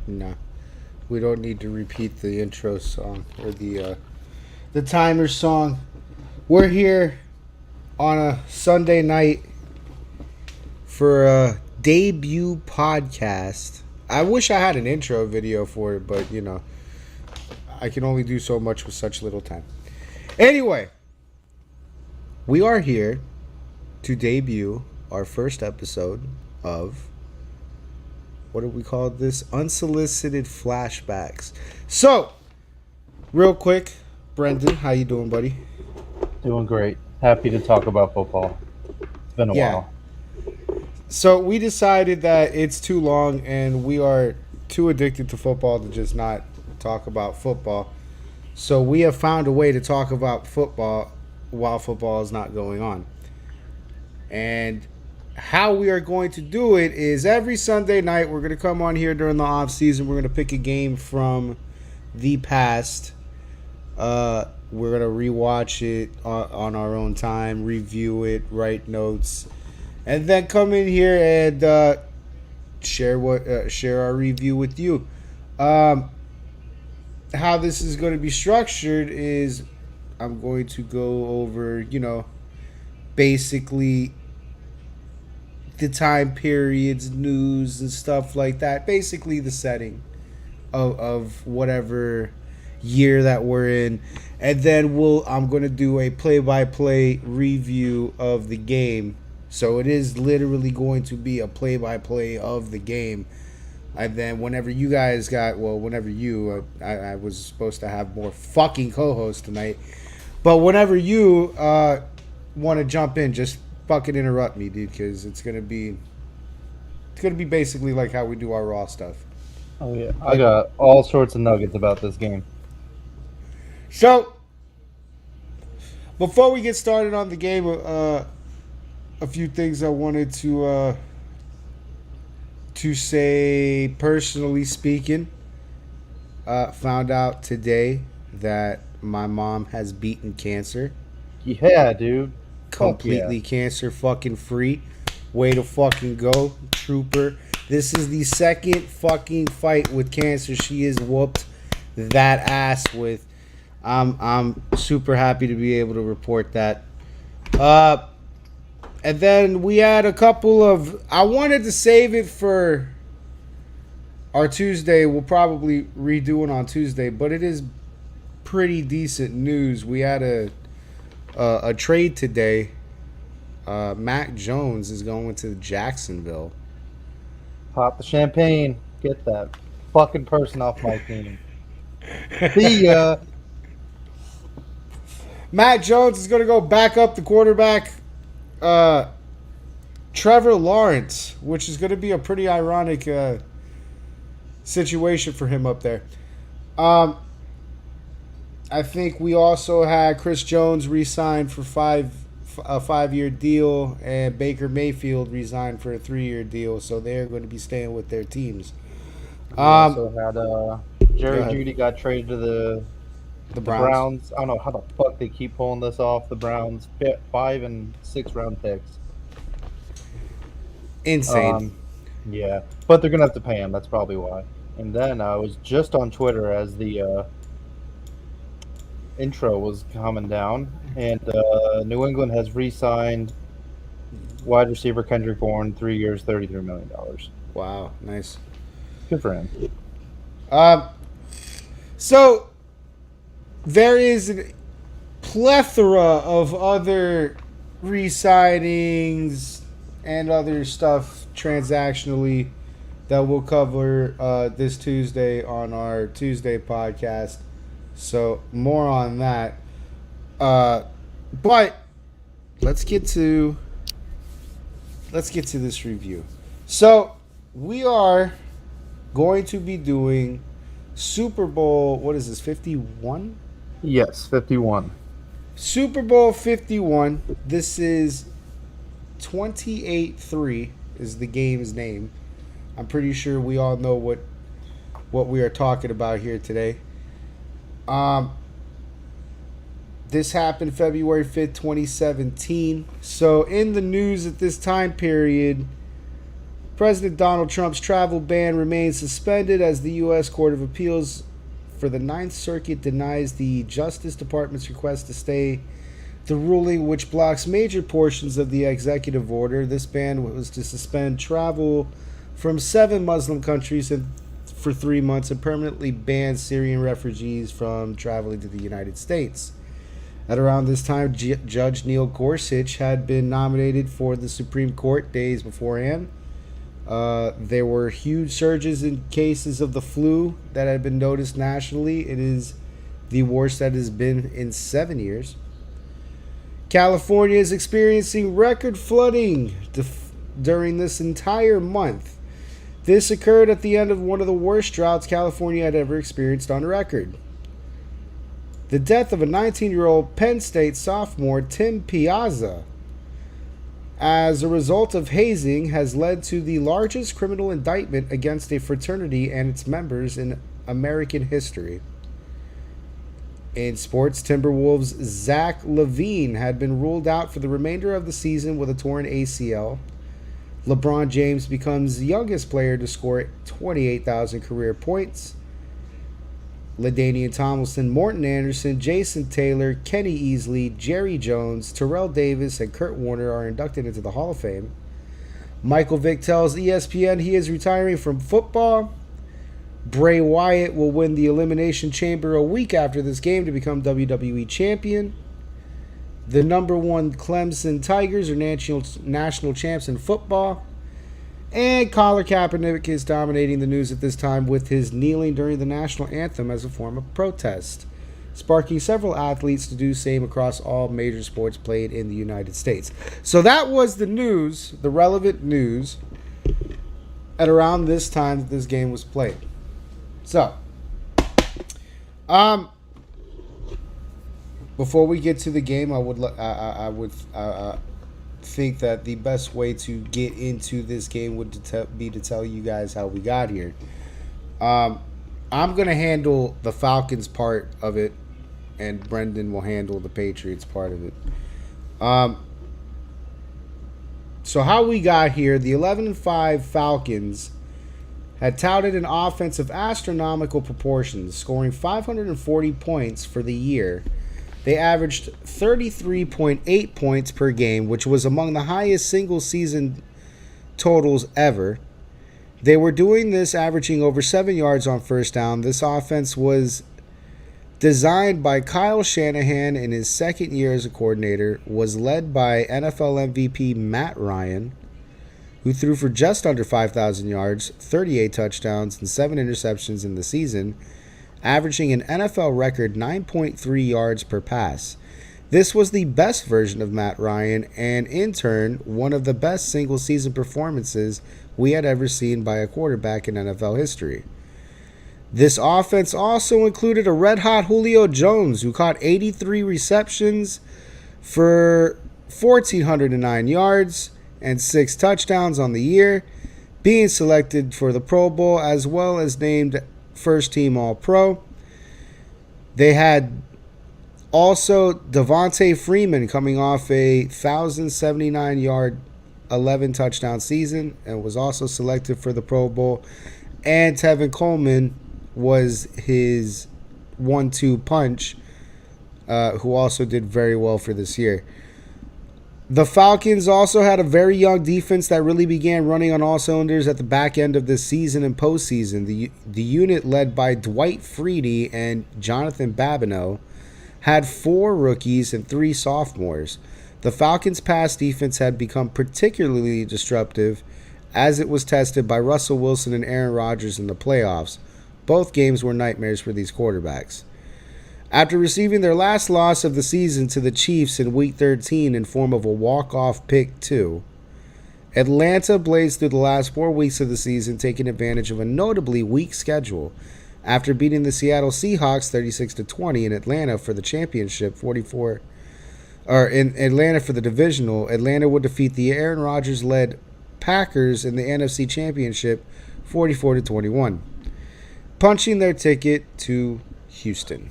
No, we don't need to repeat the intro song or the timer song. We're here on a Sunday night for a debut podcast. I wish I had an intro video for it, but you know, I can only do so much with such little time. Anyway, we are here to debut our first episode of, what do we call this? Unsolicited Flashbacks. So, real quick, Brendan, how you doing, buddy? Doing great. Happy to talk about football. It's been a while. So we decided that it's too long and we are too addicted to football to just not talk about football. So we have found a way to talk about football while football is not going on. And how we are going to do it is every Sunday night we're going to come on here during the off season. We're going to pick a game from the past. We're going to rewatch it on our own time, review it, write notes, and then come in here and share our review with you. How this is going to be structured is I'm going to go over, basically the time periods, news, and stuff like that. Basically the setting of whatever year that we're in. And then I'm going to do a play-by-play review of the game. So it is literally going to be a play-by-play of the game. And then whenever you guys I was supposed to have more fucking co-hosts tonight. But whenever you want to jump in, just fucking interrupt me, dude, because it's gonna be basically like how we do our Raw stuff. Oh yeah, I got all sorts of nuggets about this game. So before we get started on the game, a few things I wanted to say. Personally speaking, found out today that my mom has beaten cancer. Yeah, dude. Completely cancer fucking free. Way to fucking go, trooper. This is the second fucking fight with cancer she has whooped that ass with. I'm super happy to be able to report that. And then we had a couple of, I wanted to save it for our Tuesday. We'll probably redo it on Tuesday, but it is pretty decent news. We had a trade today. Mac Jones is going to Jacksonville. Pop the champagne. Get that fucking person off my team. See ya. Mac Jones is going to go back up the quarterback, Trevor Lawrence, which is going to be a pretty ironic situation for him up there. I think we also had Chris Jones re-signed for a 5-year deal, and Baker Mayfield resigned for a 3-year deal, so they're going to be staying with their teams. We also had Jerry Jeudy got traded to the Browns. I don't know how the fuck they keep pulling this off. The Browns 5 and 6 round picks. Insane. Yeah, but they're gonna have to pay him. That's probably why. And then I was just on Twitter as the intro was coming down, and New England has re-signed wide receiver Kendrick Bourne, 3 years, $33 million. Wow, nice. Good for him. So there is a plethora of other re-signings and other stuff transactionally that we'll cover this Tuesday on our Tuesday podcast. So more on that. But let's get to this review. So we are going to be doing Super Bowl. What is this? 51. Yes, 51. Super Bowl 51. This is 28-3 is the game's name. I'm pretty sure we all know what we are talking about here today. This happened February 5th, 2017. So in the news at this time period, President Donald Trump's travel ban remains suspended as the U.S. Court of Appeals for the Ninth Circuit denies the Justice Department's request to stay the ruling, which blocks major portions of the executive order. This ban was to suspend travel from 7 Muslim countries for 3 months and permanently ban Syrian refugees from traveling to the United States. At around this time, Judge Neil Gorsuch had been nominated for the Supreme Court days beforehand. There were huge surges in cases of the flu that had been noticed nationally. It is the worst that has been in 7 years. California is experiencing record flooding during this entire month. This occurred at the end of one of the worst droughts California had ever experienced on record. The death of a 19-year-old Penn State sophomore, Tim Piazza, as a result of hazing, has led to the largest criminal indictment against a fraternity and its members in American history. In sports, Timberwolves' Zach LaVine had been ruled out for the remainder of the season with a torn ACL. LeBron James becomes the youngest player to score 28,000 career points. LaDainian Tomlinson, Morton Anderson, Jason Taylor, Kenny Easley, Jerry Jones, Terrell Davis, and Kurt Warner are inducted into the Hall of Fame. Michael Vick tells ESPN he is retiring from football. Bray Wyatt will win the Elimination Chamber a week after this game to become WWE Champion. The number 1 Clemson Tigers are national champs in football. And Colin Kaepernick is dominating the news at this time with his kneeling during the national anthem as a form of protest, sparking several athletes to do the same across all major sports played in the United States. So that was the news, the relevant news, at around this time that this game was played. So, before we get to the game, I would think that the best way to get into this game would be to tell you guys how we got here. I'm gonna handle the Falcons part of it, and Brendan will handle the Patriots part of it. So how we got here: the 11-5 Falcons had touted an offense of astronomical proportions, scoring 540 points for the year. They averaged 33.8 points per game, which was among the highest single-season totals ever. They were doing this averaging over 7 yards on first down. This offense was designed by Kyle Shanahan in his second year as a coordinator, was led by NFL MVP Matt Ryan, who threw for just under 5,000 yards, 38 touchdowns, and 7 interceptions in the season, averaging an NFL record 9.3 yards per pass. This was the best version of Matt Ryan, and in turn, one of the best single-season performances we had ever seen by a quarterback in NFL history. This offense also included a red-hot Julio Jones, who caught 83 receptions for 1,409 yards and 6 touchdowns on the year, being selected for the Pro Bowl as well as named first-team All-Pro. They had also Devontae Freeman coming off a 1,079-yard, 11-touchdown season and was also selected for the Pro Bowl. And Tevin Coleman was his 1-2 punch, who also did very well for this year. The Falcons also had a very young defense that really began running on all cylinders at the back end of this season and postseason. The unit, led by Dwight Freeney and Jonathan Babineau, had 4 rookies and 3 sophomores. The Falcons' pass defense had become particularly disruptive as it was tested by Russell Wilson and Aaron Rodgers in the playoffs. Both games were nightmares for these quarterbacks. After receiving their last loss of the season to the Chiefs in Week 13 in form of a walk-off pick 2, Atlanta blazed through the last 4 weeks of the season, taking advantage of a notably weak schedule. After beating the Seattle Seahawks 36-20 in Atlanta for the championship, in Atlanta for the divisional, Atlanta would defeat the Aaron Rodgers-led Packers in the NFC Championship 44-21, punching their ticket to Houston.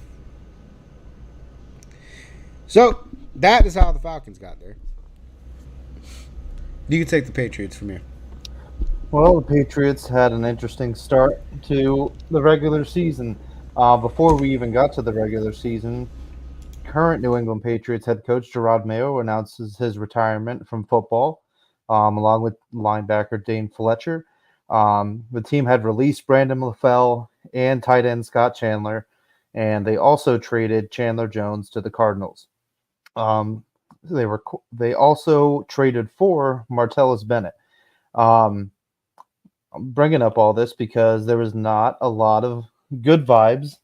So, that is how the Falcons got there. You can take the Patriots from here. Well, the Patriots had an interesting start to the regular season. Before we even got to the regular season, current New England Patriots head coach Gerard Mayo announces his retirement from football, along with linebacker Dane Fletcher. The team had released Brandon LaFell and tight end Scott Chandler, and they also traded Chandler Jones to the Cardinals. They also traded for Martellus Bennett. I'm bringing up all this because there was not a lot of good vibes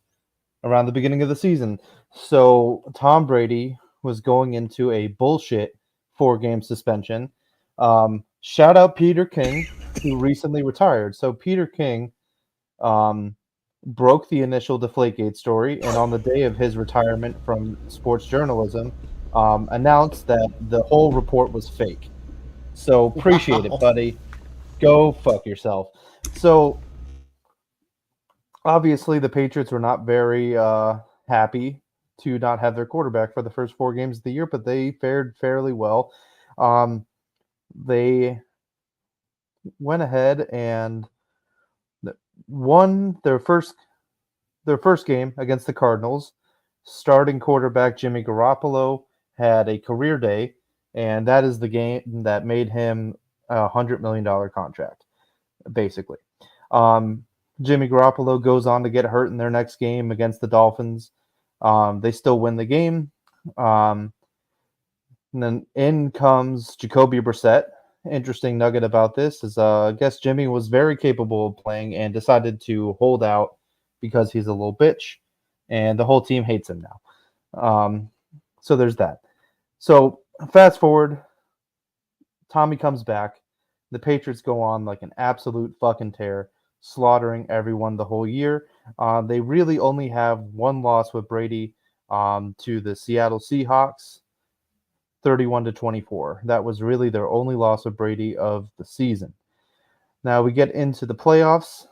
around the beginning of the season. So Tom Brady was going into a bullshit 4-game suspension. Shout out Peter King, who recently retired. So Peter King broke the initial Deflategate story, and on the day of his retirement from sports journalism, announced that the whole report was fake. So appreciate it, buddy. Go fuck yourself. So obviously the Patriots were not very happy to not have their quarterback for the first 4 games of the year, but they fared fairly well. They went ahead and won their first game against the Cardinals. Starting quarterback Jimmy Garoppolo had a career day, and that is the game that made him a $100 million contract, basically. Jimmy Garoppolo goes on to get hurt in their next game against the Dolphins. They still win the game. And then in comes Jacoby Brissett. Interesting nugget about this is I guess Jimmy was very capable of playing and decided to hold out because he's a little bitch, and the whole team hates him now. So there's that. So fast forward, Tommy comes back. The Patriots go on like an absolute fucking tear, slaughtering everyone the whole year. They really only have one loss with Brady to the Seattle Seahawks, 31-24. That was really their only loss with Brady of the season. Now we get into the playoffs.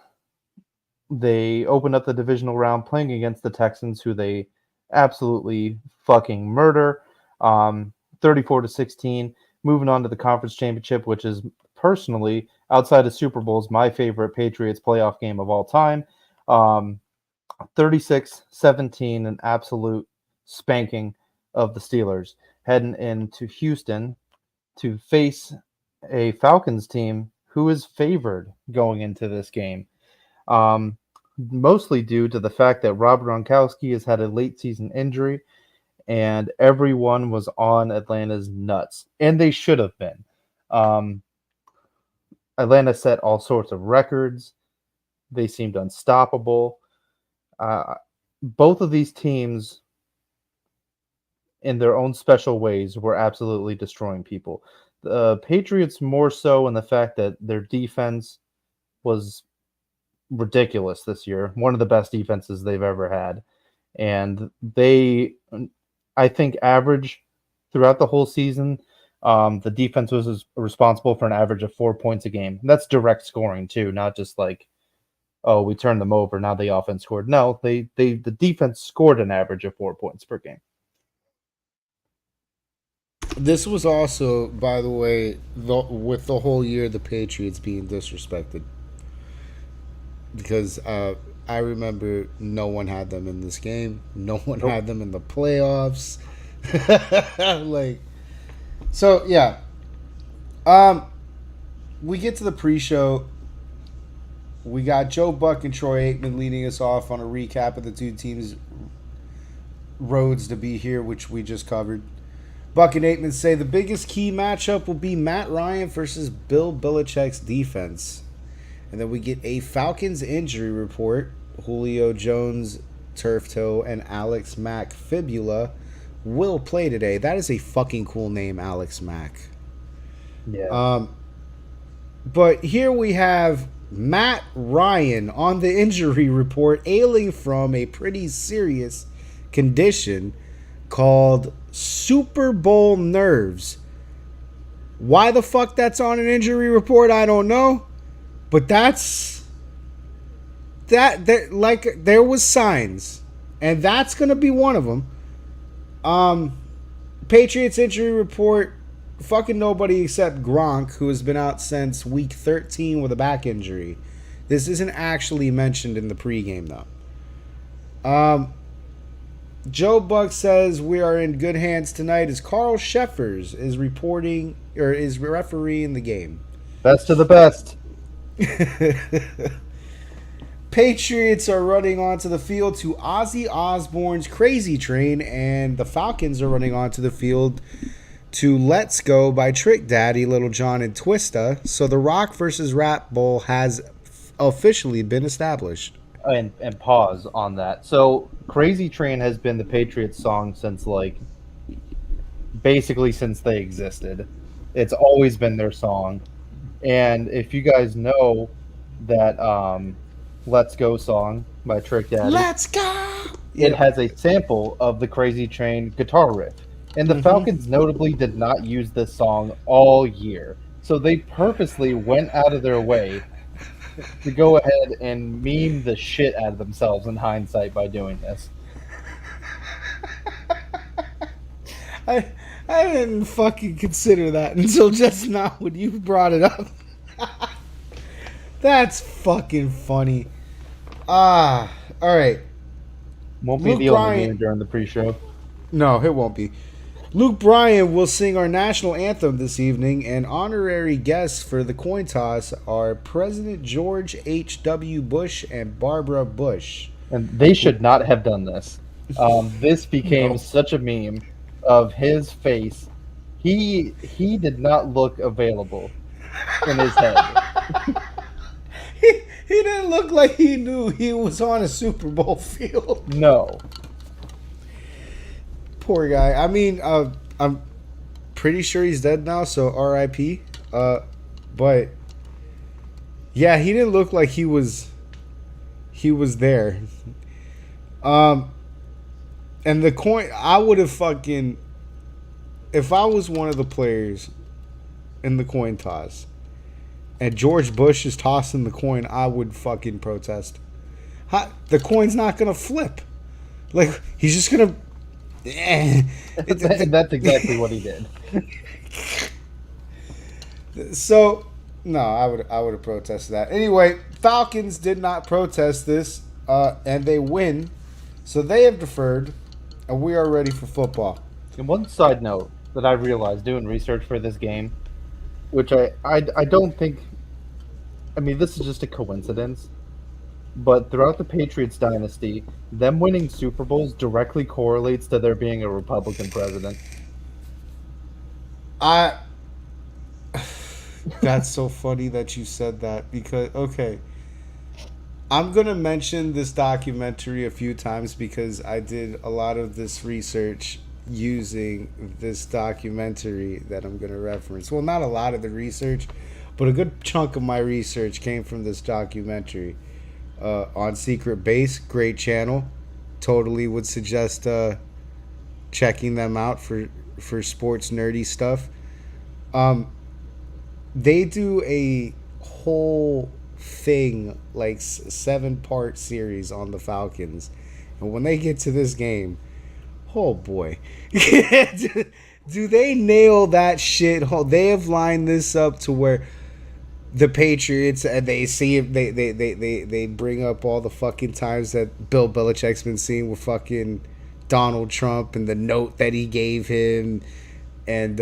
They opened up the divisional round playing against the Texans, who they absolutely fucking murder, 34-16. Moving on to the conference championship, which is personally, outside of Super Bowls, my favorite Patriots playoff game of all time. 36-17, an absolute spanking of the Steelers, heading into Houston to face a Falcons team who is favored going into this game. Mostly due to the fact that Rob Gronkowski has had a late season injury, and everyone was on Atlanta's nuts, and they should have been. Atlanta set all sorts of records. They seemed unstoppable. Both of these teams, in their own special ways, were absolutely destroying people. The Patriots more so in the fact that their defense was ridiculous this year. One of the best defenses they've ever had. And they, I think, average throughout the whole season, the defense was responsible for an average of 4 points a game. And that's direct scoring too, not just like, oh, we turned them over, now the offense scored. No, the defense scored an average of 4 points per game. This was also, by the way, with the whole year the Patriots being disrespected. Because I remember no one had them in this game. No one had them in the playoffs. So yeah. We get to the pre-show. We got Joe Buck and Troy Aikman leading us off on a recap of the two teams' roads to be here, which we just covered. Buck and Aikman say the biggest key matchup will be Matt Ryan versus Bill Belichick's defense. And then we get a Falcons injury report. Julio Jones turf toe, and Alex Mack fibula will play today. That is a fucking cool name, Alex Mack. Yeah. But here we have Matt Ryan on the injury report, ailing from a pretty serious condition called Super Bowl nerves. Why the fuck that's on an injury report, I don't know. But that's like there was signs, and that's gonna be one of them. Patriots injury report. Fucking nobody except Gronk, who has been out since week 13 with a back injury. This isn't actually mentioned in the pregame, though. Joe Buck says we are in good hands tonight as Carl Sheffers is reporting or is refereeing the game. Best of the best. Patriots are running onto the field to Ozzy Osbourne's Crazy Train, and the Falcons are running onto the field to Let's Go by Trick Daddy, Little John, and Twista. So the Rock versus Rap Bowl has officially been established. And pause on that. So Crazy Train has been the Patriots song since basically since they existed. It's always been their song. And if you guys know that Let's Go song by Trick Daddy, Let's go! It has a sample of the Crazy Train guitar riff. And the Falcons notably did not use this song all year. So they purposely went out of their way to go ahead and meme the shit out of themselves in hindsight by doing this. I didn't fucking consider that until just now when you brought it up. That's fucking funny. All right. Won't be Luke the Bryan, only meme during the pre-show. No, it won't be. Luke Bryan will sing our national anthem this evening, and honorary guests for the coin toss are President George H.W. Bush and Barbara Bush. And they should not have done this. This became such a meme of his face. He did not look available in his head. He didn't look like he knew he was on a Super Bowl field. No. Poor guy. I mean, I'm pretty sure he's dead now, so R.I.P. But yeah, he didn't look like he was there. And the coin, I would have fucking, if I was one of the players in the coin toss, and George Bush is tossing the coin, I would fucking protest. The coin's not gonna flip. Like he's just gonna. That's exactly what he did. So, no, I would have protested that. Anyway, Falcons did not protest this, and they win, so they have deferred, and we are ready for football. And one side note that I realized doing research for this game, which I don't think, I mean, this is just a coincidence, but throughout the Patriots dynasty, them winning Super Bowls directly correlates to there being a Republican president. That's so funny that you said that because, okay, I'm going to mention this documentary a few times because I did a lot of this research using this documentary that I'm going to reference. Well, not a lot of the research, but a good chunk of my research came from this documentary. On Secret Base, great channel. Totally would suggest checking them out for sports nerdy stuff. They do a whole thing, like 7-part series on the Falcons, and when they get to this game, oh boy, do they nail that shit? They have lined this up to where the Patriots, and they see they bring up all the fucking times that Bill Belichick's been seen with fucking Donald Trump and the note that he gave him, and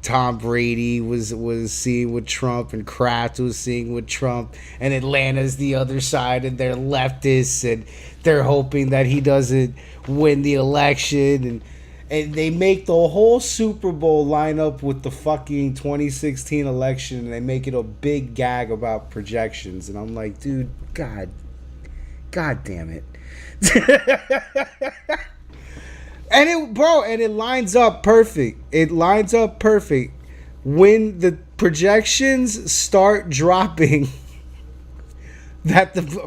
Tom Brady was seen with Trump, and Kraft was seen with Trump, and Atlanta's the other side, and they're leftists, and they're hoping that he doesn't win the election, and they make the whole Super Bowl line up with the fucking 2016 election, and they make it a big gag about projections. And I'm like, dude, God damn it. And it lines up perfect. It lines up perfect when the projections start dropping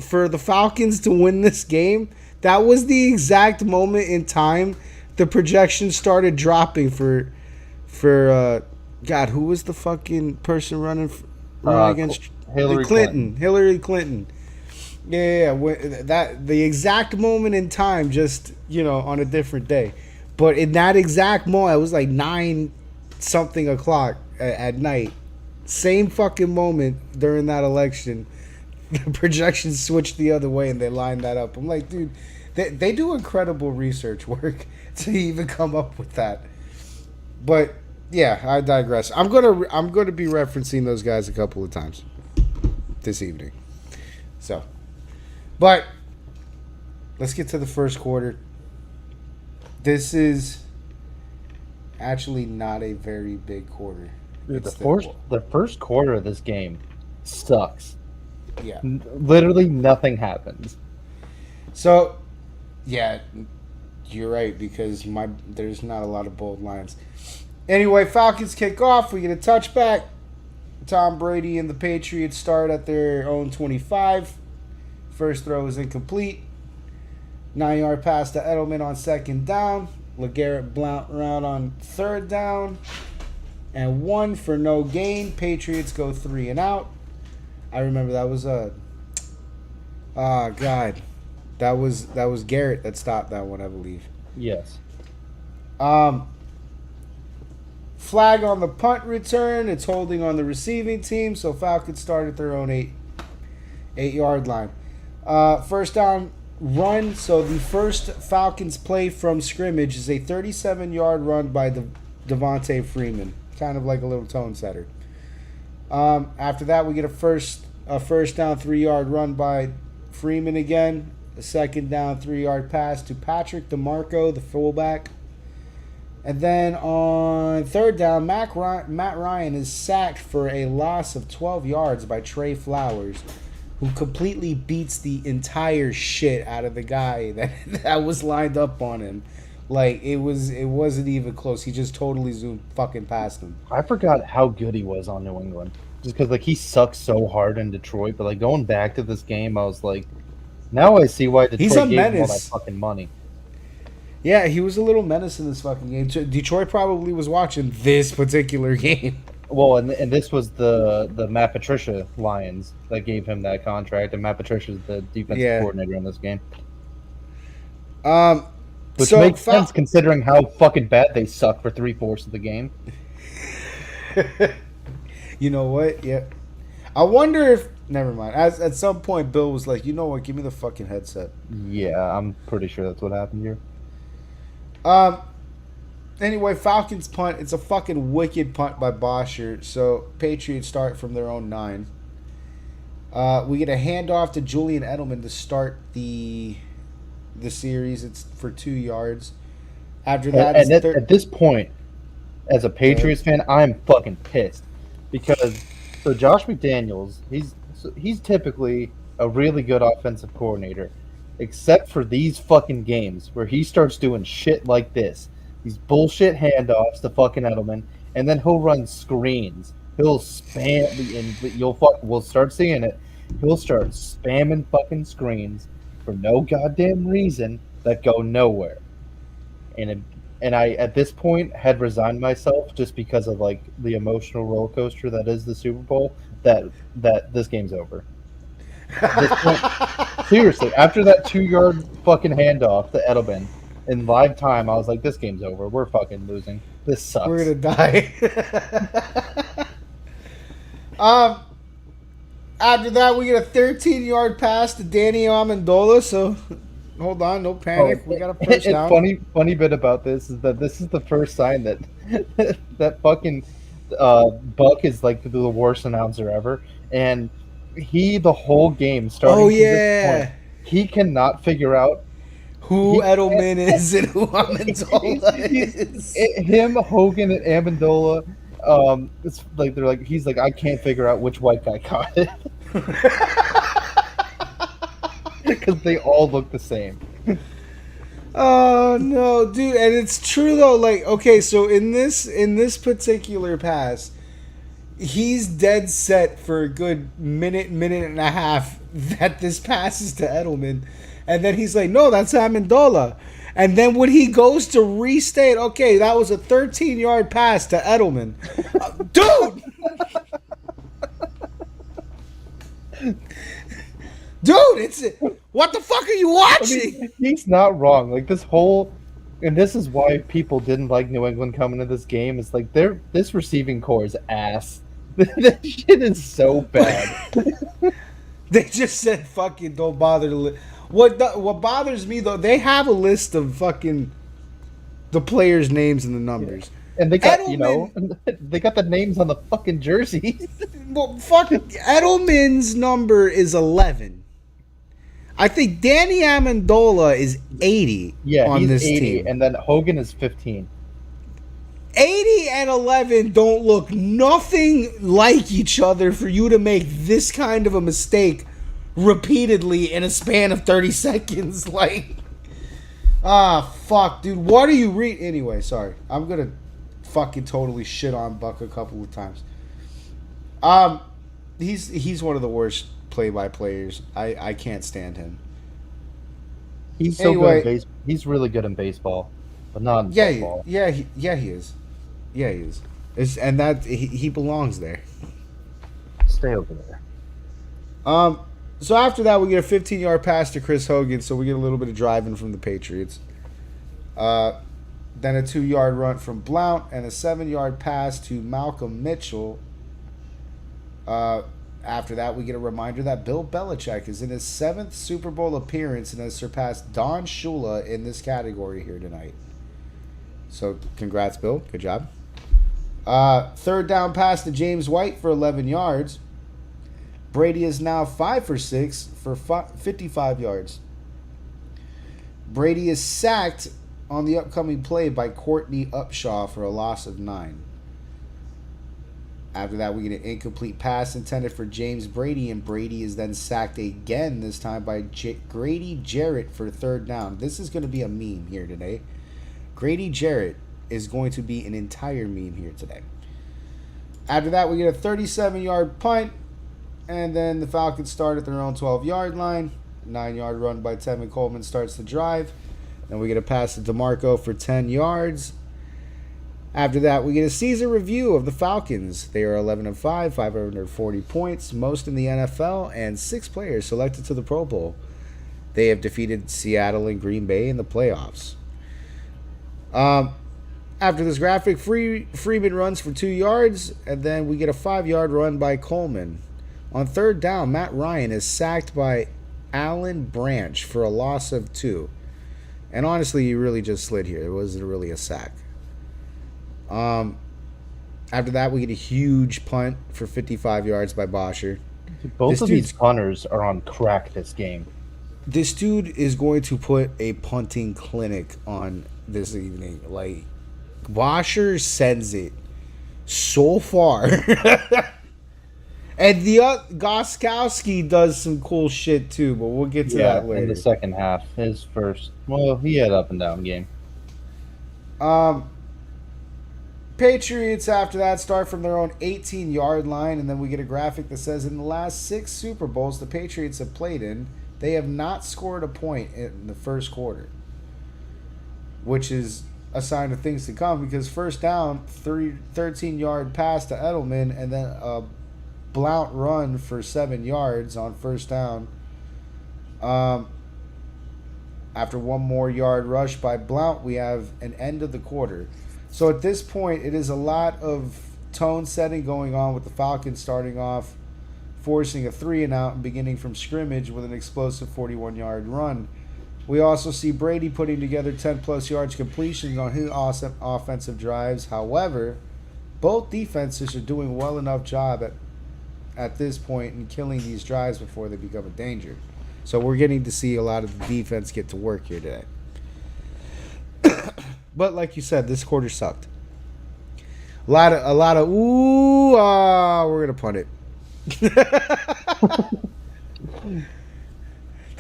for the Falcons to win this game. That was the exact moment in time the projections started dropping for God, who was the fucking person running against Hillary Clinton? Hillary Clinton. Yeah, that the exact moment in time, just on a different day, but in that exact moment, it was like 9 something o'clock at night. Same fucking moment during that election, the projections switched the other way and they lined that up. I'm like, dude, they do incredible research work to even come up with that. But yeah, I digress. I'm gonna be referencing those guys a couple of times this evening. So. But let's get to the first quarter. This is actually not a very big quarter. Dude, the first quarter of this game sucks. Yeah. Literally nothing happens. So, yeah, you're right, because there's not a lot of bold lines. Anyway, Falcons kick off. We get a touchback. Tom Brady and the Patriots start at their own 25. First throw is incomplete. 9-yard pass to Edelman on second down. LeGarrette Blount around on third down. And 1 for no gain. Patriots go 3 and out. I remember that was God. That was Garrett that stopped that one, I believe. Yes. Flag on the punt return. It's holding on the receiving team, so Falcons start at their own 8-yard line. First down run. So the first Falcons play from scrimmage is a 37-yard run by Devontae Freeman, kind of like a little tone setter. After that, we get a first down 3-yard run by Freeman again. A second down 3-yard pass to Patrick DeMarco, the fullback. And then on third down, Matt Ryan is sacked for a loss of 12 yards by Trey Flowers, who completely beats the entire shit out of the guy that was lined up on him. Like, it wasn't even close. He just totally zoomed fucking past him. I forgot how good he was on New England. Just because, like, he sucked so hard in Detroit. But, like, going back to this game, I was like, now I see why Detroit gave him all that fucking money. Yeah, he was a little menace in this fucking game. Detroit probably was watching this particular game. Well, and this was the Matt Patricia Lions that gave him that contract, and Matt Patricia's the defensive coordinator in this game. Which makes sense considering how fucking bad they suck for 3/4 of the game. You know what? Yeah. I wonder if... Never mind. At some point, Bill was like, you know what? Give me the fucking headset. Yeah, I'm pretty sure that's what happened here. Anyway, Falcons punt. It's a fucking wicked punt by Bosher. So, Patriots start from their own 9. We get a handoff to Julian Edelman to start the series. It's for 2 yards. After that, at this point, as a Patriots fan, I'm fucking pissed because Josh McDaniels, he's typically a really good offensive coordinator, except for these fucking games where he starts doing shit like this. These bullshit handoffs to fucking Edelman, and then he'll run screens. He'll spam, and we'll start seeing it. He'll start spamming fucking screens for no goddamn reason that go nowhere. And I at this point had resigned myself just because of like the emotional roller coaster that is the Super Bowl. That this game's over. At this point, seriously, after that 2-yard fucking handoff to Edelman. In live time, I was like, this game's over. We're fucking losing. This sucks. We're going to die. After that, we get a 13-yard pass to Danny Amendola. So, hold on. No panic. We got a first down. Funny bit about this is that this is the first sign that that fucking Buck is like the worst announcer ever. And he, the whole game, starting from this point, he cannot figure out who Edelman is and who Amendola is. Him, Hogan, and Amendola. It's like he's like, I can't figure out which white guy caught it because they all look the same. Oh no, dude, and it's true though. Like, okay, so in this particular pass, he's dead set for a good minute and a half that this passes to Edelman, and then he's like, "No, that's Amendola." And then when he goes to restate, okay, that was a 13-yard pass to Edelman, dude. Dude, it's what the fuck are you watching? I mean, he's not wrong. Like this whole, and this is why people didn't like New England coming to this game. It's like this receiving core is ass. This shit is so bad. They just said fucking don't bother to. What bothers me though, they have a list of fucking the players' names and the numbers. And they got Edelman, they got the names on the fucking jerseys. well, fuck, Edelman's number is 11. I think Danny Amendola is 80 Yeah, on he's this 80, team. and then Hogan is 15. 80 and 11 don't look nothing like each other for you to make this kind of a mistake repeatedly in a span of 30 seconds. Like, fuck, dude. What are you reading? Anyway, sorry. I'm going to fucking totally shit on Buck a couple of times. He's one of the worst play-by-players. I can't stand him. He's so good in baseball. He's really good in baseball, but not in football. He is. Yeah, he is. And that he belongs there. Stay over there. So after that, we get a 15-yard pass to Chris Hogan, so we get a little bit of driving from the Patriots. Then a 2-yard run from Blount and a 7-yard pass to Malcolm Mitchell. After that, we get a reminder that Bill Belichick is in his 7th Super Bowl appearance and has surpassed Don Shula in this category here tonight. So, congrats, Bill. Good job. Third down pass to James White for 11 yards. Brady is now 5 for 6 for 55 yards. Brady is sacked on the upcoming play by Courtney Upshaw for a loss of 9. After that, we get an incomplete pass intended for James Brady, and Brady is then sacked again, this time by Grady Jarrett for third down. This is going to be a meme here today. Grady Jarrett is going to be an entire meme here today. After that, we get a 37-yard punt, and then the Falcons start at their own 12-yard line. 9-yard run by Tevin Coleman starts the drive. Then we get a pass to DeMarco for 10 yards. After that, we get a season review of the Falcons. They are 11-5, 540 points, most in the NFL, and 6 players selected to the Pro Bowl. They have defeated Seattle and Green Bay in the playoffs. After this graphic, Freeman runs for 2 yards, and then we get a 5-yard run by Coleman. On third down, Matt Ryan is sacked by Alan Branch for a loss of 2. And honestly, he really just slid here. It wasn't really a sack. After that, we get a huge punt for 55 yards by Bosher. Both of these punters are on crack this game. This dude is going to put a punting clinic on this evening. Like, Bosher sends it so far. And the Goskowski does some cool shit too, but we'll get to that later. In the second half, his first. Well, he had up and down game. Patriots after that start from their own 18-yard line, and then we get a graphic that says in the last 6 Super Bowls the Patriots have played in, they have not scored a point in the first quarter, which is a sign of things to come because first down, 13-yard pass to Edelman, and then a Blount run for 7 yards on first down. After one more yard rush by Blount, we have an end of the quarter. So at this point, it is a lot of tone setting going on with the Falcons starting off, forcing a 3-and-out and beginning from scrimmage with an explosive 41-yard run. We also see Brady putting together 10-plus yards completions on his awesome offensive drives. However, both defenses are doing well enough job at this point in killing these drives before they become a danger. So we're getting to see a lot of the defense get to work here today. But like you said, this quarter sucked. A lot of we're gonna punt it.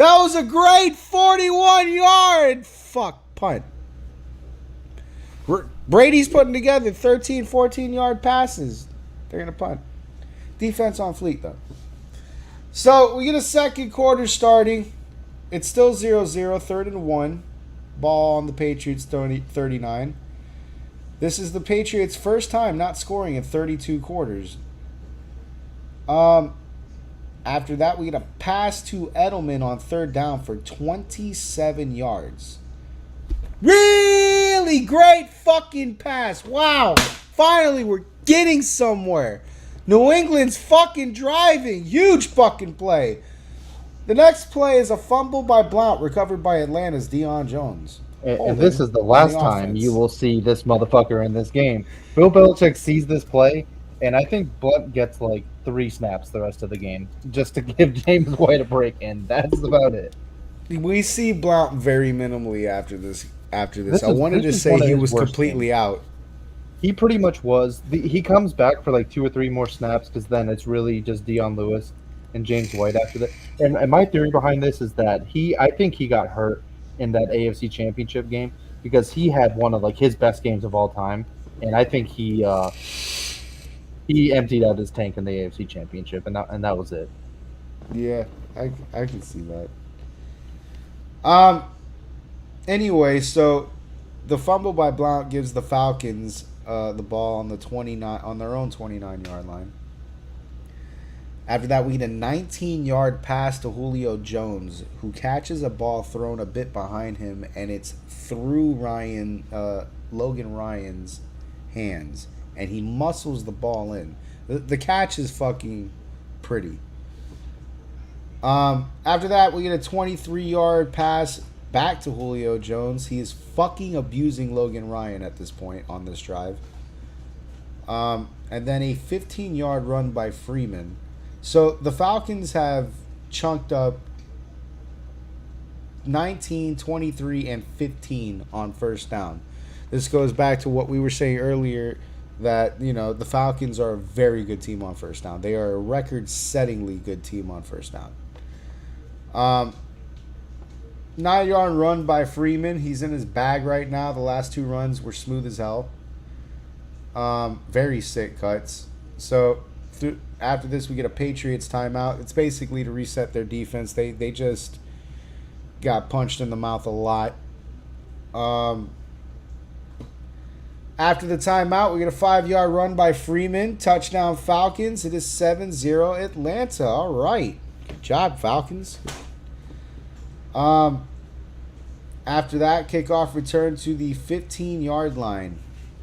That was a great 41-yard punt. Brady's putting together 13, 14-yard passes. They're going to punt. Defense on fleet, though. So we get a second quarter starting. It's still 0-0, 3rd and 1. Ball on the Patriots 39. This is the Patriots' first time not scoring in 32 quarters. After that, we get a pass to Edelman on 3rd down for 27 yards. Really great fucking pass. Wow. Finally, we're getting somewhere. New England's fucking driving. Huge fucking play. The next play is a fumble by Blount, recovered by Atlanta's Deion Jones. And this is the last time you will see this motherfucker in this game. Bill Belichick sees this play, and I think Blount gets like 3 snaps the rest of the game just to give James White a break, and that's about it. We see Blount very minimally after this. I wanted to say he was completely out. He pretty much was. He comes back for like 2 or 3 more snaps because then it's really just Deion Lewis and James White after that. And my theory behind this is that I think he got hurt in that AFC Championship game because he had one of like his best games of all time, and I think he emptied out his tank in the AFC Championship, and that was it. Yeah, I can see that. Anyway, so the fumble by Blount gives the Falcons the ball on their own 29-yard line. After that, we get a 19-yard pass to Julio Jones, who catches a ball thrown a bit behind him, and it's through Logan Ryan's hands, and he muscles the ball in. The catch is fucking pretty. After that, we get a 23-yard pass back to Julio Jones. He is fucking abusing Logan Ryan at this point on this drive. And then a 15-yard run by Freeman. So the Falcons have chunked up 19, 23, and 15 on 1st down. This goes back to what we were saying earlier, that, you know, the Falcons are a very good team on 1st down. They are a record-settingly good team on 1st down. 9-yard run by Freeman. He's in his bag right now. The last 2 runs were smooth as hell. Very sick cuts. So after this, we get a Patriots timeout. It's basically to reset their defense. They just got punched in the mouth a lot. After the timeout, we get a 5-yard run by Freeman. Touchdown Falcons. It is 7-0 Atlanta. All right. Good job, Falcons. After that, kickoff return to the 15-yard line.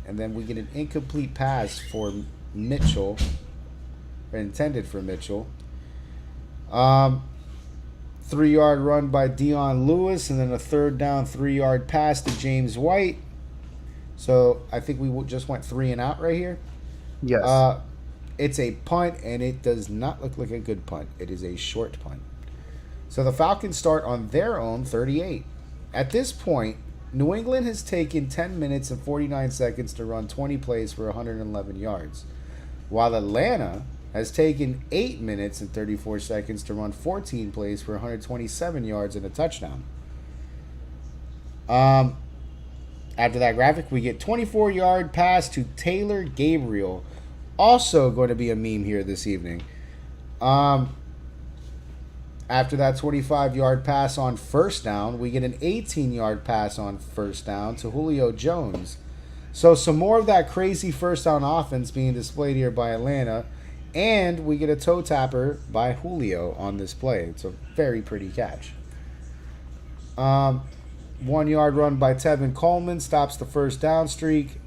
And then we get an incomplete pass for Mitchell. Intended for Mitchell. 3-yard run by Deion Lewis, and then a 3rd down 3-yard pass to James White. So I think we just went 3 and out right here. Yes. It's a punt, and it does not look like a good punt. It is a short punt. So the Falcons start on their own 38. At this point, New England has taken 10 minutes and 49 seconds to run 20 plays for 111 yards, while Atlanta has taken 8 minutes and 34 seconds to run 14 plays for 127 yards and a touchdown. After that graphic, we get 24-yard pass to Taylor Gabriel. Also going to be a meme here this evening. After that 25-yard pass on 1st down, we get an 18-yard pass on 1st down to Julio Jones. So some more of that crazy 1st down offense being displayed here by Atlanta. And we get a toe tapper by Julio on this play. It's a very pretty catch. 1-yard run by Tevin Coleman stops the 1st down streak.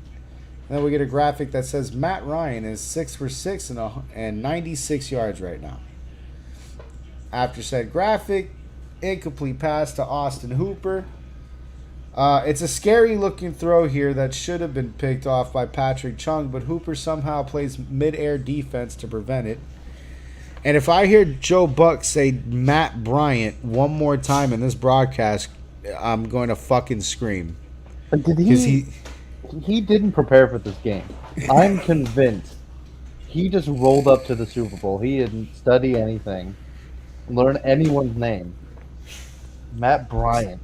And then we get a graphic that says Matt Ryan is 6 for 6 and 96 yards right now. After said graphic, incomplete pass to Austin Hooper. It's a scary looking throw here that should have been picked off by Patrick Chung, but Hooper somehow plays mid-air defense to prevent it. And if I hear Joe Buck say Matt Bryant one more time in this broadcast, I'm going to fucking scream. Did he didn't prepare for this game. I'm convinced he just rolled up to the Super Bowl. He didn't study anything, learn anyone's name. Matt Bryant.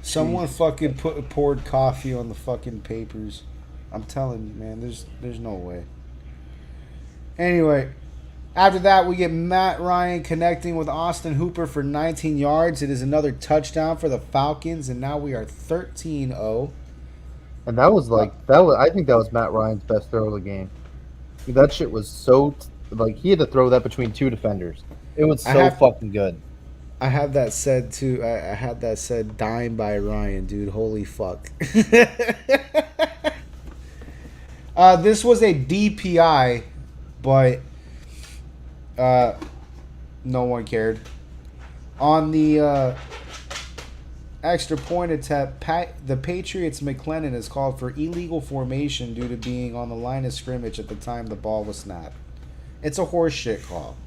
Someone Jesus fucking Christ. poured coffee on the fucking papers. I'm telling you, man. There's no way. Anyway, after that, we get Matt Ryan connecting with Austin Hooper for 19 yards. It is another touchdown for the Falcons, and now we are 13-0. And that was Uh, like that was. I think that was Matt Ryan's best throw of the game. That shit was so like he had to throw that between two defenders. It was I so have fucking good. I have that said too. I had that said dime by Ryan, dude. Holy fuck. This was a DPI, but no one cared. On the extra point attempt, the Patriots' McLennan is called for illegal formation due to being on the line of scrimmage at the time the ball was snapped. It's a horseshit call.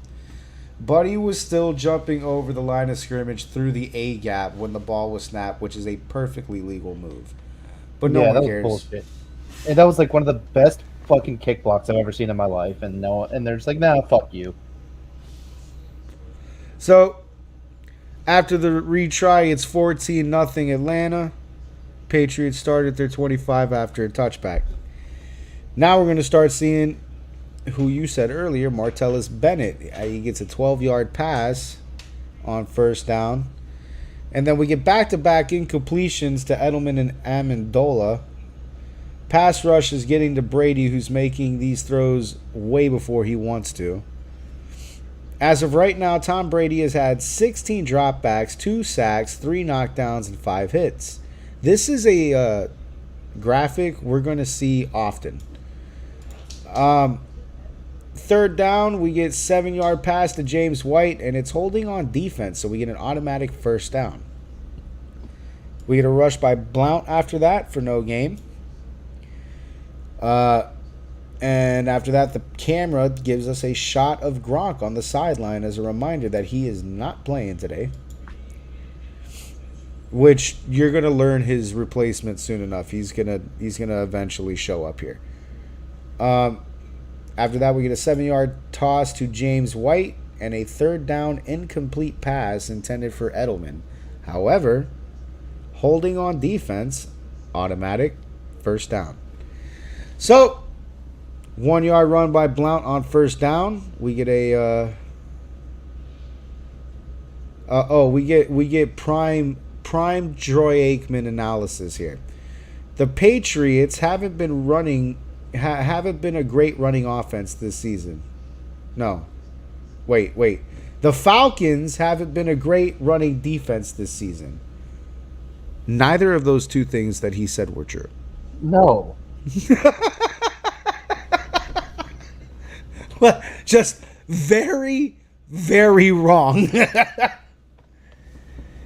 Buddy was still jumping over the line of scrimmage through the A gap when the ball was snapped, which is a perfectly legal move. But no Yeah, one that was cares. bullshit. And that was like one of the best fucking kick blocks I've ever seen in my life. And no, and they're just like, nah, fuck you. So, after the retry, it's 14-0 Atlanta. Patriots started their 25 after a touchback. Now we're going to start seeing who you said earlier, Martellus Bennett. He gets a 12-yard pass on first down. And then we get back-to-back incompletions to Edelman and Amendola. Pass rush is getting to Brady, who's making these throws way before he wants to. As of right now, Tom Brady has had 16 dropbacks, 2 sacks, 3 knockdowns, and 5 hits. This is a graphic we're going to see often. Third down, we get 7-yard pass to James White, and it's holding on defense, so we get an automatic first down. We get a rush by Blount after that for no gain. And after that, the camera gives us a shot of Gronk on the sideline as a reminder that he is not playing today. Which you're gonna learn his replacement soon enough. He's gonna eventually show up here. After that, we get a 7-yard toss to James White and a third down incomplete pass intended for Edelman. However, holding on defense, automatic first down. So, 1-yard run by Blount on first down. We get a we get prime Troy Aikman analysis here. The Patriots haven't been a great running offense this season. No. Wait. The Falcons haven't been a great running defense this season. Neither of those two things that he said were true. No. Just very, very wrong.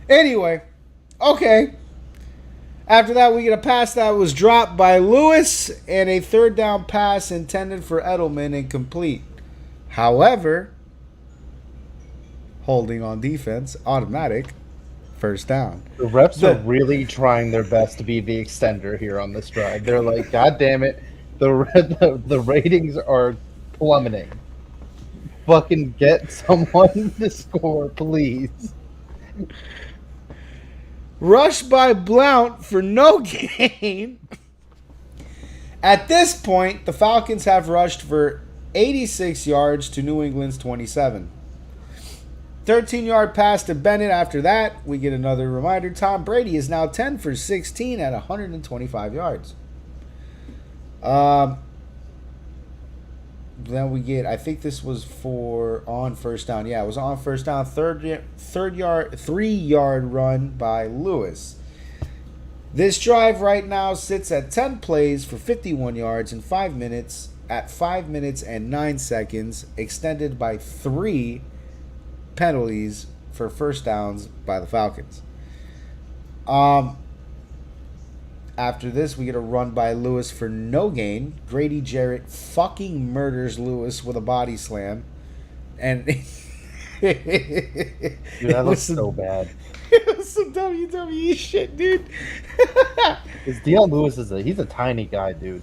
Anyway, okay. After that, we get a pass that was dropped by Lewis and a third down pass intended for Edelman incomplete. However, holding on defense, automatic first down. The refs are really trying their best to be the extender here on this drive. They're like, God damn it, the ratings are plummeting. Fucking get someone to score, please. Rush by Blount for no gain. At this point, the Falcons have rushed for 86 yards to New England's 27. 13-yard pass to Bennett after that. We get another reminder. Tom Brady is now 10 for 16 at 125 yards. Then we get, I think this was for on first down. Yeah, it was on first down. 3-yard run by Lewis. This drive right now sits at 10 plays for 51 yards in 5 minutes at 5 minutes and 9 seconds, extended by 3 penalties for first downs by the Falcons. After this, we get a run by Lewis for no gain. Grady Jarrett fucking murders Lewis with a body slam. And Dude, that looks so bad. It was some WWE shit, dude. Because Deion Lewis he's a tiny guy, dude.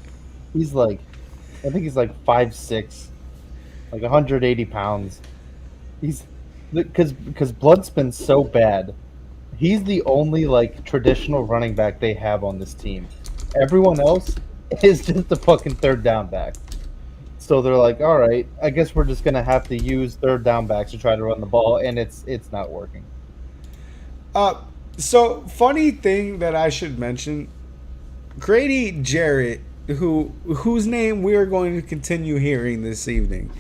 He's like, I think he's like 5'6", like 180 pounds. He's because Bloodspin's so bad He's the only like traditional running back they have on this team. Everyone else is just a fucking third down back. So they're like, all right, I guess we're just gonna have to use third down backs to try to run the ball, and it's not working. Uh, so funny thing that I should mention, Grady Jarrett, whose name we are going to continue hearing this evening.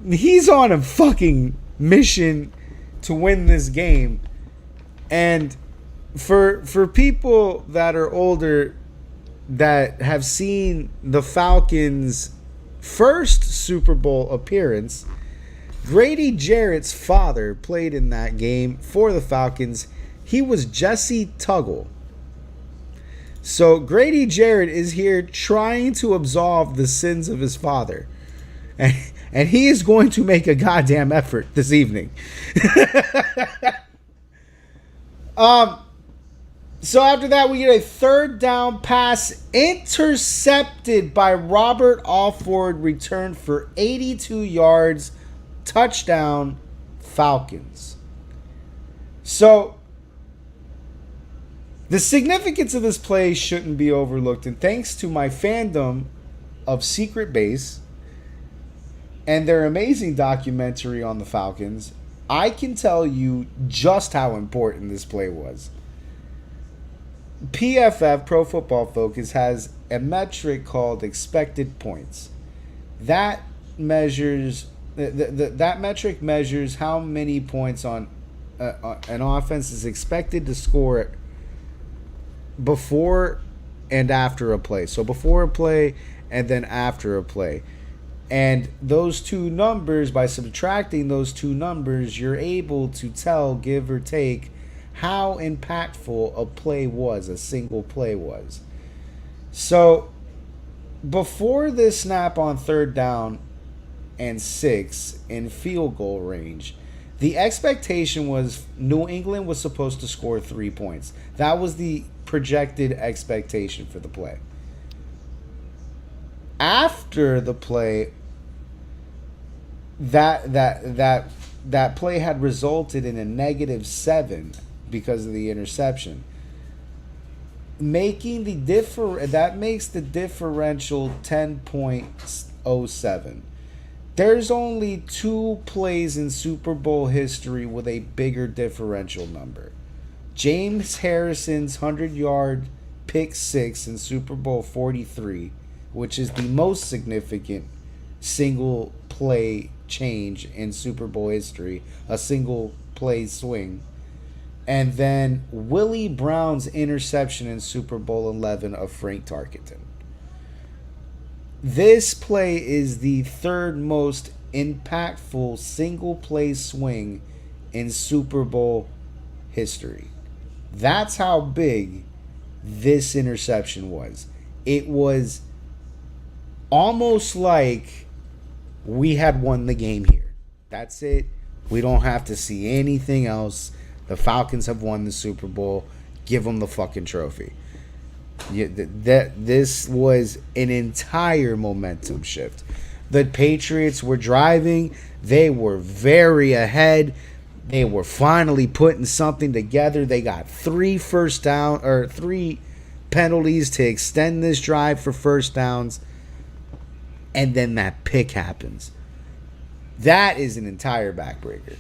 He's on a fucking mission to win this game, and for people that are older that have seen the Falcons' first Super Bowl appearance, Grady Jarrett's father played in that game for the Falcons. He was Jesse Tuggle. So Grady Jarrett is here trying to absolve the sins of his father. And he is going to make a goddamn effort this evening. So after that, we get a third down pass intercepted by Robert Alford, returned for 82 yards, touchdown, Falcons. So the significance of this play shouldn't be overlooked, and thanks to my fandom of Secret Base and their amazing documentary on the Falcons, I can tell you just how important this play was. PFF, Pro Football Focus, has a metric called expected points. That measures that metric measures how many points on an offense is expected to score before and after a play. So before a play and then after a play. And those two numbers, by subtracting those two numbers, you're able to tell, give or take, how impactful a play was, a single play was. So before this snap on third down and 6 in field goal range, the expectation was New England was supposed to score 3 points. That was the projected expectation for the play. After the play, that play had resulted in a -7 because of the interception, making that makes the differential 10.07. There's only 2 plays in Super Bowl history with a bigger differential number. James Harrison's 100-yard pick 6 in Super Bowl 43, which is the most significant single play change in Super Bowl history, a single play swing. And then Willie Brown's interception in Super Bowl 11 of Frank Tarkenton. This play is the third most impactful single play swing in Super Bowl history. That's how big this interception was. It was almost like we had won the game here. That's it. We don't have to see anything else. The Falcons have won the Super Bowl. Give them the fucking trophy. This was an entire momentum shift. The Patriots were driving. They were very ahead. They were finally putting something together. They got 3 penalties to extend this drive for first downs. And then that pick happens. That is an entire backbreaker.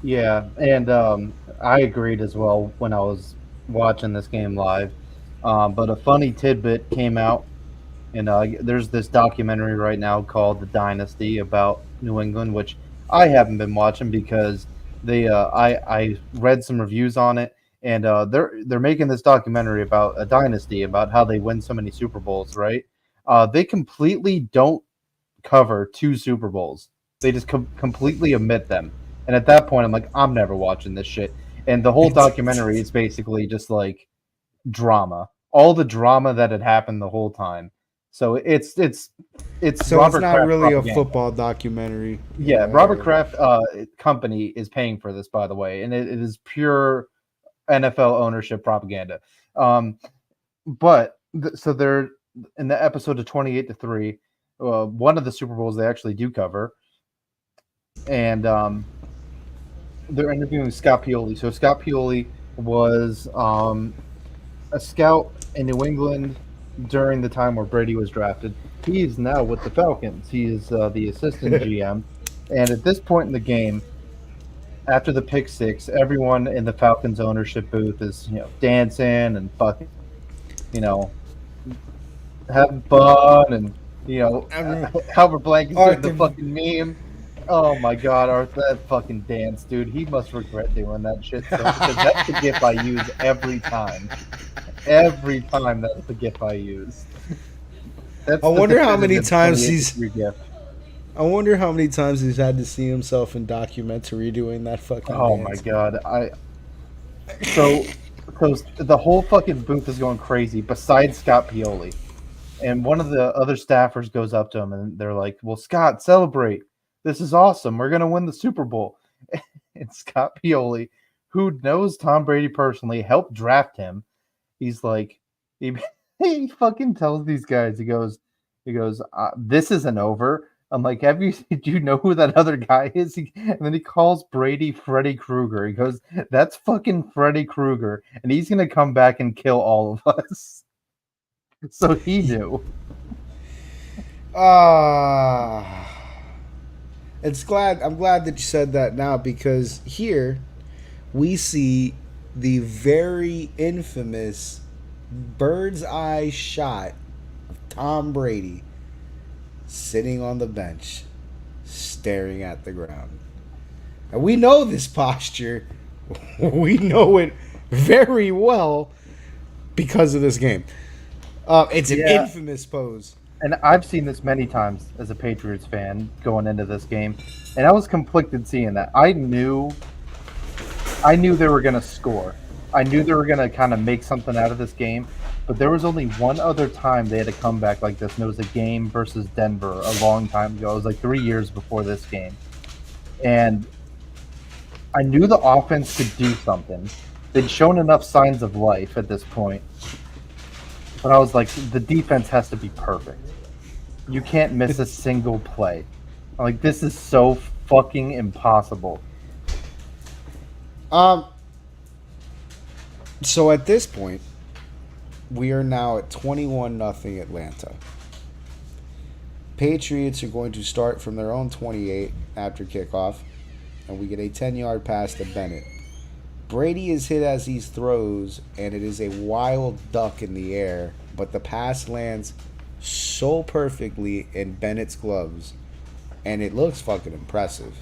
Yeah, and I agreed as well when I was watching this game live. But a funny tidbit came out, and there's this documentary right now called The Dynasty about New England, which I haven't been watching because I read some reviews on it, and they're making this documentary about a dynasty, about how they win so many Super Bowls, right? They completely don't cover 2 Super Bowls. They just completely omit them. And at that point, I'm like, I'm never watching this shit. And the whole documentary is basically just like drama, all the drama that had happened the whole time. So it's So Robert it's not Kraft really propaganda. a football documentary. Yeah, Robert Kraft company is paying for this, by the way, and it is pure NFL ownership propaganda. So they're in the episode of 28-3. One of the Super Bowls they actually do cover, and they're interviewing Scott Pioli. So Scott Pioli was a scout in New England during the time where Brady was drafted. He is now with the Falcons. He is the assistant GM, and at this point in the game, after the pick six, everyone in the Falcons ownership booth is dancing and fucking you know having fun and I mean, Albert Blank is doing the Arthur, fucking meme. Oh my god, Art, that fucking dance, dude. He must regret doing that shit so because that's the gif I use every time. Every time that's the gif I use. I That's the wonder how many definitive times 28 he's. degree gif. I wonder how many times he's had to see himself in documentary doing that fucking Oh my dance. god. So the whole fucking booth is going crazy besides Scott Pioli. And one of the other staffers goes up to him and they're like, "Well, Scott, celebrate. This is awesome. We're going to win the Super Bowl." And Scott Pioli, who knows Tom Brady personally, helped draft him. He's like, he, he fucking tells these guys, he goes, "This isn't over." I'm like, do you know who that other guy is? And then he calls Brady Freddy Krueger. He goes, "That's fucking Freddy Krueger, and he's gonna come back and kill all of us." So he knew. Ah, I'm glad that you said that now because here we see the very infamous bird's eye shot of Tom Brady sitting on the bench, staring at the ground. And we know this posture. We know it very well because of this game. It's an Yeah, infamous pose. and I've seen this many times as a Patriots fan going into this game, and I was conflicted seeing that. I knew they were going to score. I knew they were going to kind of make something out of this game, but there was only one other time they had a comeback like this, and it was a game versus Denver a long time ago. It was like 3 years before this game, and I knew the offense could do something. They'd shown enough signs of life at this point, but I was like, the defense has to be perfect. You can't miss a single play. I'm like, this is so fucking impossible. Um, so at this point, we are now at 21 nothing Atlanta. Patriots are going to start from their own 28 after kickoff, and we get a 10-yard pass to Bennett. Brady is hit as he throws, and it is a wild duck in the air, but the pass lands so perfectly in Bennett's gloves, and it looks fucking impressive.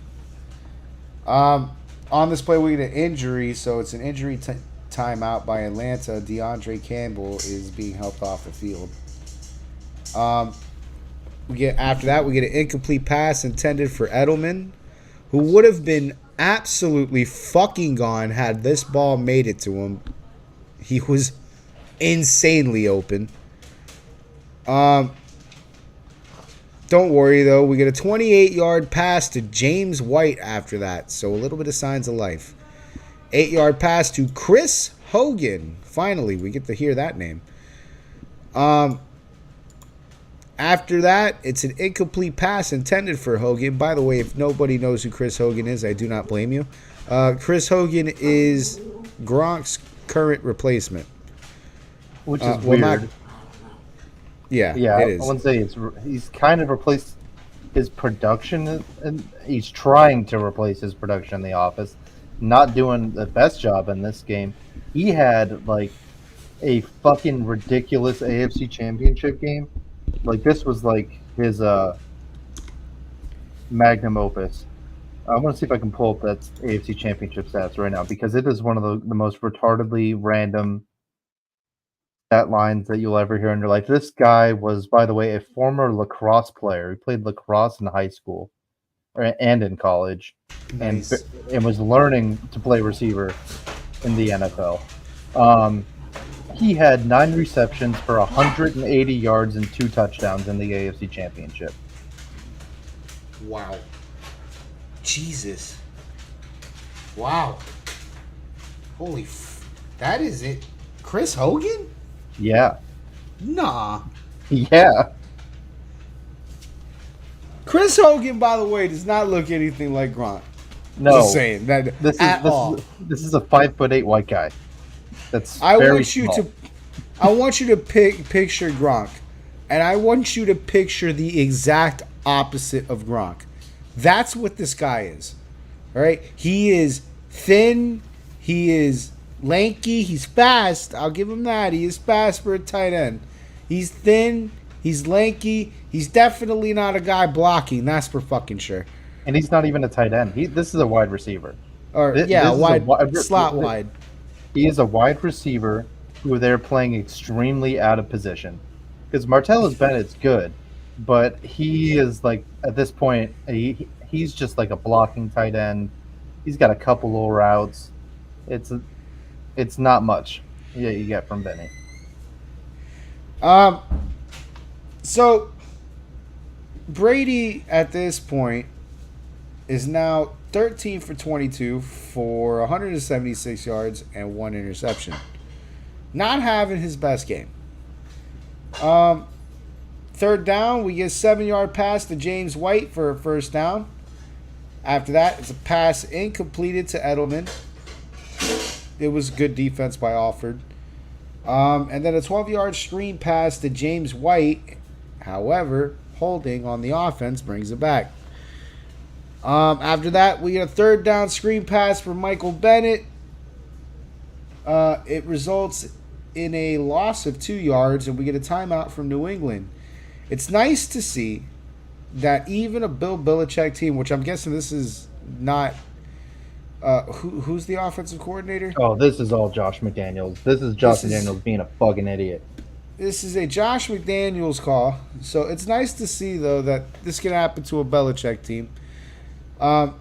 On this play, we get an injury, so it's an injury timeout by Atlanta. DeAndre Campbell is being helped off the field. We get after that, we get an incomplete pass intended for Edelman, who would have been absolutely fucking gone had this ball made it to him. He was insanely open. Don't worry though, we get a 28-yard pass to James White after that, so a little bit of signs of life. 8-yard pass to Chris Hogan. Finally, we get to hear that name. After that, it's an incomplete pass intended for Hogan. By the way, if nobody knows who Chris Hogan is, I do not blame you. Chris Hogan is Gronk's current replacement. Which is weird. Yeah, Yeah, it I is. wouldn't say he's kind of replaced his production, and he's trying to replace his production in the office. Not doing the best job in this game. He had like a fucking ridiculous AFC Championship game. Like this was like his magnum opus. I want to see if I can pull up that AFC Championship stats right now because it is one of the most retardedly random stat lines that you'll ever hear in your life. This guy was, by the way, a former lacrosse player. He played lacrosse in high school and in college, Nice. and was learning to play receiver in the NFL. He had 9 receptions for 180 yards and 2 touchdowns in the AFC Championship. Wow. Jesus. Wow. That is it. Chris Hogan? Yeah, Nah. yeah. Chris Hogan, by the way, does not look anything like Gronk. Just No, saying that this is at this all. is this is a 5'8" white guy. That's I very want you small. to, I want you to picture Gronk, and I want you to picture the exact opposite of Gronk. That's what this guy is. All right, he is thin. He is lanky. He's fast. I'll give him that. He is fast for a tight end. He's thin. He's lanky. He's definitely not a guy blocking. That's for fucking sure. And he's not even a tight end. This is a wide receiver. Or yeah, This is a wide wide. slot wide. He is a wide receiver who they're playing extremely out of position. Because Martellus Bennett's good, but he is like at this point he's just like a blocking tight end. He's got a couple little routes. It's it's not much. Yeah, you get from Benny. Um. So Brady at this point is now 13 for 22 for 176 yards and one interception. Not having his best game. Um, third down, we get 7-yard pass to James White for a first down. After that, it's a pass incompleted to Edelman. It was good defense by Alford. And then a 12-yard screen pass to James White. However, holding on the offense brings it back. After that, we get a third down screen pass for Michael Bennett. It results in a loss of 2 yards, and we get a timeout from New England. It's nice to see that even a Bill Belichick team, which I'm guessing this is not who's the offensive coordinator? Oh, this is all Josh McDaniels. This is Josh McDaniels being a fucking idiot. This is a Josh McDaniels call. So it's nice to see, though, that this can happen to a Belichick team. That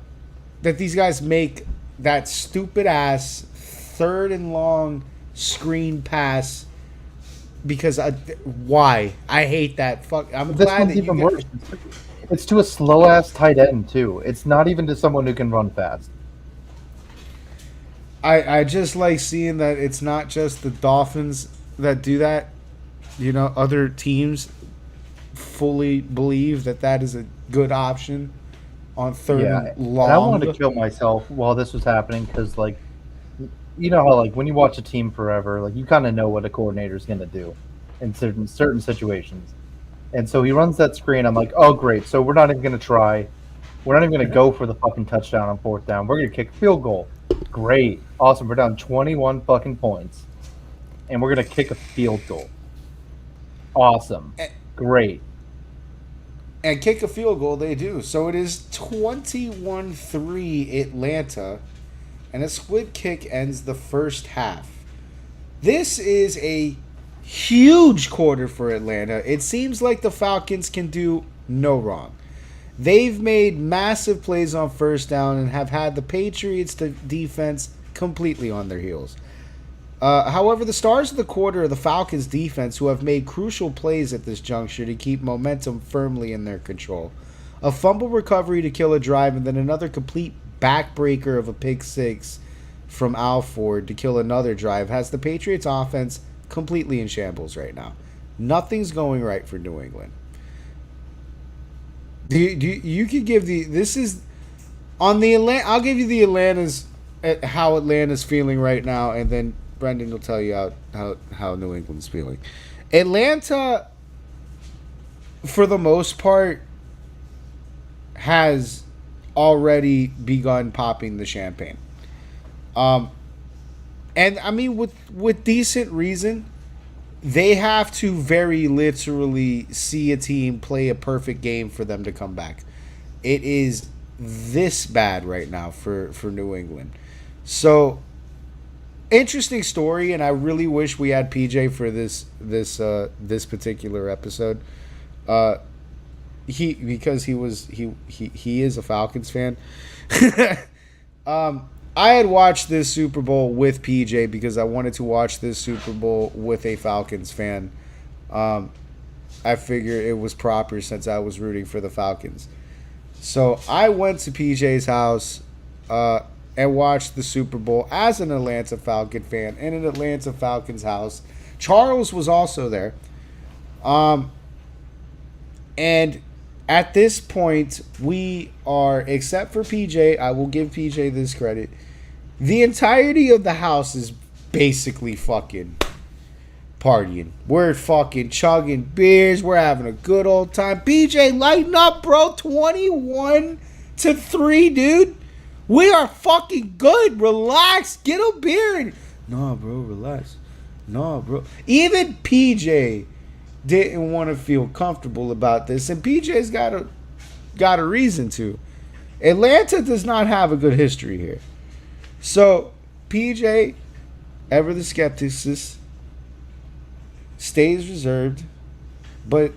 these guys make that stupid ass third and long screen pass because why? I hate that. Fuck. I'm This glad one's that even you worse. It's to a slow ass tight end too. It's not even to someone who can run fast. I just like seeing that it's not just the Dolphins that do that. You know, other teams fully believe that that is a good option on third and long. And I wanted to kill myself while this was happening because, like, you know how, like, when you watch a team forever, like, you kind of know what a coordinator is going to do in certain situations. And so he runs that screen. I'm like, oh, great. So we're not even going to try. We're not even going to go for the fucking touchdown on fourth down. We're going to kick a field goal. Great. Awesome. We're down 21 fucking points. And we're going to kick a field goal. Awesome. Great. And kick a field goal, they do. So it is 21-3 Atlanta. And a squib kick ends the first half. This is a huge quarter for Atlanta. It seems like the Falcons can do no wrong. They've made massive plays on first down and have had the Patriots' defense completely on their heels. However, the stars of the quarter are the Falcons' defense, who have made crucial plays at this juncture to keep momentum firmly in their control. A fumble recovery to kill a drive, and then another complete backbreaker of a pick six from Alford to kill another drive has the Patriots' offense completely in shambles right now. Nothing's going right for New England. You could give this is on the Atlanta. I'll give you the Atlanta's how Atlanta's feeling right now, and then Brendan will tell you how New England's feeling. Atlanta, for the most part, has already begun popping the champagne. And I mean, with decent reason, they have to very literally see a team play a perfect game for them to come back. It is this bad right now for New England. So, interesting story, and I really wish we had PJ for this particular episode. Because he is a Falcons fan. I had watched this Super Bowl with PJ because I wanted to watch this Super Bowl with a Falcons fan. I figure it was proper since I was rooting for the Falcons. So I went to PJ's house and watched the Super Bowl as an Atlanta Falcon fan in an Atlanta Falcons house. Charles was also there. And at this point, we are, except for PJ, I will give PJ this credit. The entirety of the house is basically fucking partying. We're fucking chugging beers. We're having a good old time. PJ, lighten up, bro. 21-3, dude. We are fucking good. Relax. Get a beer. No, bro, relax. No, bro. Even PJ didn't want to feel comfortable about this, and PJ's got a reason to. Atlanta does not have a good history here. So, PJ, ever the skepticist, stays reserved, but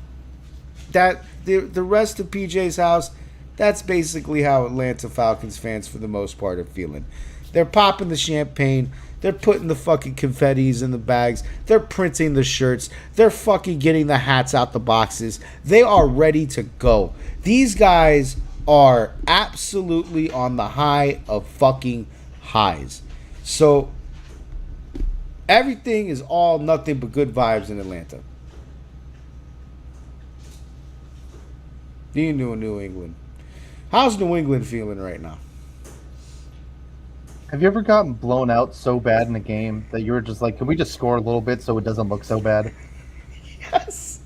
that the rest of PJ's house, that's basically how Atlanta Falcons fans for the most part are feeling. They're popping the champagne, they're putting the fucking confettis in the bags, they're printing the shirts, they're fucking getting the hats out the boxes. They are ready to go. These guys are absolutely on the high of fucking highs. So everything is all nothing but good vibes in Atlanta. You know New England. How's New England feeling right now? Have you ever gotten blown out so bad in a game that you were just like, can we just score a little bit so it doesn't look so bad? Yes.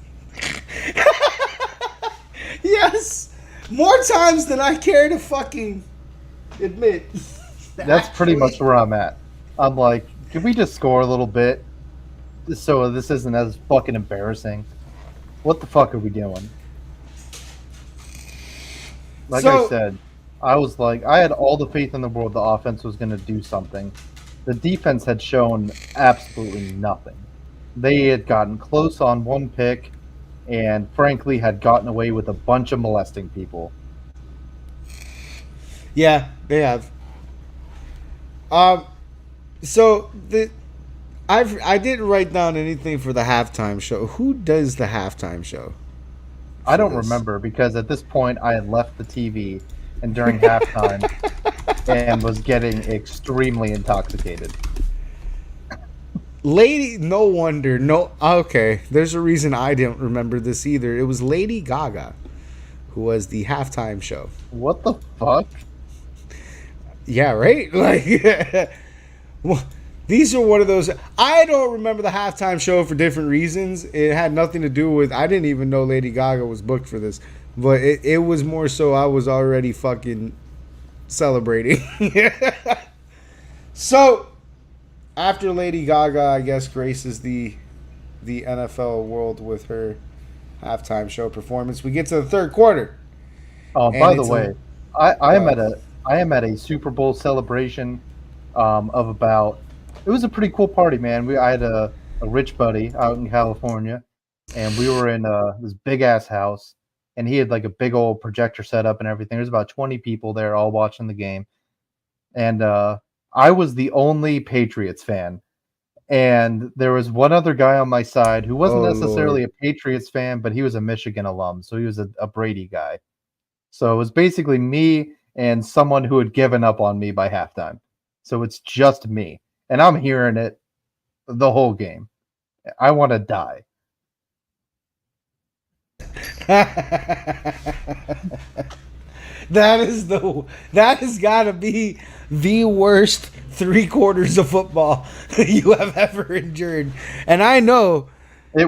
Yes. More times than I care to fucking admit. That's pretty much where I'm at. I'm like, can we just score a little bit so this isn't as fucking embarrassing? What the fuck are we doing? Like I said, I was like, I had all the faith in the world the offense was going to do something. The defense had shown absolutely nothing. They had gotten close on one pick and frankly had gotten away with a bunch of molesting people. Yeah, they have. So I didn't write down anything for the halftime show. Who does the halftime show? I don't remember because at this point I had left the TV and during halftime and was getting extremely intoxicated. No wonder. No, okay. There's a reason I didn't remember this either. It was Lady Gaga who was the halftime show. What the fuck? Yeah, right? Like, well, these are one of those. I don't remember the halftime show for different reasons. It had nothing to do with. I didn't even know Lady Gaga was booked for this. But it was more so I was already fucking celebrating. So, after Lady Gaga, I guess, graces the NFL world with her halftime show performance, we get to the third quarter. Oh, by the way, I am at a Super Bowl celebration of about. It was a pretty cool party, man. I had a rich buddy out in California, and we were in this big ass house, and he had like a big old projector set up and everything. There's about 20 people there, all watching the game, and I was the only Patriots fan, and there was one other guy on my side who wasn't necessarily a Patriots fan, but he was a Michigan alum, so he was a Brady guy. So it was basically me and someone who had given up on me by halftime. So it's just me. And I'm hearing it the whole game. I want to die. That has got to be the worst 3 quarters of football you have ever endured. And I know a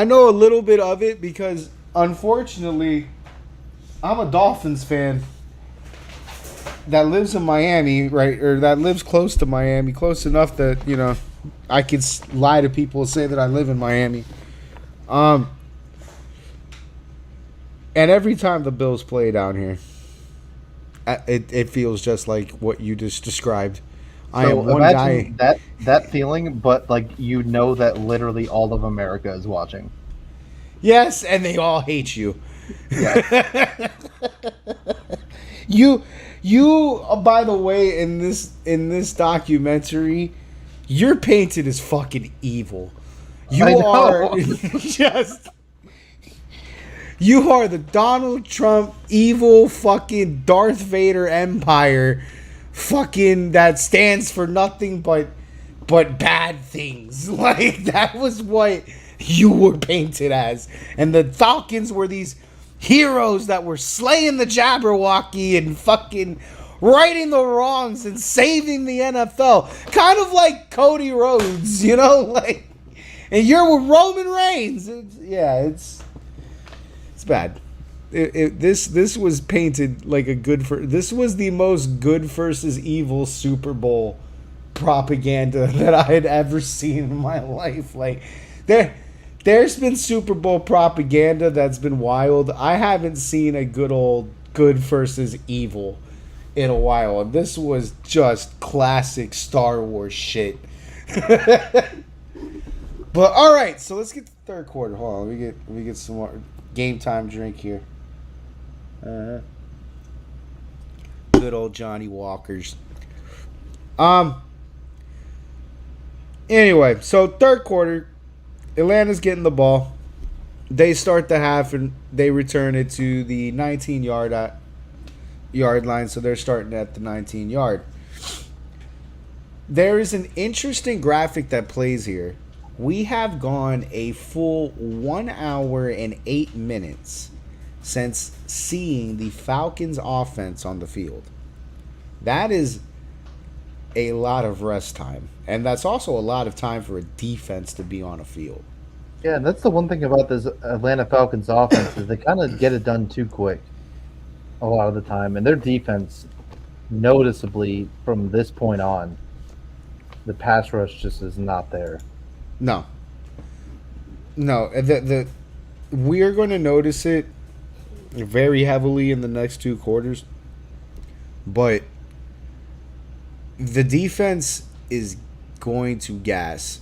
little bit of it because unfortunately I'm a Dolphins fan that lives in Miami, right? Or that lives close to Miami, close enough that, you know, I could lie to people and say that I live in Miami. And every time the Bills play down here, it feels just like what you just described. I am one guy. That feeling, but like you know that literally all of America is watching. Yes, and they all hate you. Yes. You by the way, in this documentary, you're painted as fucking evil. You are just. You are the Donald Trump evil fucking Darth Vader empire fucking that stands for nothing but bad things. Like that was what you were painted as. And the Falcons were these heroes that were slaying the Jabberwocky and fucking righting the wrongs and saving the NFL. Kind of like Cody Rhodes, you know? Like, and you're with Roman Reigns. It's bad. This was painted like a good this was the most good versus evil Super Bowl propaganda that I had ever seen in my life. Like there's been Super Bowl propaganda that's been wild. I haven't seen a good old good versus evil in a while. And this was just classic Star Wars shit. But all right, so let's get to the third quarter. Hold on, let me get some more game time drink here. Good old Johnny Walkers. Anyway, so third quarter, Atlanta's getting the ball. They start the half and they return it to the 19-yard line, so they're starting at the 19-yard. There is an interesting graphic that plays here. We have gone a full 1 hour and 8 minutes since seeing the Falcons offense on the field. That is a lot of rest time. And that's also a lot of time for a defense to be on a field. Yeah, and that's the one thing about this Atlanta Falcons offense is they kind of get it done too quick a lot of the time. And their defense, noticeably from this point on, the pass rush just is not there. No. We're going to notice it very heavily in the next two quarters, but the defense is going to gas,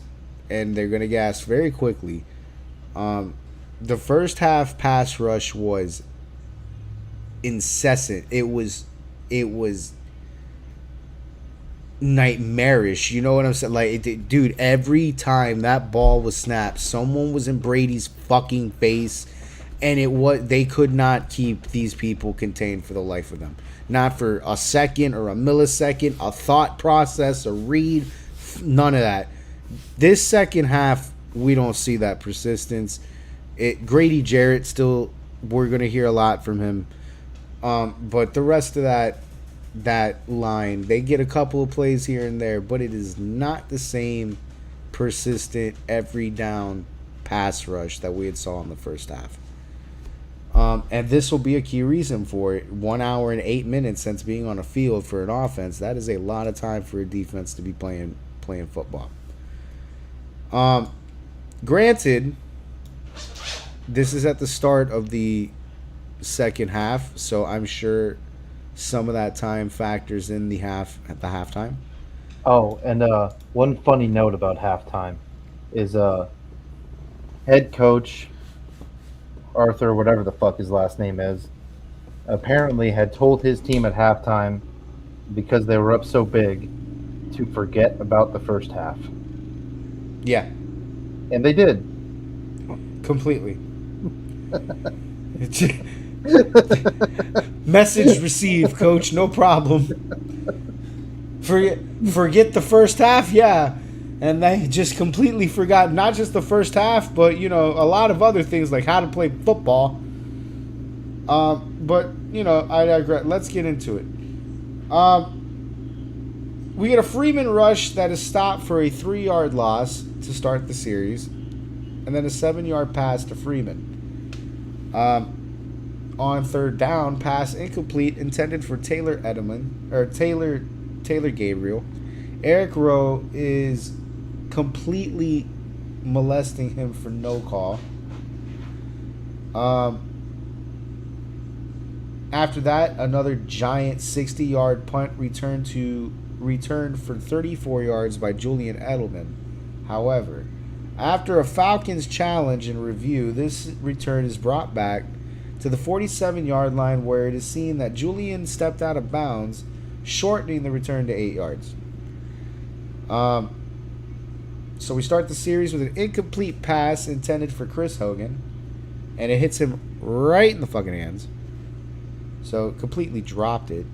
and they're going to gas very quickly. The first half pass rush was incessant. It was nightmarish. You know what I'm saying? Like, dude, every time that ball was snapped, someone was in Brady's fucking face, and they could not keep these people contained for the life of them. Not for a second or a millisecond, a thought process, a read, none of that. This second half, we don't see that persistence. Grady Jarrett still, we're going to hear a lot from him. But the rest of that line, they get a couple of plays here and there, but it is not the same persistent every down pass rush that we had saw in the first half. And this will be a key reason for it. 1 hour and 8 minutes since being on a field for an offense, that is a lot of time for a defense to be playing football. Granted, this is at the start of the second half, so I'm sure some of that time factors in the halftime. Oh, and one funny note about halftime is head coach Arthur, whatever the fuck his last name is, apparently had told his team at halftime, because they were up so big, to forget about the first half. Yeah. And they did. Completely. Message received, coach, no problem. Forget the first half, yeah. And they just completely forgot not just the first half, but, a lot of other things like how to play football. But, I digress. Let's get into it. We get a Freeman rush that is stopped for a 3-yard loss to start the series, and then a 7-yard pass to Freeman. On third down, pass incomplete, intended for Taylor Gabriel. Eric Rowe is completely molesting him for no call. After that, another giant 60-yard punt returned for 34 yards by Julian Edelman. However, after a Falcons challenge and review, this return is brought back to the 47-yard line, where it is seen that Julian stepped out of bounds, shortening the return to 8 yards. So we start the series with an incomplete pass intended for Chris Hogan, and it hits him right in the fucking hands. So completely dropped it.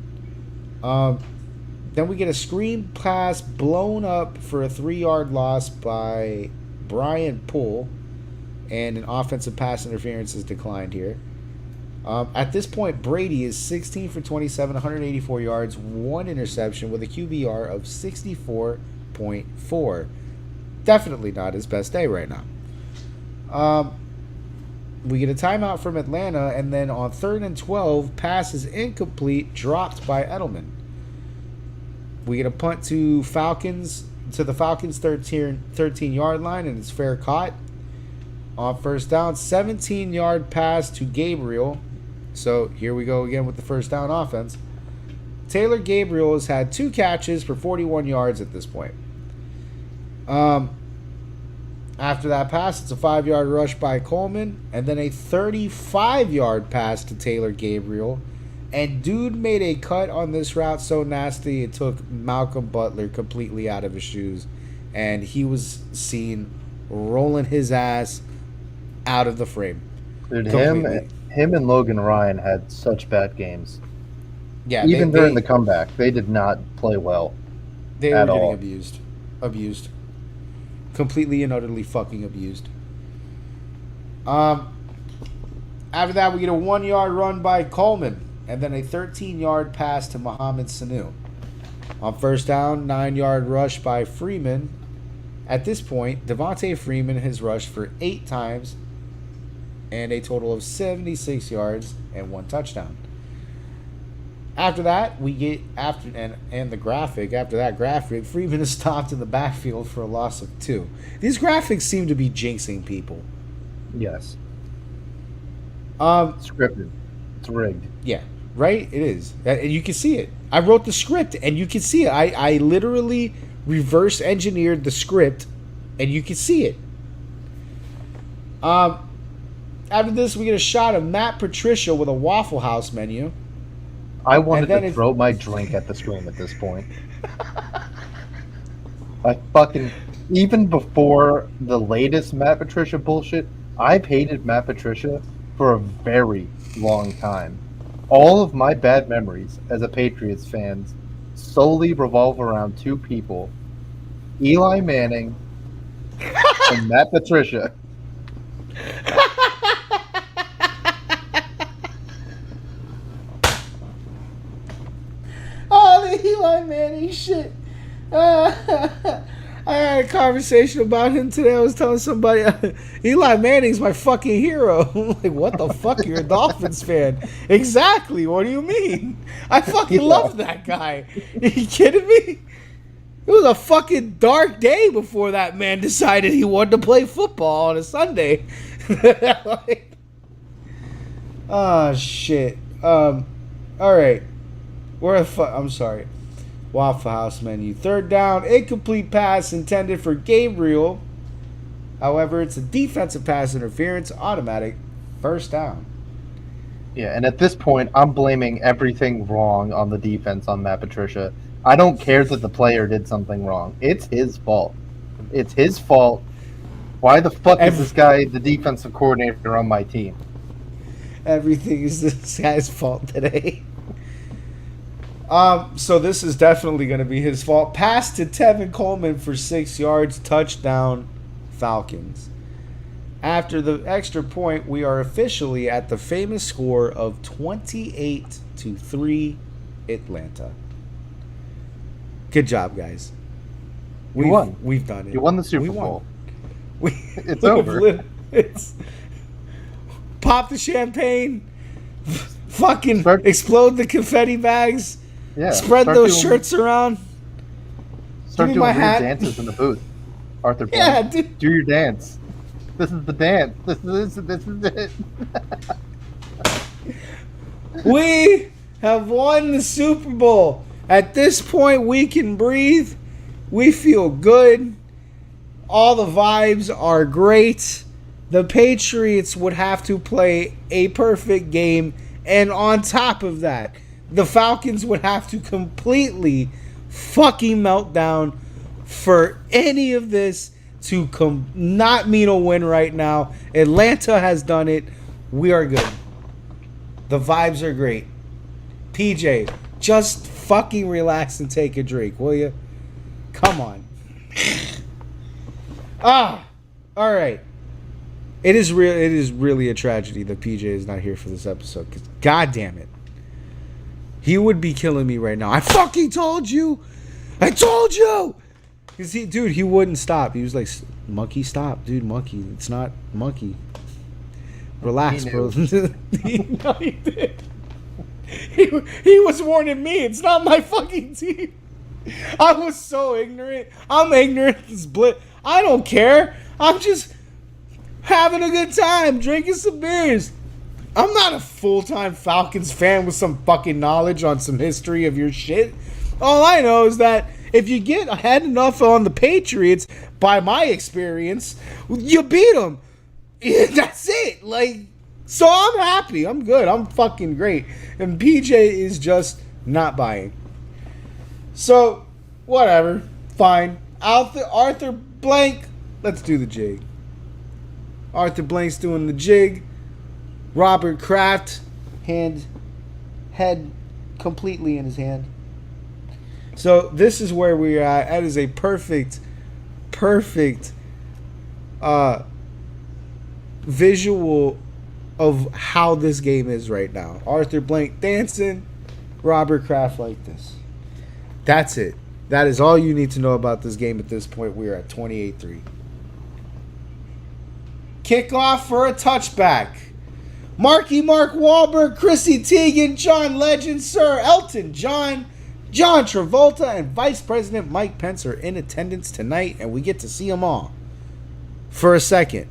Then we get a screen pass blown up for a 3-yard loss by Brian Poole, and an offensive pass interference is declined here. At this point, Brady is 16 for 27, 184 yards, 1 interception with a QBR of 64.4. Definitely not his best day right now. We get a timeout from Atlanta, and then on 3rd and 12, pass is incomplete, dropped by Edelman. We get a punt to the Falcons 13-yard line, and it's fair caught. On first down, 17-yard pass to Gabriel. So here we go again with the first down offense. Taylor Gabriel has had 2 catches for 41 yards at this point. After that pass, it's a 5-yard rush by Coleman, and then a 35-yard pass to Taylor Gabriel. And dude made a cut on this route so nasty it took Malcolm Butler completely out of his shoes, and he was seen rolling his ass out of the frame. Dude, him and Logan Ryan had such bad games. Yeah, even during the comeback, they did not play well. They were getting abused, completely and utterly fucking abused. After that, we get a 1-yard run by Coleman, and then a 13-yard pass to Mohamed Sanu. On first down, 9-yard rush by Freeman. At this point, Devontae Freeman has rushed for 8 times and a total of 76 yards and 1 touchdown. After that, we get after the graphic, Freeman is stopped in the backfield for a loss of 2. These graphics seem to be jinxing people. Yes. Scripted. It's rigged. Yeah, right? It is. And you can see it. I wrote the script and you can see it. I literally reverse engineered the script and you can see it. After this, we get a shot of Matt Patricia with a Waffle House menu. I wanted to throw my drink at the screen at this point. Even before the latest Matt Patricia bullshit, I've hated Matt Patricia for a very long time. All of my bad memories as a Patriots fan solely revolve around 2 people, Eli Manning and Matt Patricia. Oh, the Eli Manning shit. I had a conversation about him today. I was telling somebody, Eli Manning's my fucking hero. I'm like, what the fuck? You're a Dolphins fan. Exactly. What do you mean? I fucking love that guy. Are you kidding me? It was a fucking dark day before that man decided he wanted to play football on a Sunday. Oh, shit. All right. I'm sorry. Waffle House menu. 3rd down, incomplete pass intended for Gabriel. However, it's a defensive pass interference, automatic first down. Yeah, and at this point, I'm blaming everything wrong on the defense on Matt Patricia. I don't care that the player did something wrong. It's his fault. It's his fault. Why the fuck is this guy the defensive coordinator on my team? Everything is this guy's fault today. So this is definitely going to be his fault. Pass to Tevin Coleman for 6 yards, touchdown, Falcons. After the extra point, we are officially at the famous score of 28-3 Atlanta. Good job, guys. We won. We've done it. You won the Super Bowl. It's over. It's pop the champagne, fucking explode the confetti bags. Yeah, spread those shirts around. Start doing weird dances in the booth. Arthur, yeah, dude. Do your dance. This is the dance. This is it. We have won the Super Bowl. At this point, we can breathe. We feel good. All the vibes are great. The Patriots would have to play a perfect game. And on top of that, the Falcons would have to completely fucking melt down for any of this to not mean a win right now. Atlanta has done it. We are good. The vibes are great. PJ, just fucking relax and take a drink, will you? Come on. All right. It is real. It is really a tragedy that PJ is not here for this episode. Cause God damn it, he would be killing me right now. I fucking told you. I told you. Cause he wouldn't stop. He was like, "Monkey, stop, dude. Monkey, it's not monkey. Relax, bro." No, he did. He was warning me. It's not my fucking team. I was so ignorant. I'm ignorant as blit. I don't care. I'm just having a good time, drinking some beers. I'm not a full-time Falcons fan with some fucking knowledge on some history of your shit. All I know is that if you get ahead enough on the Patriots, by my experience, you beat them. That's it. Like, so I'm happy. I'm good. I'm fucking great. And PJ is just not buying. So, whatever. Fine. Arthur Blank, let's do the jig. Arthur Blank's doing the jig. Robert Kraft, head completely in his hand. So this is where we're at. That is a perfect visual of how this game is right now. Arthur Blank dancing, Robert Kraft like this. That's it. That is all you need to know about this game at this point. We are at 28-3. Kickoff for a touchback. Mark Wahlberg, Chrissy Teigen, John Legend, Sir Elton John, John Travolta, and Vice President Mike Pence are in attendance tonight, and we get to see them all for a second.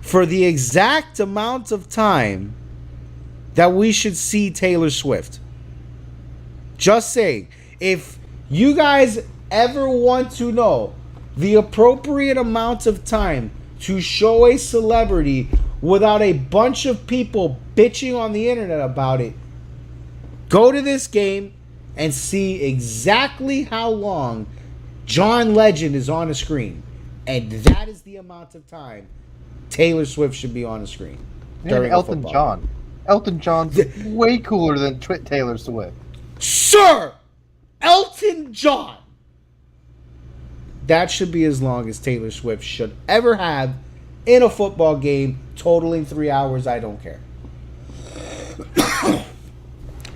For the exact amount of time that we should see Taylor Swift. Just saying, if you guys ever want to know the appropriate amount of time to show a celebrity without a bunch of people bitching on the internet about it, go to this game and see exactly how long John Legend is on a screen. And that is the amount of time Taylor Swift should be on the screen. And Elton John. Elton John's way cooler than Taylor Swift. Sir! Elton John! That should be as long as Taylor Swift should ever have in a football game, totaling 3 hours. I don't care.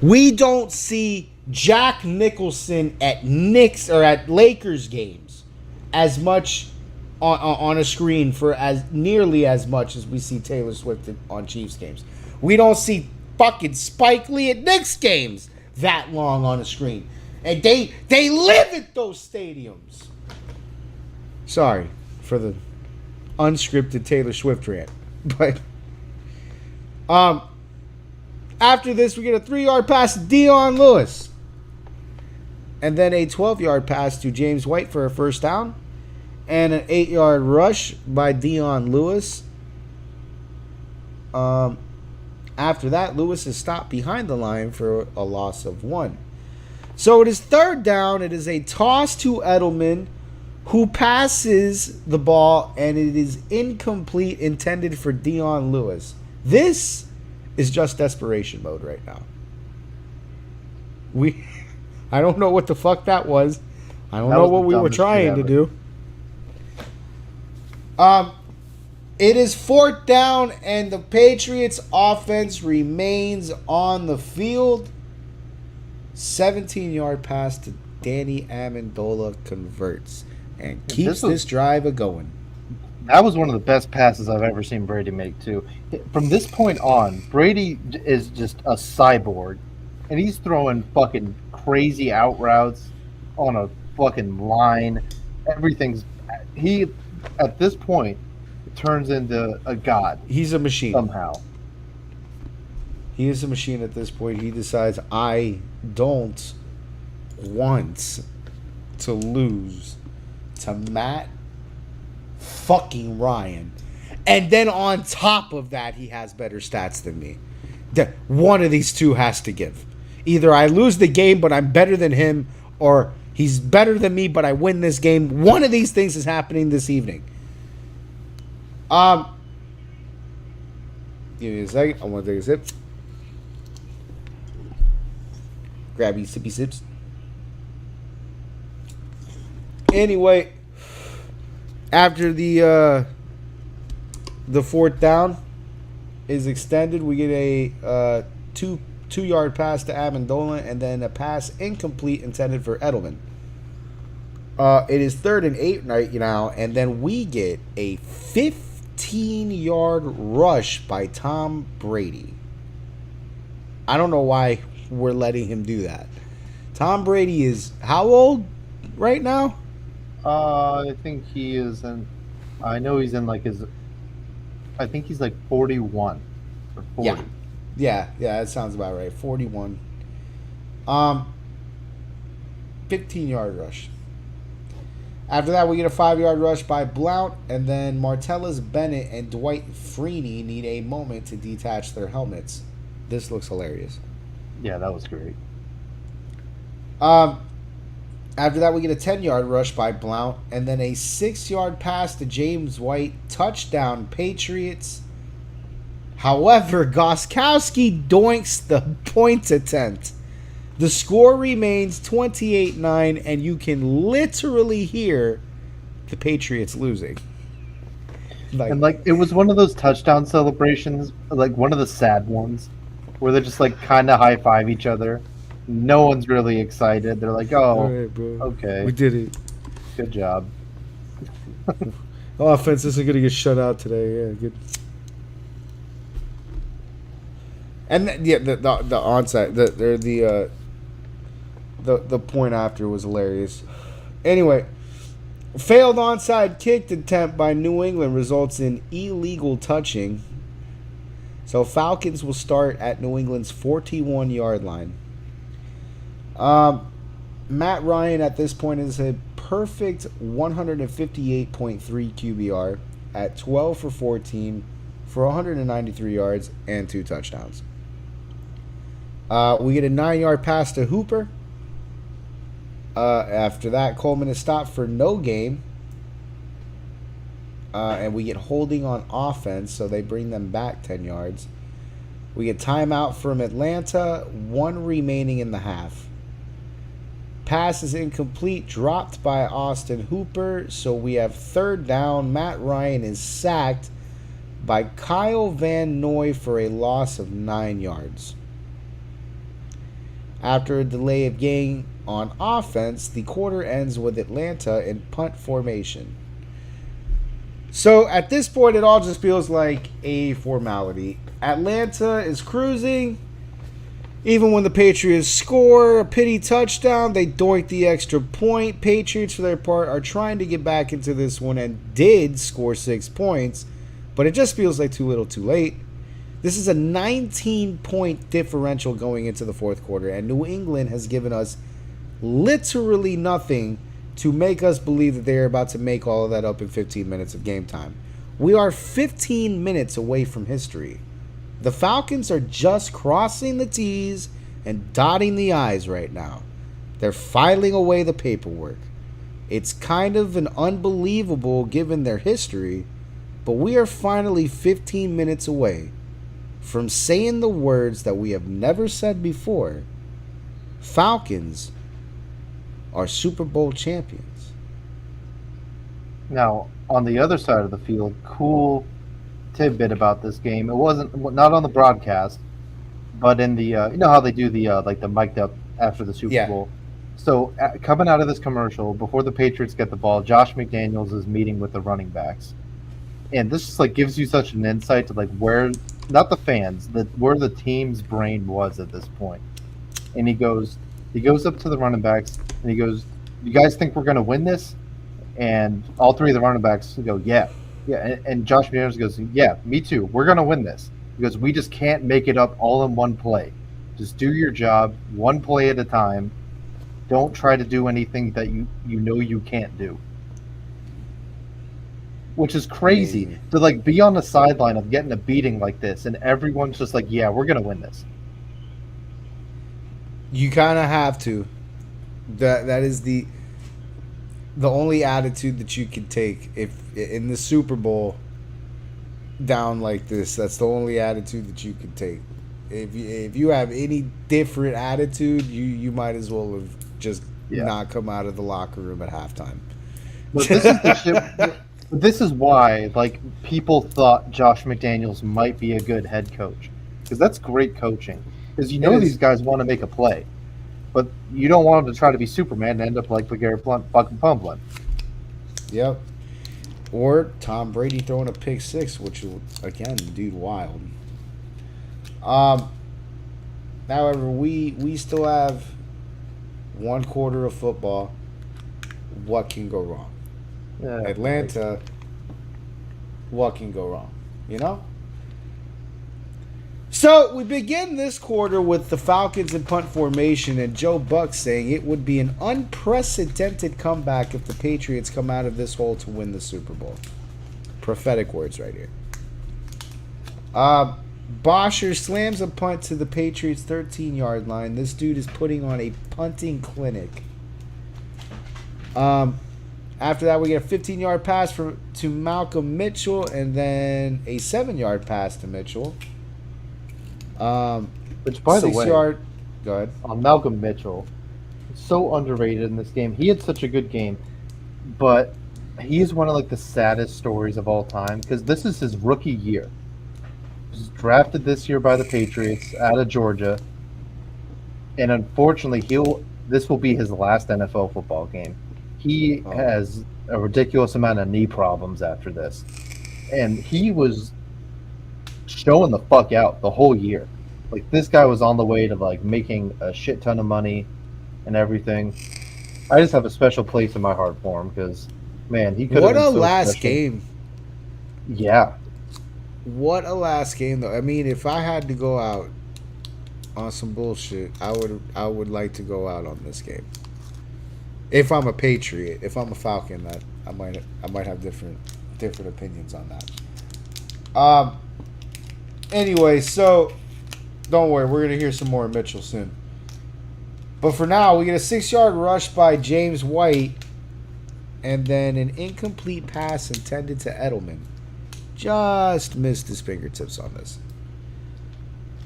We don't see Jack Nicholson at Knicks or at Lakers games as much on a screen for as nearly as much as we see Taylor Swift on Chiefs games. We don't see fucking Spike Lee at Knicks games that long on a screen. And they live at those stadiums. Sorry for the unscripted Taylor Swift rant. But after this, we get a 3-yard pass to Dion Lewis. And then a 12-yard pass to James White for a first down. And an 8-yard rush by Dion Lewis. After that, Lewis is stopped behind the line for a loss of 1. So it is third down. It is a toss to Edelman, who passes the ball, and it is incomplete, intended for Dion Lewis. This is just desperation mode right now. I don't know what the fuck that was. I don't know what we were trying to do. It is fourth down, and the Patriots offense remains on the field. 17-yard pass to Danny Amendola converts and keeps this drive a-going. That was one of the best passes I've ever seen Brady make, too. From this point on, Brady is just a cyborg, and he's throwing fucking crazy out routes on a fucking line. He, at this point, turns into a god. He's a machine. Somehow. He is a machine at this point. He decides, I don't want to lose to Matt fucking Ryan. And then on top of that, he has better stats than me. One of these two has to give. Either I lose the game, but I'm better than him, or he's better than me, but I win this game. One of these things is happening this evening. Give me a second. I want to take a sip. Grab you sippy sips. Anyway, after the The fourth down is extended. We get a two-yard pass to Amendola, and then a pass incomplete intended for Edelman. It is 3rd and 8 right now, and then we get a 15-yard rush by Tom Brady. I don't know why we're letting him do that. Tom Brady is how old right now? I think he is in. I know he's in like his. I think he's like 41 or 40. Yeah, that sounds about right. 41. 15-yard rush. After that, we get a 5-yard rush by Blount, and then Martellus Bennett and Dwight Freeney need a moment to detach their helmets. This looks hilarious. Yeah, that was great. After that, we get a 10-yard rush by Blount, and then a 6-yard pass to James White. Touchdown, Patriots. However, Gostkowski doinks the point attempt. The score remains 28-9, and you can literally hear the Patriots losing. It was one of those touchdown celebrations, like one of the sad ones, where they're just like kind of high five each other. No one's really excited. They're like, "Oh, right, bro. Okay, we did it. Good job." Offense isn't going to get shut out today. Yeah, good. And the onside, the point after was hilarious. Anyway, failed onside kick attempt by New England results in illegal touching. So Falcons will start at New England's 41-yard line. Matt Ryan at this point is a perfect 158.3 QBR at 12 for 14 for 193 yards and 2 touchdowns. We get a 9-yard pass to Hooper. After that, Coleman is stopped for no gain. And we get holding on offense, so they bring them back 10 yards. We get timeout from Atlanta, 1 remaining in the half. Pass is incomplete, dropped by Austin Hooper, so we have 3rd down. Matt Ryan is sacked by Kyle Van Noy for a loss of 9 yards. After a delay of game on offense, the quarter ends with Atlanta in punt formation. So at this point, it all just feels like a formality. Atlanta is cruising. Even when the Patriots score a pity touchdown, they doink the extra point. Patriots, for their part, are trying to get back into this one and did score 6 points, but it just feels like too little too late. This is a 19-point differential going into the fourth quarter, and New England has given us literally nothing to make us believe that they're about to make all of that up in 15 minutes of game time. We are 15 minutes away from history. The Falcons are just crossing the T's and dotting the I's right now. They're filing away the paperwork. It's kind of an unbelievable given their history, but we are finally 15 minutes away from saying the words that we have never said before. Falcons are Super Bowl champions. Now, on the other side of the field, cool tidbit about this game. It wasn't not on the broadcast, but in the you know how they do the like the mic'd up after the Super Bowl. So coming out of this commercial, before the Patriots get the ball, Josh McDaniels is meeting with the running backs, and this just like gives you such an insight to like where not the fans, where the team's brain was at this point. And he goes up to the running backs and he goes, "You guys think we're going to win this?" And all 3 of the running backs go, "Yeah." Yeah, and Josh McDaniels goes, "Yeah, me too. We're going to win this." Because we just can't make it up all in one play. Just do your job, one play at a time. Don't try to do anything that you know you can't do. Which is crazy to like be on the sideline of getting a beating like this, and everyone's just like, "Yeah, we're going to win this." You kind of have to. That is the only attitude that you can take if in the Super Bowl down like this. That's the only attitude that you can take. If you have any different attitude, you might as well have just not come out of the locker room at halftime. But this is the shit. But this is why, like, people thought Josh McDaniels might be a good head coach, because that's great coaching. Because you It know these is. guys want to make a play, but you don't want them to try to be Superman and end up like LeGarrette Blunt fucking fumbling. Yep. Or Tom Brady throwing a pick six, which again, dude, wild. Um, However, we still have one quarter of football. What can go wrong? Yeah, right. Atlanta. What can go wrong? You know. So we begin this quarter with the Falcons in punt formation and Joe Buck saying it would be an unprecedented comeback if the Patriots come out of this hole to win the Super Bowl. Prophetic words right here. Bosher slams a punt to the Patriots' 13-yard line. This dude is putting on a punting clinic. After that, we get a 15-yard pass to Malcolm Mitchell, and then a 7-yard pass to Mitchell. Which, by the way, 6-yard. Go ahead. Malcolm Mitchell, so underrated in this game. He had such a good game, but he is one of like the saddest stories of all time because this is his rookie year. He was drafted this year by the Patriots out of Georgia, and unfortunately, this will be his last NFL football game. He has a ridiculous amount of knee problems after this, and he was showing the fuck out the whole year. Like, this guy was on the way to like making a shit ton of money and everything. I just have a special place in my heart for him because, man, he could have What been a so last special. game. Yeah, What a last game, though. I mean, if I had to go out on some bullshit, I would like to go out on this game. If I'm a Patriot, if I'm a Falcon, that I might have different opinions on that. Anyway, so don't worry, we're gonna hear some more of Mitchell soon. But for now, we get a 6-yard rush by James White, and then an incomplete pass intended to Edelman. Just missed his fingertips on this.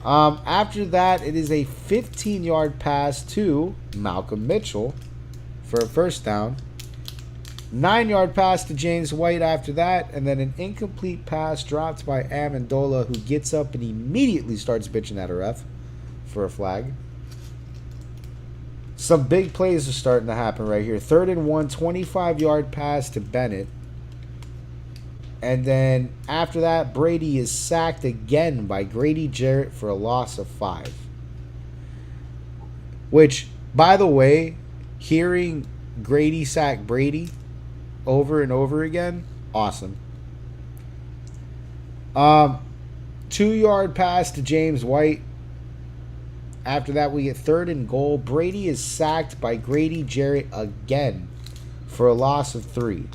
After that, it is a 15-yard pass to Malcolm Mitchell for a first down. 9-yard pass to James White after that, and then an incomplete pass dropped by Amendola, who gets up and immediately starts bitching at a ref for a flag. Some big plays are starting to happen right here. 3rd and 1, 25-yard pass to Bennett. And then after that, Brady is sacked again by Grady Jarrett for a loss of 5. Which, by the way, hearing Grady sack Brady over and over again, awesome. 2-yard pass to James White. After that, we get 3rd and goal. Brady is sacked by Grady Jarrett again for a loss of 3.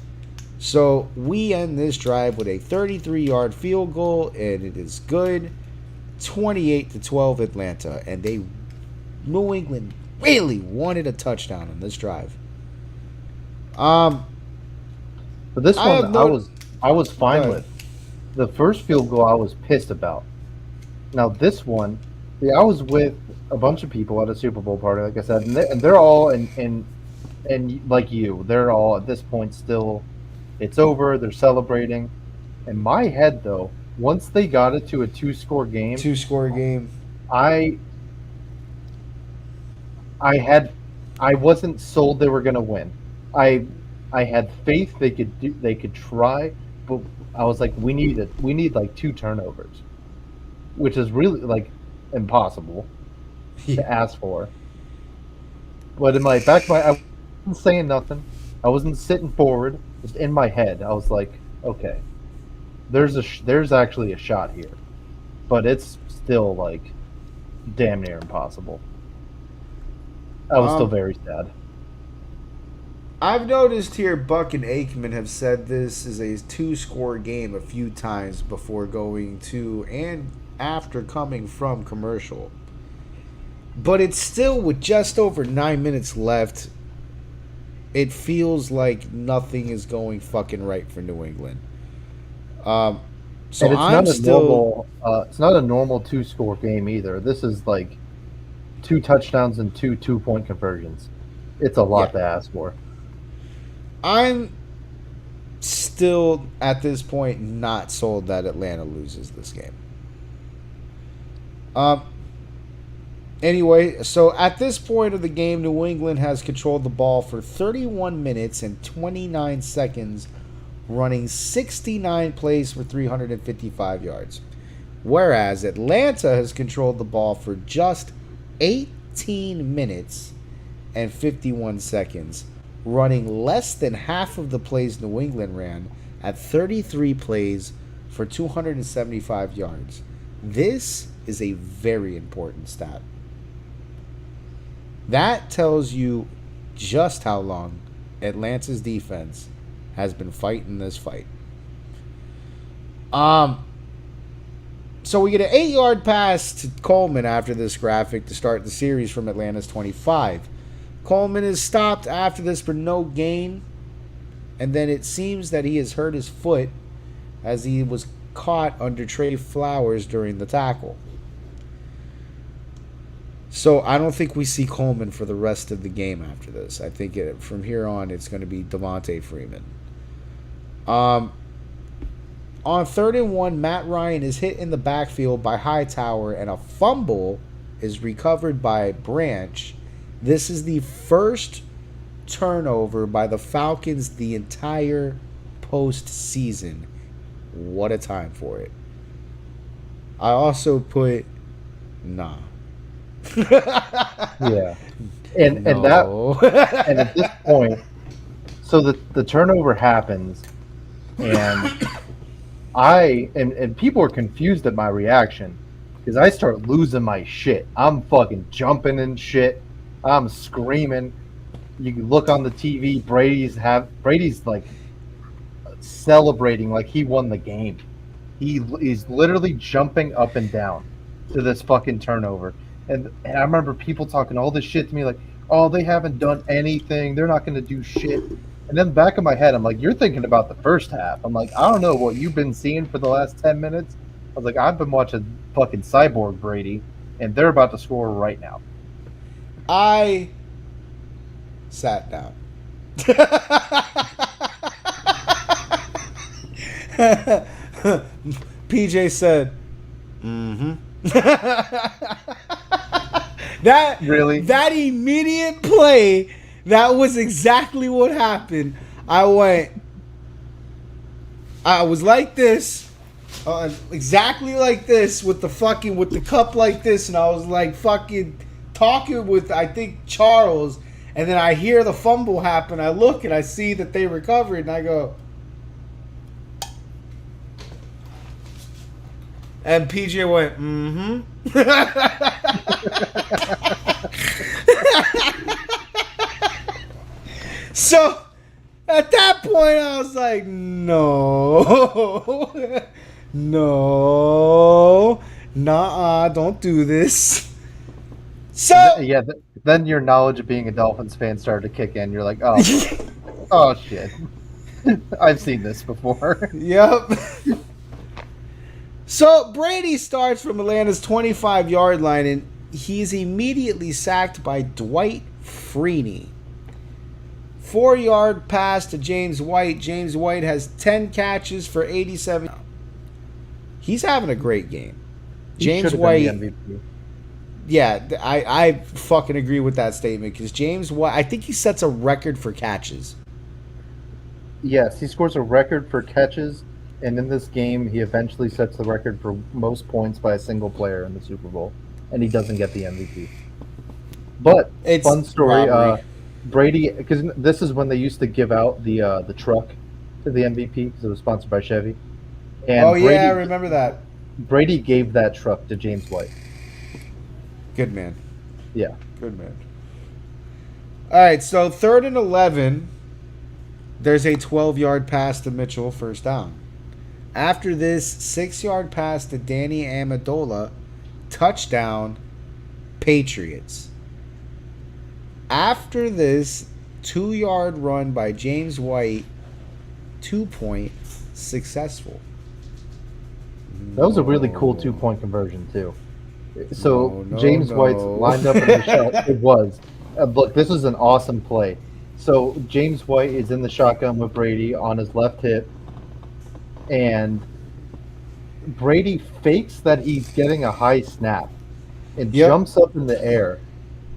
So we end this drive with a 33-yard field goal, and it is good. 28-12 Atlanta, and New England really wanted a touchdown on this drive. but this one I was fine with. The first field goal I was pissed about. Now this one, I was with a bunch of people at a Super Bowl party, like I said, and they're all in like you, they're all at this point still. It's over. They're celebrating. In my head, though, once they got it to a 2-score game, I wasn't sold they were going to win. I had faith they could try, but I was like, we need like 2 turnovers, which is really like impossible to ask for. But in my back, I wasn't saying nothing. I wasn't sitting forward. Just in my head, I was like, okay, there's actually a shot here, but it's still like damn near impossible. I was still very sad. I've noticed here Buck and Aikman have said this is a 2-score game a few times before going to and after coming from commercial. But it's still with just over 9 minutes left. It feels like nothing is going fucking right for New England. So and it's not a normal 2-score game either. This is like 2 touchdowns and 2 2-point conversions. It's a lot to ask for. I'm still at this point not sold that Atlanta loses this game. Anyway, so at this point of the game, New England has controlled the ball for 31 minutes and 29 seconds, running 69 plays for 355 yards. Whereas Atlanta has controlled the ball for just 18 minutes and 51 seconds, running less than half of the plays New England ran at 33 plays for 275 yards. This is a very important stat. That tells you just how long Atlanta's defense has been fighting this fight. So we get an 8-yard pass to Coleman after this graphic to start the series from Atlanta's 25. Coleman is stopped after this for no gain, and then it seems that he has hurt his foot as he was caught under Trey Flowers during the tackle. So I don't think we see Coleman for the rest of the game after this. I think from here on it's going to be Devontae Freeman. On 3rd and 1, Matt Ryan is hit in the backfield by Hightower, and a fumble is recovered by Branch. This is the first turnover by the Falcons the entire postseason. What a time for it. I also put nah. Yeah. And at this point, so the turnover happens, and and people are confused at my reaction because I start losing my shit. I'm fucking jumping and shit. I'm screaming. You can look on the TV. Brady's like celebrating like he won the game. He's literally jumping up and down to this fucking turnover. And I remember people talking all this shit to me like, oh, they haven't done anything. They're not going to do shit. And then back of my head, I'm like, you're thinking about the first half. I'm like, I don't know what you've been seeing for the last 10 minutes. I was like, I've been watching fucking Cyborg Brady, and they're about to score right now. I sat down. PJ said, mm-hmm. That immediate play, that was exactly what happened. I was like this, exactly like this, with the cup like this, and I was like fucking talking with, I think, Charles, and then I hear the fumble happen. I look and I see that they recovered, and I go, and PJ went, mm-hmm. So at that point, I was like, no, nah, don't do this. So yeah, then your knowledge of being a Dolphins fan started to kick in. You're like, oh, oh shit, I've seen this before. Yep. So Brady starts from Atlanta's 25-yard line, and he's immediately sacked by Dwight Freeney. 4-yard pass to James White. James White has 10 catches for 87. He's having a great game. James White. Yeah, I fucking agree with that statement because James White, I think he sets a record for catches. Yes, he scores a record for catches, and in this game, he eventually sets the record for most points by a single player in the Super Bowl, and he doesn't get the MVP. But it's fun story. Brady, because this is when they used to give out the truck to the MVP because it was sponsored by Chevy. And Brady, I remember that. Brady gave that truck to James White. Good man. Yeah. Good man. All right, so 3rd and 11, there's a 12-yard pass to Mitchell, first down. After this, 6-yard pass to Danny Amendola, touchdown, Patriots. After this, 2-yard run by James White, 2-point, successful. That was a really cool 2-point conversion, too. So James White's lined up in the shell. It was. Look, this is an awesome play. So James White is in the shotgun with Brady on his left hip, and Brady fakes that he's getting a high snap and Yep. jumps up in the air.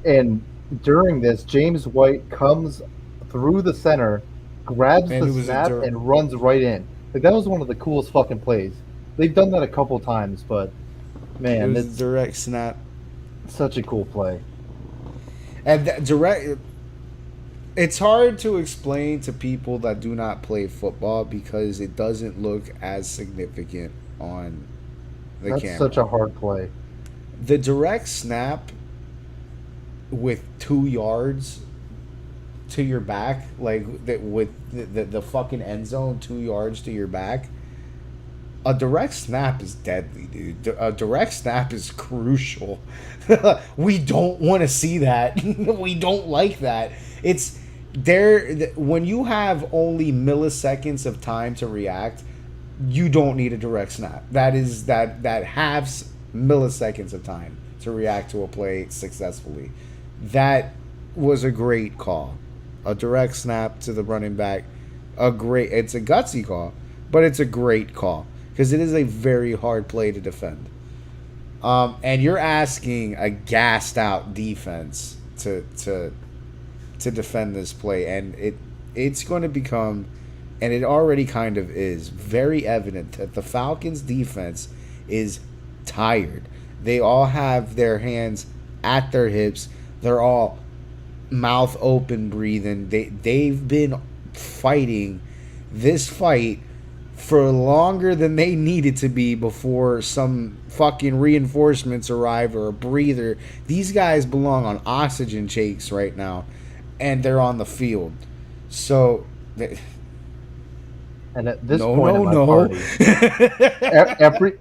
And during this, James White comes through the center, grabs And the it was a snap, and runs right in. Like that was one of the coolest fucking plays. They've done that a couple times, but man, it's direct snap. such a cool play. And direct. It's hard to explain to people that do not play football because it doesn't look as significant on the That's camera. such a hard play. The direct snap with 2 yards to your back, like that with the fucking end zone 2 yards to your back. A direct snap is deadly, dude. A direct snap is crucial. We don't want to see that. We don't like that. It's there when you have only milliseconds of time to react. You don't need a direct snap. That halves milliseconds of time to react to a play successfully. That was a great call. A direct snap to the running back. It's a gutsy call, but it's a great call because it is a very hard play to defend. And you're asking a gassed out defense to defend this play, and it's going to become, and it already kind of is, very evident that the Falcons defense is tired. They all have their hands at their hips. They're all mouth open breathing. They've been fighting this fight for longer than they needed to be before some fucking reinforcements arrive or a breather. These guys belong on oxygen shakes right now, and they're on the field. So, And at this point in my party,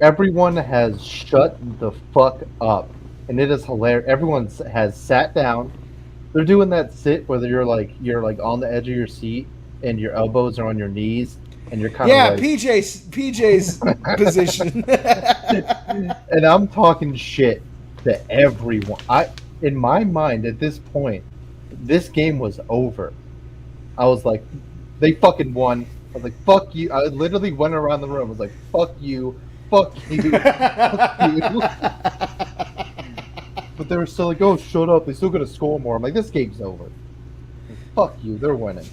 everyone has shut the fuck up, and it is hilarious. Everyone has sat down. They're doing that sit where you're like on the edge of your seat and your elbows are on your knees and you're kind of like PJ's position. and I'm talking shit to everyone. In my mind at this point, this game was over. I was like, they fucking won. I was like, fuck you. I literally went around the room. I was like, fuck you, fuck you, fuck you. But they were still like, oh, shut up. They're still going to score more. I'm like, this game's over. Fuck you. They're winning.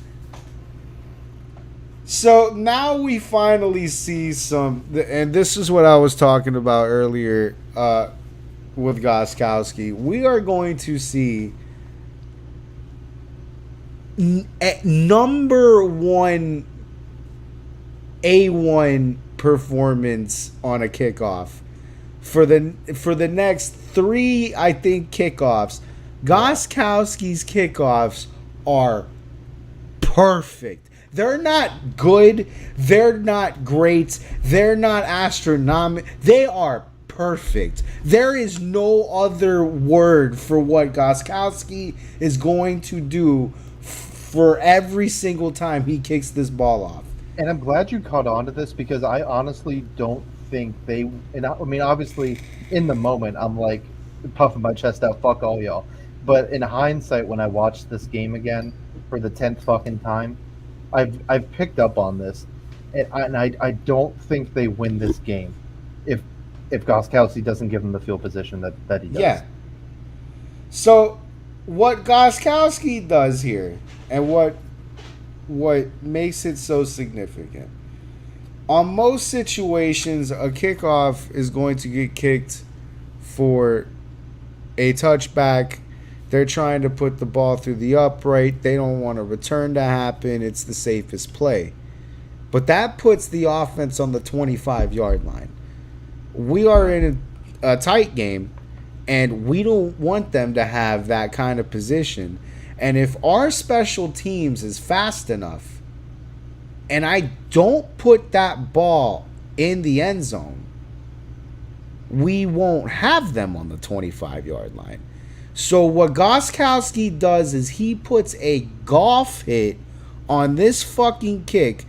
So now we finally see some, and this is what I was talking about earlier with Gostkowski. We are going to see number one A1 performance on a kickoff for the next 3, I think, kickoffs. Gostkowski's kickoffs are perfect. They're not good. They're not great. They're not astronomical. They are perfect. There is no other word for what Gostkowski is going to do for every single time he kicks this ball off. And I'm glad you caught on to this because I honestly don't think they. And I mean, obviously, in the moment, I'm like puffing my chest out, fuck all y'all. But in hindsight, when I watched this game again for the 10th fucking time, I've picked up on this, and I don't think they win this game if Gostkowski doesn't give them the field position that he does. Yeah. So what Gostkowski does here, and what makes it so significant, on most situations, a kickoff is going to get kicked for a touchback. They're trying to put the ball through the upright. They don't want a return to happen. It's the safest play. But that puts the offense on the 25-yard line. We are in a tight game, and we don't want them to have that kind of position. And if our special teams is fast enough, and I don't put that ball in the end zone, we won't have them on the 25-yard line. So what Gostkowski does is he puts a golf hit on this fucking kick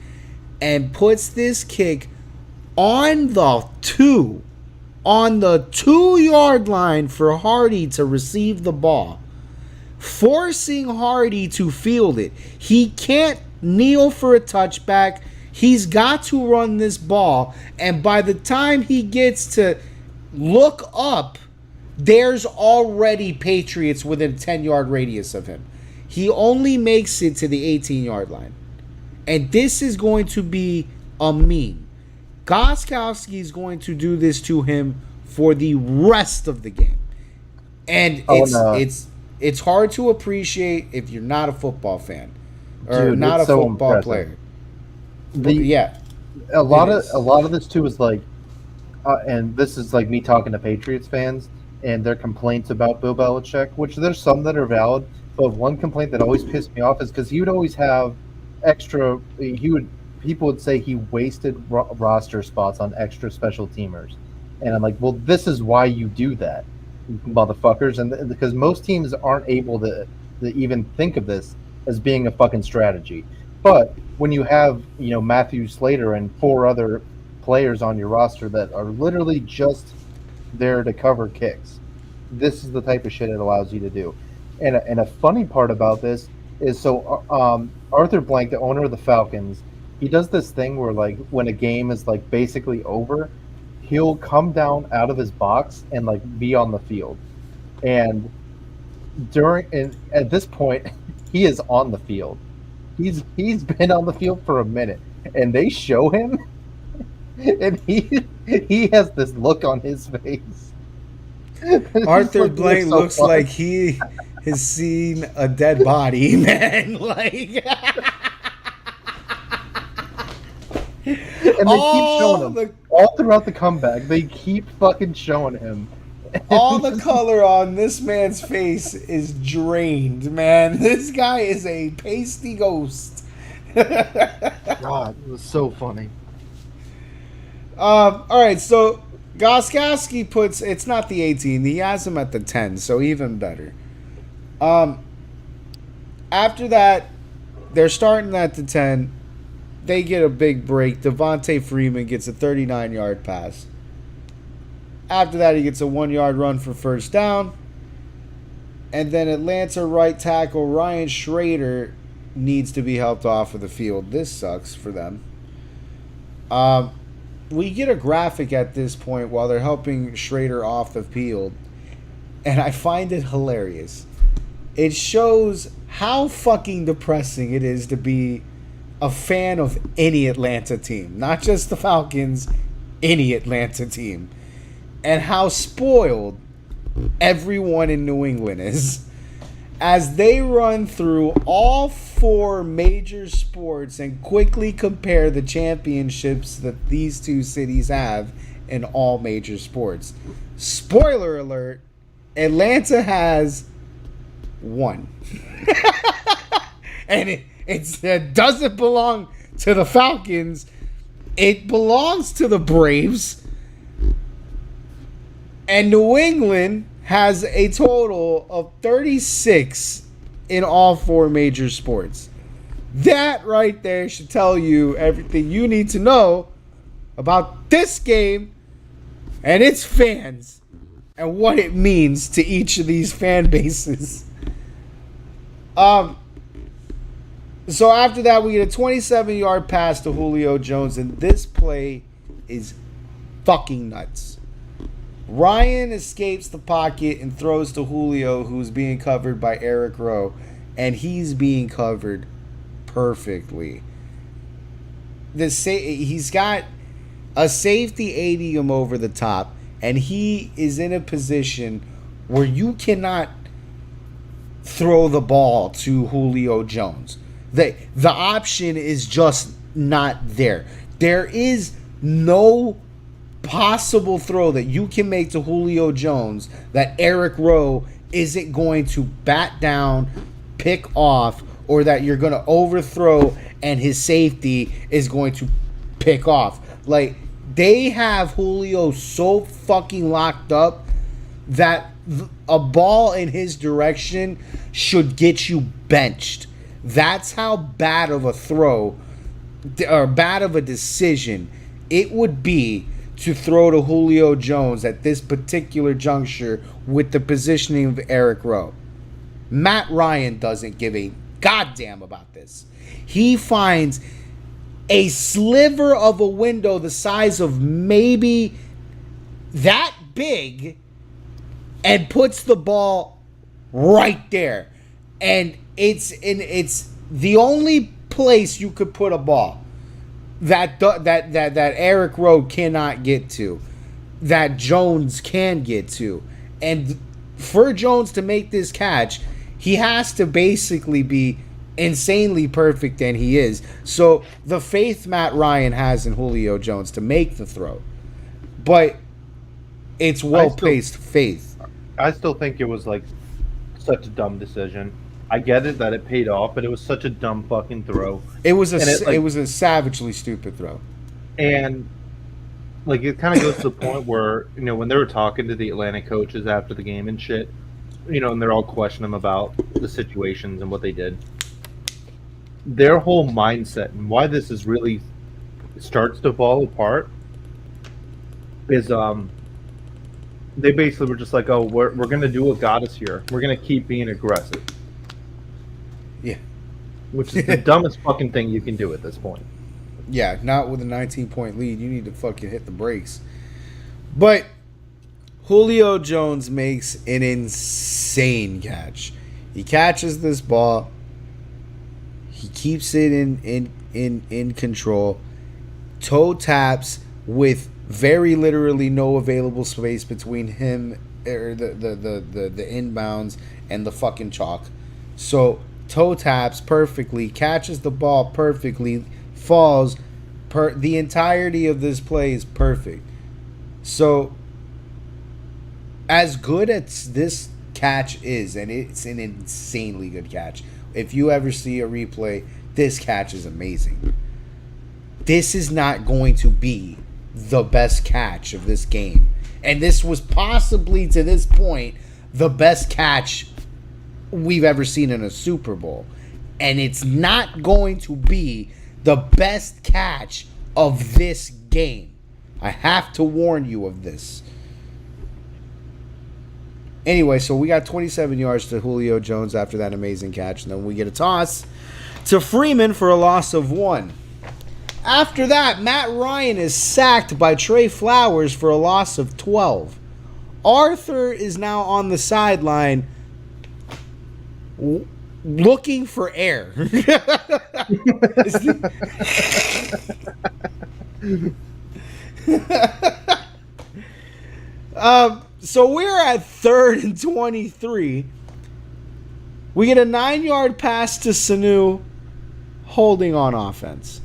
and puts this kick on the 2-yard line for Hardy to receive the ball. forcing Hardy to field it. He can't kneel for a touchback. He's got to run this ball. And by the time he gets to look up, there's already Patriots within a 10-yard radius of him. He only makes it to the 18-yard line. And this is going to be a meme. Gostkowski is going to do this to him for the rest of the game. And it's hard to appreciate if you're not a football fan or Dude, not a so football impressive. player. A lot of this too is like, and this is like me talking to Patriots fans and their complaints about Bill Belichick, which there's some that are valid, but one complaint that always pissed me off is because he would always have extra. People would say he wasted roster spots on extra special teamers, and I'm like, well, this is why you do that, motherfuckers, and because most teams aren't able to even think of this as being a fucking strategy. But when you have, Matthew Slater and 4 other players on your roster that are literally just there to cover kicks, this is the type of shit it allows you to do. And a funny part about this is, Arthur Blank, the owner of the Falcons, he does this thing where, like, when a game is like basically over, he'll come down out of his box and like be on the field. And at this point, he is on the field. He's been on the field for a minute, and they show him, and he has this look on his face. Arthur Blank looks like he has seen a dead body, man. Like, and they keep showing him all throughout the comeback. They keep fucking showing him. All the color on this man's face is drained, man. This guy is a pasty ghost. God, it was so funny. All right, so Gostkowski puts, it's not the 18, he has him at the 10, so even better. After that, they're starting at the 10. They get a big break. Devontae Freeman gets a 39-yard pass. After that, he gets a 1-yard run for first down. And then Atlanta right tackle Ryan Schrader needs to be helped off of the field. This sucks for them. We get a graphic at this point while they're helping Schrader off the field. And I find it hilarious. It shows how fucking depressing it is to be a fan of any Atlanta team. Not just the Falcons, any Atlanta team. And how spoiled everyone in New England is. As they run through all 4 major sports and quickly compare the championships that these two cities have in all major sports. Spoiler alert, Atlanta has 1. And it doesn't belong to the Falcons. It belongs to the Braves. And New England has a total of 36 in all 4 major sports. That right there should tell you everything you need to know about this game and its fans and what it means to each of these fan bases. So after that, we get a 27-yard pass to Julio Jones, and this play is fucking nuts. Ryan escapes the pocket and throws to Julio, who's being covered by Eric Rowe, and he's being covered perfectly. He's got a safety aiding him over the top, and he is in a position where you cannot throw the ball to Julio Jones. The option is just not there. There is no possible throw that you can make to Julio Jones that Eric Rowe isn't going to bat down, pick off, or that you're going to overthrow and his safety is going to pick off. Like, they have Julio so fucking locked up that a ball in his direction should get you benched. That's how bad of a throw or bad of a decision it would be to throw to Julio Jones at this particular juncture with the positioning of Eric Rowe. Matt Ryan doesn't give a goddamn about this. He finds a sliver of a window the size of maybe that big and puts the ball right there. And it's the only place you could put a ball that Eric Rowe cannot get to, that Jones can get to. And for Jones to make this catch, he has to basically be insanely perfect, and he is. So the faith Matt Ryan has in Julio Jones to make the throw, but it's well-paced faith. I still think it was like such a dumb decision. I get it that it paid off, but it was such a dumb fucking throw. It was a savagely stupid throw. And like it kind of goes to the point where, you know, when they were talking to the Atlanta coaches after the game and shit, you know, and they're all questioning them about the situations and what they did. Their whole mindset and why this is really starts to fall apart is they basically were just like, oh, we're gonna do what got us here. We're gonna keep being aggressive. Yeah. Which is the dumbest fucking thing you can do at this point. Yeah, not with a 19-point lead. You need to fucking hit the brakes. But Julio Jones makes an insane catch. He catches this ball. He keeps it in control. Toe taps with very literally no available space between him or the inbounds and the fucking chalk. So toe taps perfectly, catches the ball perfectly, falls. The entirety of this play is perfect. So as good as this catch is, and it's an insanely good catch. If you ever see a replay, this catch is amazing. This is not going to be the best catch of this game. And this was possibly, to this point, the best catch we've ever seen in a Super Bowl. And it's not going to be the best catch of this game. I have to warn you of this. Anyway, so we got 27 yards to Julio Jones after that amazing catch. And then we get a toss to Freeman for a loss of 1. After that, Matt Ryan is sacked by Trey Flowers for a loss of 12. Arthur is now on the sideline looking for air. So we're at 3rd and 23. We get a 9-yard pass to Sanu, holding on offense.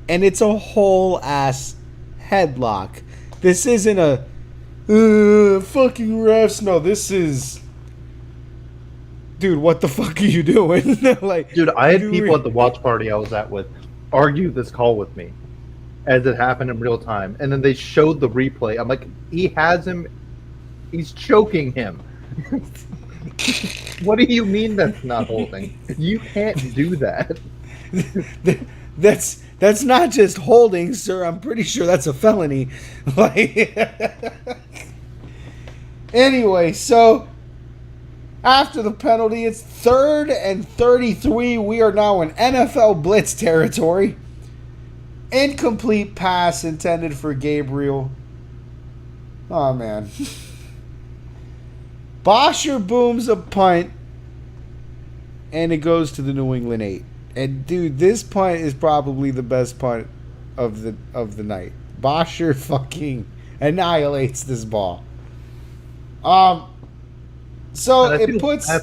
And it's a whole ass headlock. This isn't a fucking refs. No, this is, dude, what the fuck are you doing? Like, dude, I had people at the watch party I was at with argue this call with me as it happened in real time, and then they showed the replay. I'm like, he has him, he's choking him. What do you mean that's not holding? You can't do that. That's not just holding, sir. I'm pretty sure that's a felony. Like, anyway, so after the penalty, it's 3rd and 33. We are now in NFL blitz territory. Incomplete pass intended for Gabriel. Oh, man. Bosher booms a punt, and it goes to the New England 8. And dude, this punt is probably the best punt of the night. Bosher fucking annihilates this ball. So I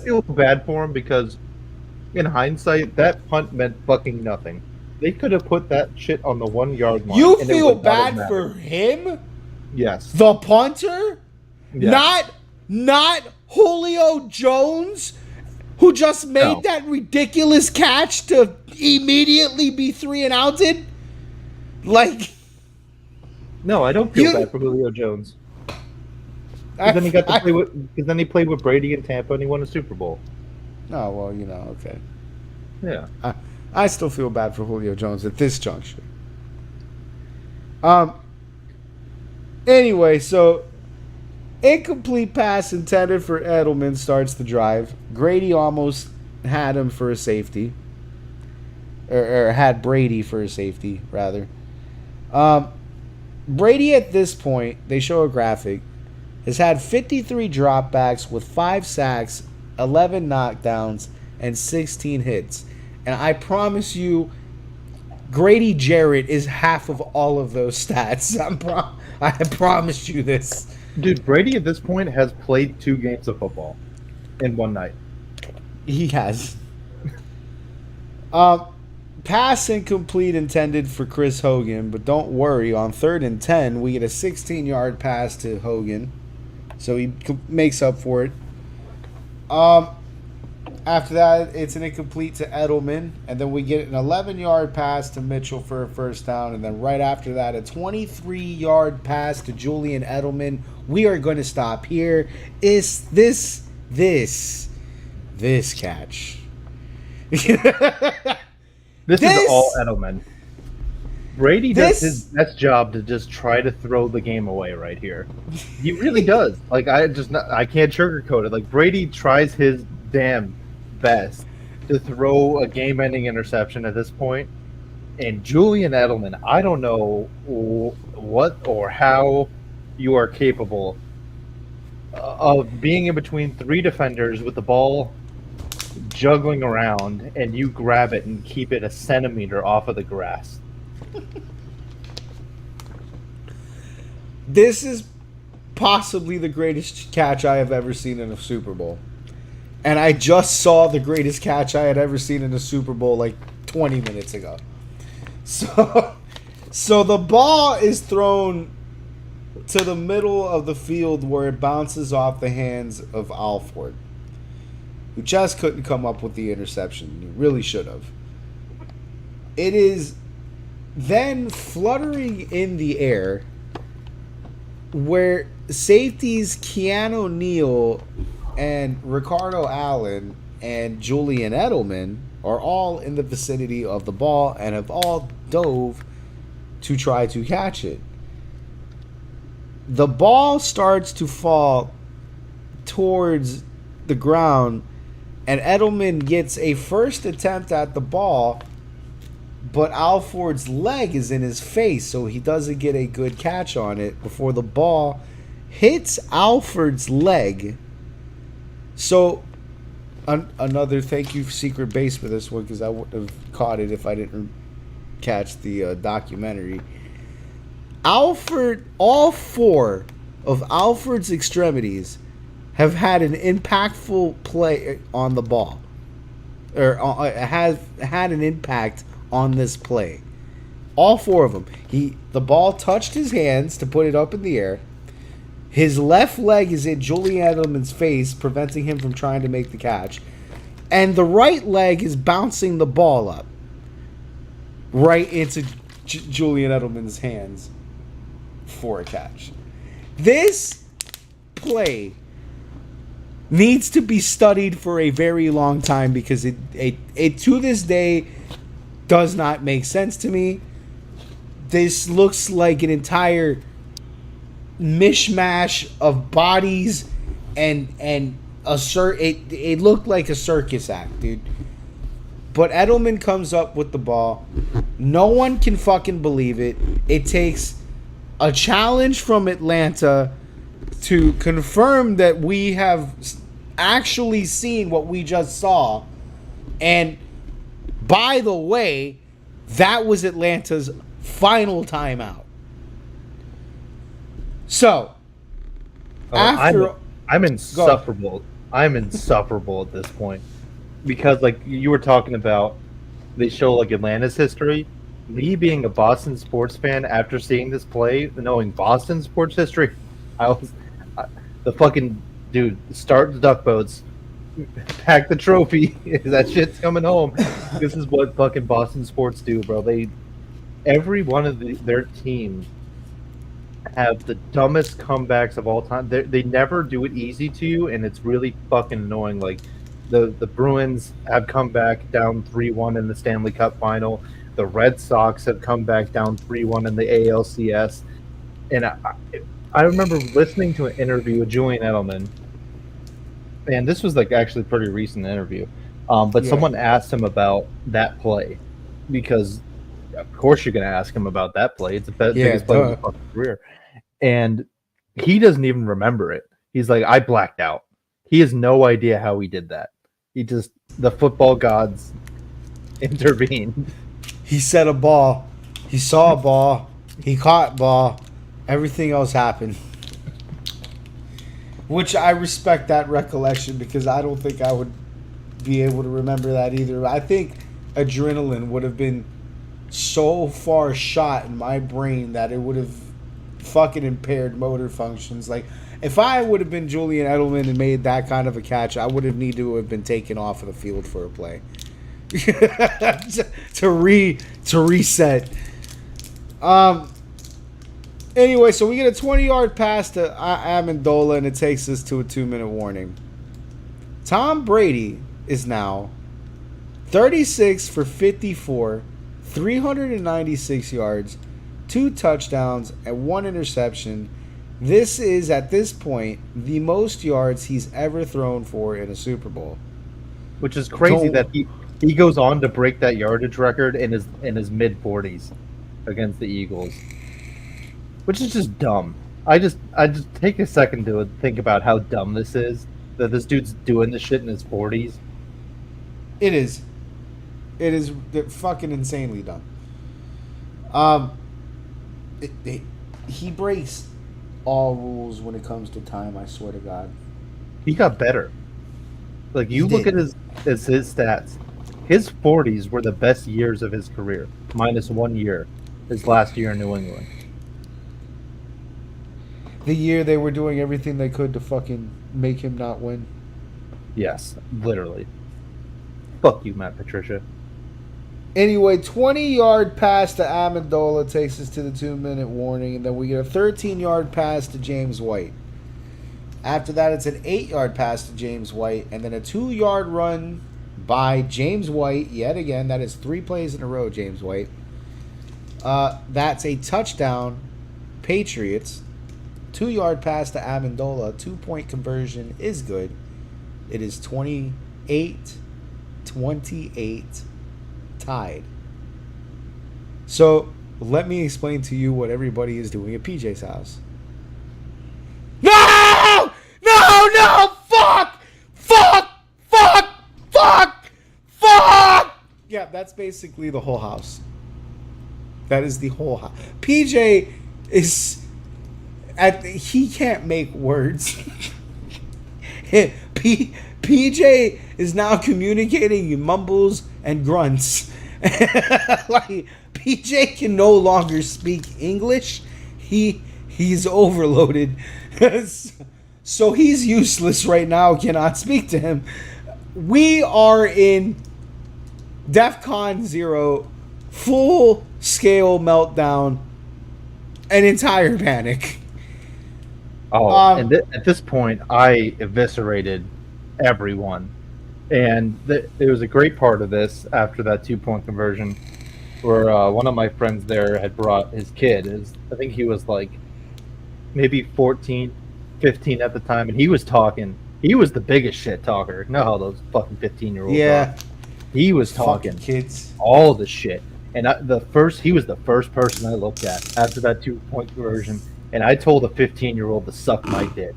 feel bad for him because in hindsight, that punt meant fucking nothing. They could have put that shit on the 1-yard line. You feel bad for him? Yes. The punter? Yes. Not Julio Jones, who just made that ridiculous catch to immediately be 3 and outed? Like, no, I don't feel bad for Julio Jones. Because then he got to play with. Because then he played with Brady in Tampa and he won a Super Bowl. Oh well, you know, okay. Yeah. I still feel bad for Julio Jones at this juncture. Anyway, so Incomplete pass intended for Edelman starts the drive. Grady almost had him for a safety. Or had Brady for a safety, rather. Um, Brady at this point, they show a graphic, has had 53 dropbacks with 5 sacks, 11 knockdowns, and 16 hits. And I promise you, Grady Jarrett is half of all of those stats. I promise you this. Dude, Brady at this point has played 2 games of football in one night. He has. Pass incomplete intended for Chris Hogan, but don't worry. On 3rd and 10, we get a 16-yard pass to Hogan, so he makes up for it. After that, it's an incomplete to Edelman, and then we get an 11-yard pass to Mitchell for a first down, and then right after that, a 23-yard pass to Julian Edelman. We are going to stop here. Is this catch? This is all Edelman. Brady does his best job to just try to throw the game away right here. He really does. Like, I can't sugarcoat it. Like, Brady tries his damn best to throw a game-ending interception at this point. And Julian Edelman, I don't know what or how you are capable of being in between 3 defenders with the ball juggling around, and you grab it and keep it a centimeter off of the grass. This is possibly the greatest catch I have ever seen in a Super Bowl. And I just saw the greatest catch I had ever seen in a Super Bowl like 20 minutes ago. So the ball is thrown to the middle of the field where it bounces off the hands of Alford, who just couldn't come up with the interception. He really should have. It is then fluttering in the air where safeties Keanu Neal and Ricardo Allen and Julian Edelman are all in the vicinity of the ball and have all dove to try to catch it. The ball starts to fall towards the ground, and Edelman gets a first attempt at the ball, but Alford's leg is in his face, so he doesn't get a good catch on it before the ball hits Alford's leg. So, another thank you, Secret Base, for this one, because I wouldn't have caught it if I didn't catch the documentary. Alford, all 4 of Alford's extremities have had an impactful play on the ball, or have had an impact on this play. All 4 of them. The ball touched his hands to put it up in the air. His left leg is in Julian Edelman's face, preventing him from trying to make the catch. And the right leg is bouncing the ball up right into Julian Edelman's hands for a catch. This play needs to be studied for a very long time because it to this day does not make sense to me. This looks like an entire mishmash of bodies and it looked like a circus act, dude. But Edelman comes up with the ball. No one can fucking believe it. It takes a challenge from Atlanta to confirm that we have actually seen what we just saw. And by the way, that was Atlanta's final timeout. So, after I'm insufferable. I'm insufferable at this point. Because like you were talking about, they show like Atlanta's history. Me being a Boston sports fan after seeing this play, knowing Boston sports history, the fucking dude, start the duck boats, pack the trophy. That shit's coming home. This is what fucking Boston sports do, bro. Every one of their teams have the dumbest comebacks of all time. They never do it easy to you, and it's really fucking annoying. Like the Bruins have come back down 3-1 in the Stanley Cup final. The Red Sox have come back down 3-1 in the ALCS. And I remember listening to an interview with Julian Edelman, and this was like actually a pretty recent interview. But Yeah. someone asked him about that play because, of course, you're going to ask him about that play. It's the Yeah, biggest play of his duh. fucking career, and he doesn't even remember it. He's like, I blacked out. He has no idea how he did that. He just the football gods intervened. He set a ball. He saw a ball. He caught ball. Everything else happened. Which I respect that recollection because I don't think I would be able to remember that either. I think adrenaline would have been so far shot in my brain that it would have fucking impaired motor functions. Like, if I would have been Julian Edelman and made that kind of a catch, I would have needed to have been taken off of the field for a play. to reset. Anyway, so we get a 20-yard pass to Amendola, and it takes us to a 2-minute warning. Tom Brady is now 36 for 54, 396 yards, 2 touchdowns, and 1 interception. This is, at this point, the most yards he's ever thrown for in a Super Bowl. Which is crazy that he goes on to break that yardage record in his mid 40s against the Eagles, which is just dumb. I just take a second to think about how dumb this is. That this dude's doing this shit in his 40s. It is fucking insanely dumb. He breaks all rules when it comes to time. I swear to God. He got better. Like you look at his stats. His 40s were the best years of his career, minus 1 year, his last year in New England. The year they were doing everything they could to fucking make him not win. Yes, literally. Fuck you, Matt Patricia. Anyway, 20-yard pass to Amendola takes us to the 2-minute warning, and then we get a 13-yard pass to James White. After that, it's an 8-yard pass to James White, and then a 2-yard run by James White. Yet again, that is 3 plays in a row, James White. That's a touchdown, Patriots. 2-yard pass to Amendola. 2-point conversion is good. It is 28-28 tied. So, let me explain to you what everybody is doing at PJ's house. No! No! No! Fuck! Fuck! Fuck! Fuck! Fuck! Yeah, that's basically the whole house. That is the whole house. PJ is... he can't make words. PJ is now communicating in mumbles and grunts. Like, PJ can no longer speak English. He's overloaded. So he's useless right now. Cannot speak to him. We are in DEFCON 0, full scale meltdown, an entire panic. Oh, and at this point, I eviscerated everyone. And it was a great part of this after that 2-point conversion where one of my friends there had brought his kid. I think he was like maybe 14, 15 at the time, and he was talking. He was the biggest shit talker. You know how those fucking 15-year-olds are. He was talking kids. all the shit. And he was the first person I looked at after that 2-point conversion. And I told a 15-year-old to suck my dick.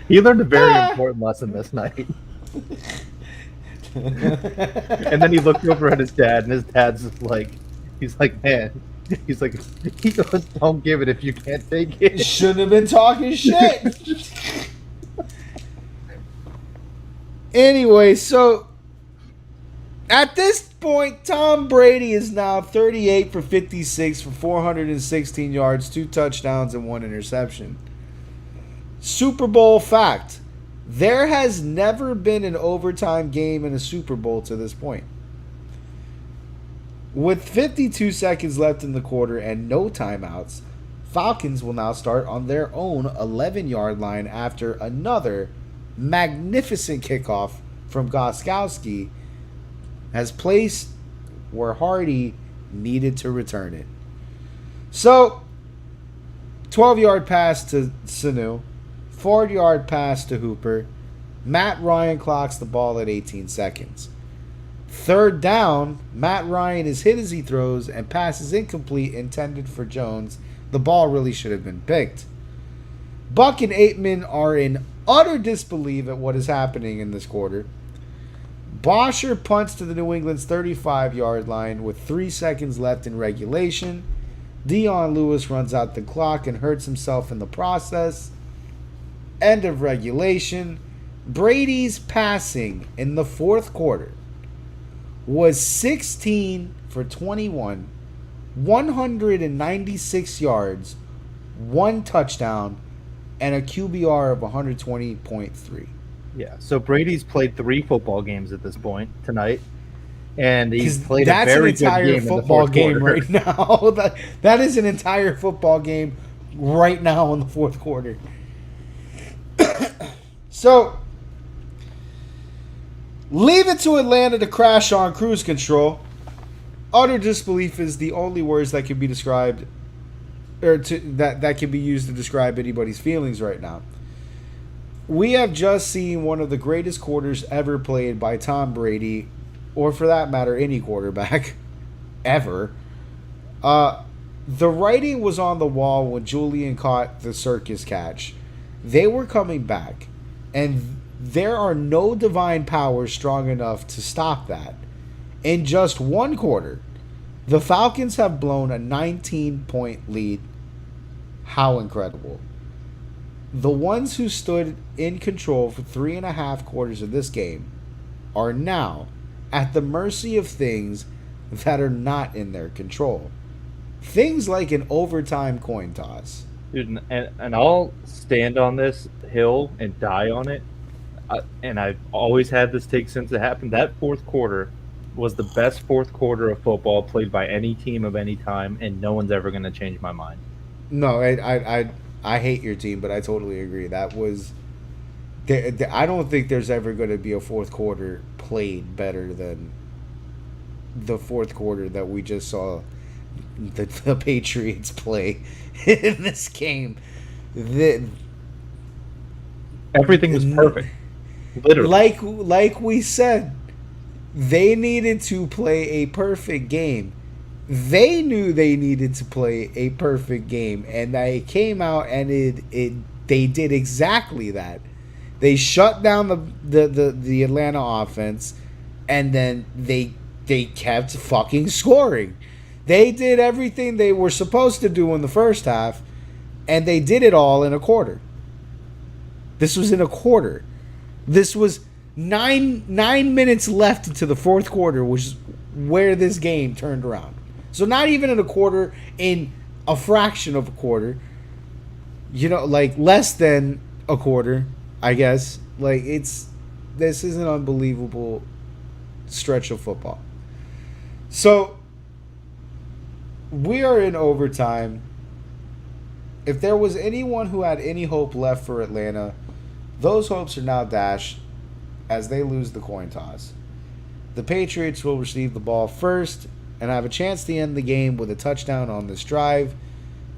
He learned a very important lesson this night. And then he looked over at his dad, and his dad's just like, he's like, man, he's like, he goes, don't give it if you can't take it. Shouldn't have been talking shit. Anyway, so at this point, Tom Brady is now 38 for 56 for 416 yards, 2 touchdowns, and 1 interception. Super Bowl fact. There has never been an overtime game in a Super Bowl to this point. With 52 seconds left in the quarter and no timeouts, Falcons will now start on their own 11-yard line after another magnificent kickoff from Gostkowski has placed where Hardy needed to return it. So, 12-yard pass to Sanu, 4-yard pass to Hooper. Matt Ryan clocks the ball at 18 seconds. Third down, Matt Ryan is hit as he throws and passes incomplete intended for Jones. The ball really should have been picked. Buck and Aitman are in utter disbelief at what is happening in this quarter. Bosher punts to the New England's 35-yard line with 3 seconds left in regulation. Dion Lewis runs out the clock and hurts himself in the process. End of regulation. Brady's passing in the fourth quarter was 16 for 21, 196 yards, 1 touchdown, and a QBR of 120.3. Yeah, so Brady's played 3 football games at this point tonight, and he's played a That's very an entire good game football in the game fourth quarter. right now. That is an entire football game right now in the fourth quarter. So, leave it to Atlanta to crash on cruise control. Utter disbelief is the only words that can be described, or that can be used to describe anybody's feelings right now. We have just seen one of the greatest quarters ever played by Tom Brady, or for that matter, any quarterback ever. The writing was on the wall when Julian caught the circus catch. They were coming back, and there are no divine powers strong enough to stop that. In just one quarter, the Falcons have blown a 19-point lead. How incredible. The ones who stood in control for 3.5 quarters of this game are now at the mercy of things that are not in their control. Things like an overtime coin toss. Dude, and I'll stand on this hill and die on it. And I've always had this take since it happened. That fourth quarter was the best fourth quarter of football played by any team of any time, and no one's ever going to change my mind. No, I hate your team, but I totally agree. That was... I don't think there's ever going to be a fourth quarter played better than the fourth quarter that we just saw the Patriots play in this game. Everything was perfect. Literally. Like we said, they needed to play a perfect game. They knew they needed to play a perfect game, and they came out and they did exactly that. They shut down the Atlanta offense, and then they kept fucking scoring. They did everything they were supposed to do in the first half, and they did it all in a quarter. This was in a quarter. This was nine minutes left into the fourth quarter, which is where this game turned around. So not even in a quarter, in a fraction of a quarter. You know, like less than a quarter, I guess. Like this is an unbelievable stretch of football. So we are in overtime. If there was anyone who had any hope left for Atlanta, those hopes are now dashed as they lose the coin toss. The Patriots will receive the ball first and have a chance to end the game with a touchdown on this drive.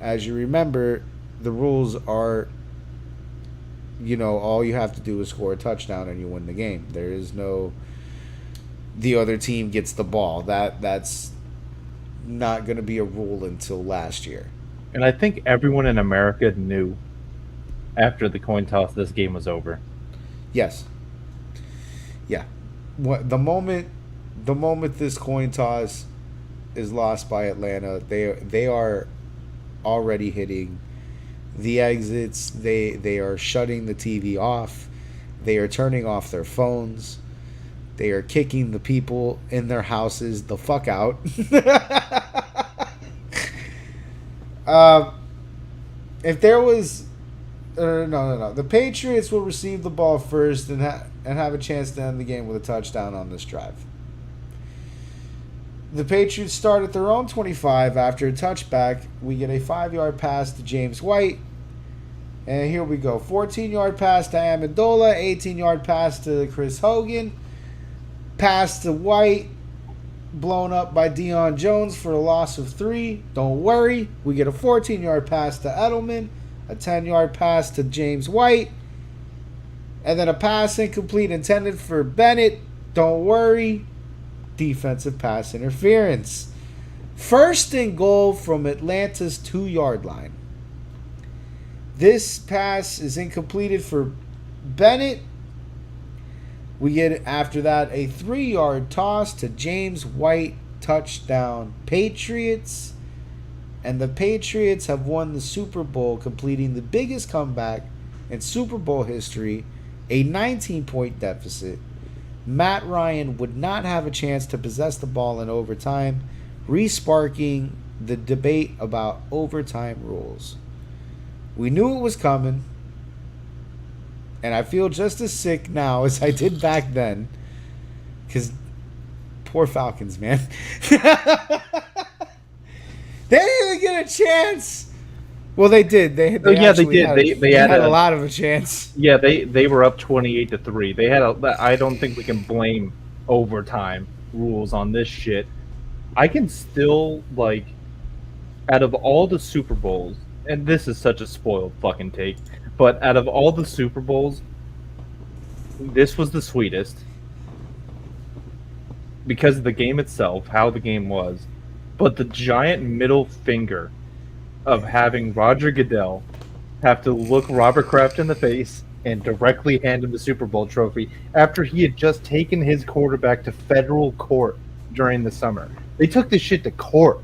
As you remember, the rules are, all you have to do is score a touchdown and you win the game. There is no the other team gets the ball. That's not going to be a rule until last year. And I think everyone in America knew after the coin toss this game was over. Yes. Yeah. The moment this coin toss is lost by Atlanta, they are already hitting the exits. They are shutting the TV off. They are turning off their phones. They are kicking the people in their houses the fuck out. If there was... No. The Patriots will receive the ball first and have a chance to end the game with a touchdown on this drive. The Patriots start at their own 25 after a touchback. We get a 5-yard pass to James White. And here we go. 14-yard pass to Amendola. 18-yard pass to Chris Hogan. Pass to White. blown up by Deion Jones for a loss of 3. Don't worry. We get a 14-yard pass to Edelman, a 10-yard pass to James White, and then a pass incomplete intended for Bennett. Don't worry. Defensive pass interference. First and goal from Atlanta's 2-yard line. This pass is incompleted for Bennett. We get, after that, a 3-yard toss to James White. Touchdown Patriots. And the Patriots have won the Super Bowl, completing the biggest comeback in Super Bowl history, a 19-point deficit. Matt Ryan would not have a chance to possess the ball in overtime, re-sparking the debate about overtime rules. We knew it was coming, and I feel just as sick now as I did back then, because poor Falcons, man. They didn't even get a chance. Well, they did. They did. They had a lot of a chance. Yeah, they were up 28-3. They had I don't think we can blame overtime rules on this shit. I can still, like, out of all the Super Bowls, and this is such a spoiled fucking take, but out of all the Super Bowls, this was the sweetest because of the game itself, how the game was, but the giant middle finger of having Roger Goodell have to look Robert Kraft in the face and directly hand him the Super Bowl trophy after he had just taken his quarterback to federal court during the summer. They took this shit to court.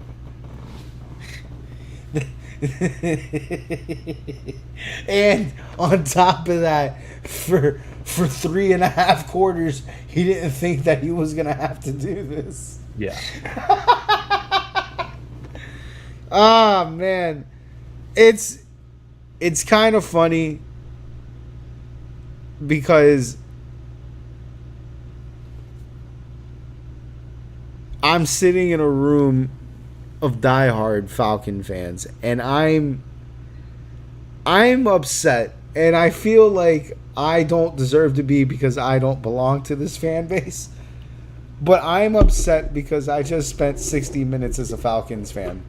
And on top of that, for 3.5 quarters, he didn't think that he was gonna have to do this. Yeah. Ah, man, it's kind of funny because I'm sitting in a room of diehard Falcon fans, and I'm upset, and I feel like I don't deserve to be because I don't belong to this fan base. But I'm upset because I just spent 60 minutes as a Falcons fan,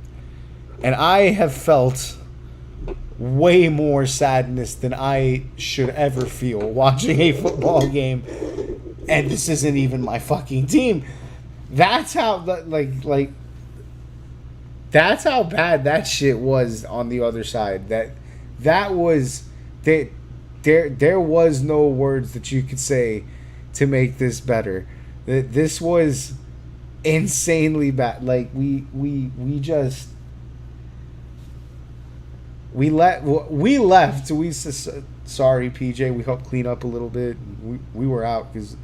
and I have felt way more sadness than I should ever feel watching a football game, and this isn't even my fucking team. That's how like. That's how bad that shit was on the other side. That was there was no words that you could say to make this better. This was insanely bad. Like we left. Sorry, PJ. We helped clean up a little bit. We were out because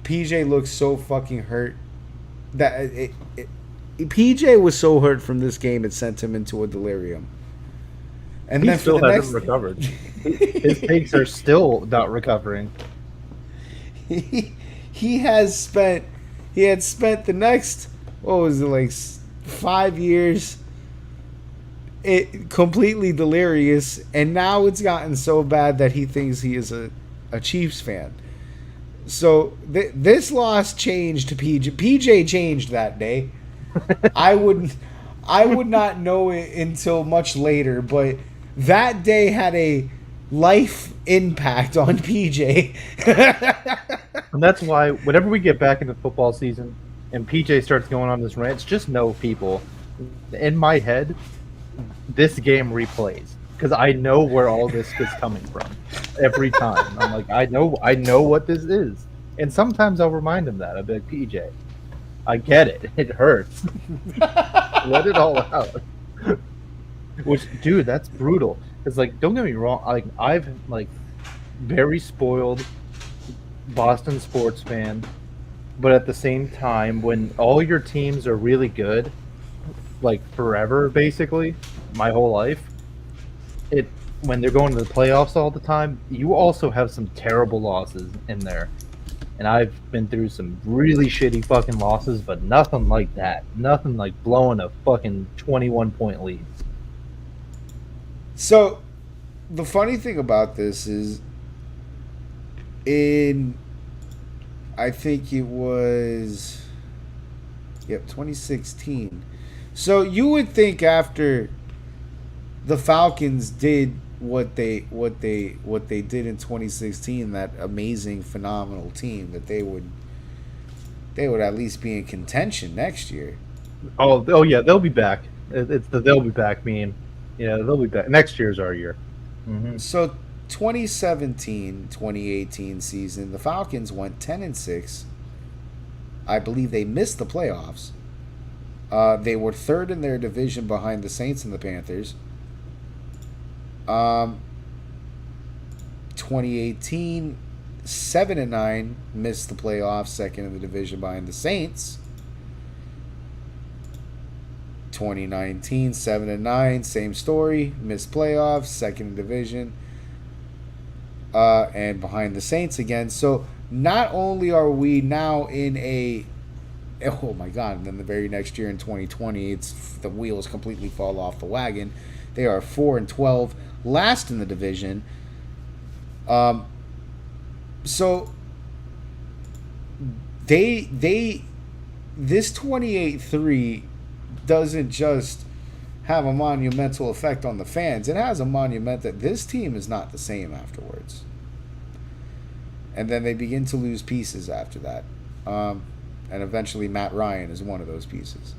PJ looked so fucking hurt that PJ was so hurt from this game it sent him into a delirium. And he then still hasn't recovered. His takes are still not recovering. He had spent the next, what was it, like 5 years completely delirious, and now it's gotten so bad that he thinks he is a Chiefs fan. So this loss changed PJ. PJ changed that day. I would not know it until much later, but that day had a life impact on PJ. And that's why whenever we get back into football season and PJ starts going on this rant, just know, people, in my head, this game replays because I know where all this is coming from every time. I'm like, I know what this is, and sometimes I'll remind him that. I'll be like, PJ, I get it. It hurts. Let it all out. Which, dude, that's brutal. It's like, don't get me wrong. Like, I've very spoiled Boston sports fan, but at the same time, when all your teams are really good, like forever, basically, my whole life, when they're going to the playoffs all the time, you also have some terrible losses in there. And I've been through some really shitty fucking losses, but nothing like that. Nothing like blowing a fucking 21-point lead. So, the funny thing about this is, I think it was Yep, 2016. So you would think after the Falcons did what they did in 2016, that amazing, phenomenal team, that they would at least be in contention next year. Oh yeah, they'll be back. It's the they'll be back meme. Yeah, they'll be back. Next year's our year. Hmm. So 2017-2018 season, the Falcons went 10-6. I believe they missed the playoffs. They were third in their division behind the Saints and the Panthers. 2018, 7-9, missed the playoffs, second in the division behind the Saints. 2019, 7-9, same story, missed playoffs, second in division, and behind the Saints again. So not only are we now in a, oh my God, and then the very next year in 2020, it's the wheels completely fall off the wagon. They are 4-12, last in the division. So this 28-3 doesn't just have a monumental effect on the fans. It has a monument that this team is not the same afterwards. And then they begin to lose pieces after that. And eventually Matt Ryan is one of those pieces.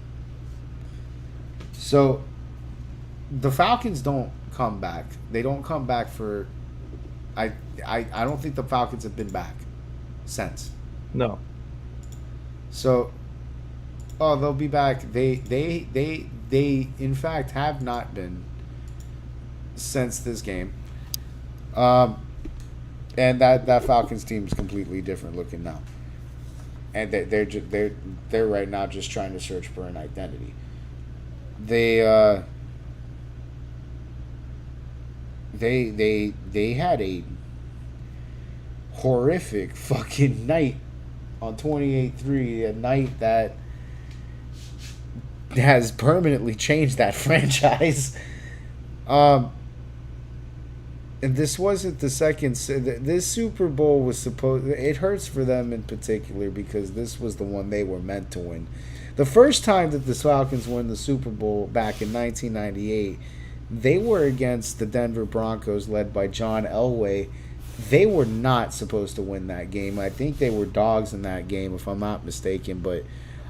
So the Falcons don't come back. They don't come back for... I don't think the Falcons have been back since. No. So, they'll be back. They in fact have not been since this game. And that Falcons team is completely different looking now. And they're right now just trying to search for an identity. They had a horrific fucking night on 28-3, a night that has permanently changed that franchise. And this wasn't the second. This Super Bowl was supposed. It hurts for them in particular because this was the one they were meant to win. The first time that the Falcons won the Super Bowl back in 1998, they were against the Denver Broncos, led by John Elway. They were not supposed to win that game. I think they were dogs in that game, if I'm not mistaken. But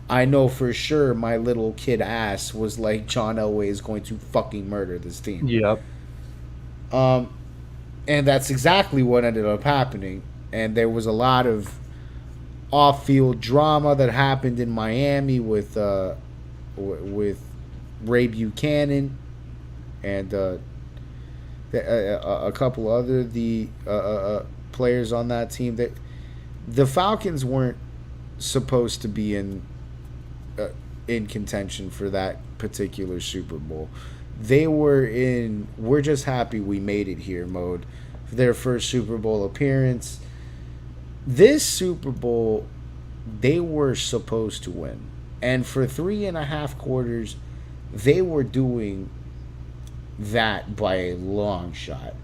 I know for sure my little kid ass was like, John Elway is going to fucking murder this team. Yep. And that's exactly what ended up happening. And there was a lot of off-field drama that happened in Miami with Ray Buchanan and a couple other players on that team. That the Falcons weren't supposed to be in contention for that particular Super Bowl. They were in we're just happy we made it here mode for their first Super Bowl appearance. This Super Bowl, they were supposed to win. And for 3.5 quarters, they were doing that by a long shot.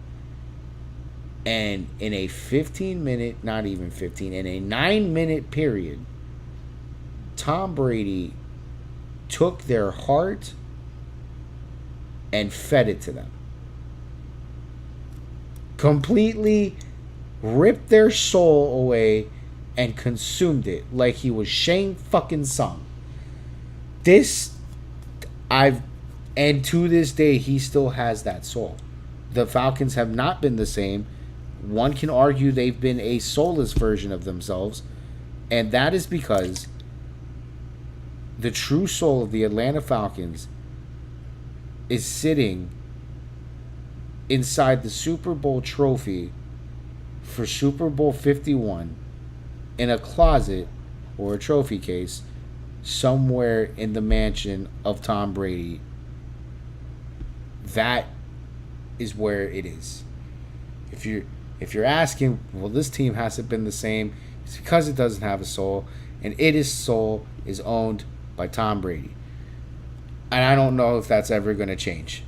And in a 15-minute, not even 15, in a 9-minute period, Tom Brady took their heart and fed it to them. Completely ripped their soul away and consumed it like he was Shane fucking Sung. And to this day, he still has that soul. The Falcons have not been the same. One can argue they've been a soulless version of themselves, and that is because the true soul of the Atlanta Falcons is sitting inside the Super Bowl trophy for Super Bowl 51 in a closet or a trophy case somewhere in the mansion of Tom Brady. That is where it is. If you're asking, well, this team hasn't been the same, it's because it doesn't have a soul, and its soul is owned by Tom Brady. And I don't know if that's ever going to change.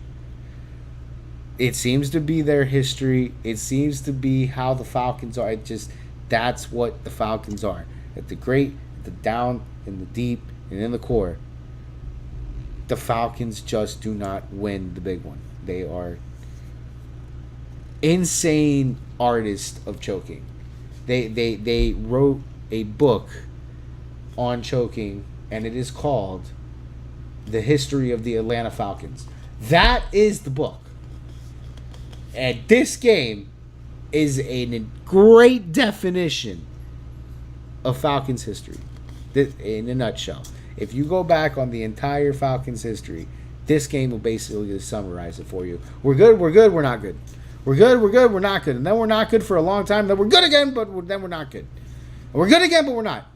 It seems to be their history. It seems to be how the Falcons are. That's what the Falcons are. At the great, at the down, in the deep, and in the core, the Falcons just do not win the big one. They are insane artists of choking. They wrote a book on choking, and it is called The History of the Atlanta Falcons. That is the book. And this game is a great definition of Falcons history. In a nutshell. If you go back on the entire Falcons history, this game will basically summarize it for you. We're good, we're not good. We're good, we're not good. And then we're not good for a long time. Then we're good again, but then we're not good. And we're good again, but we're not.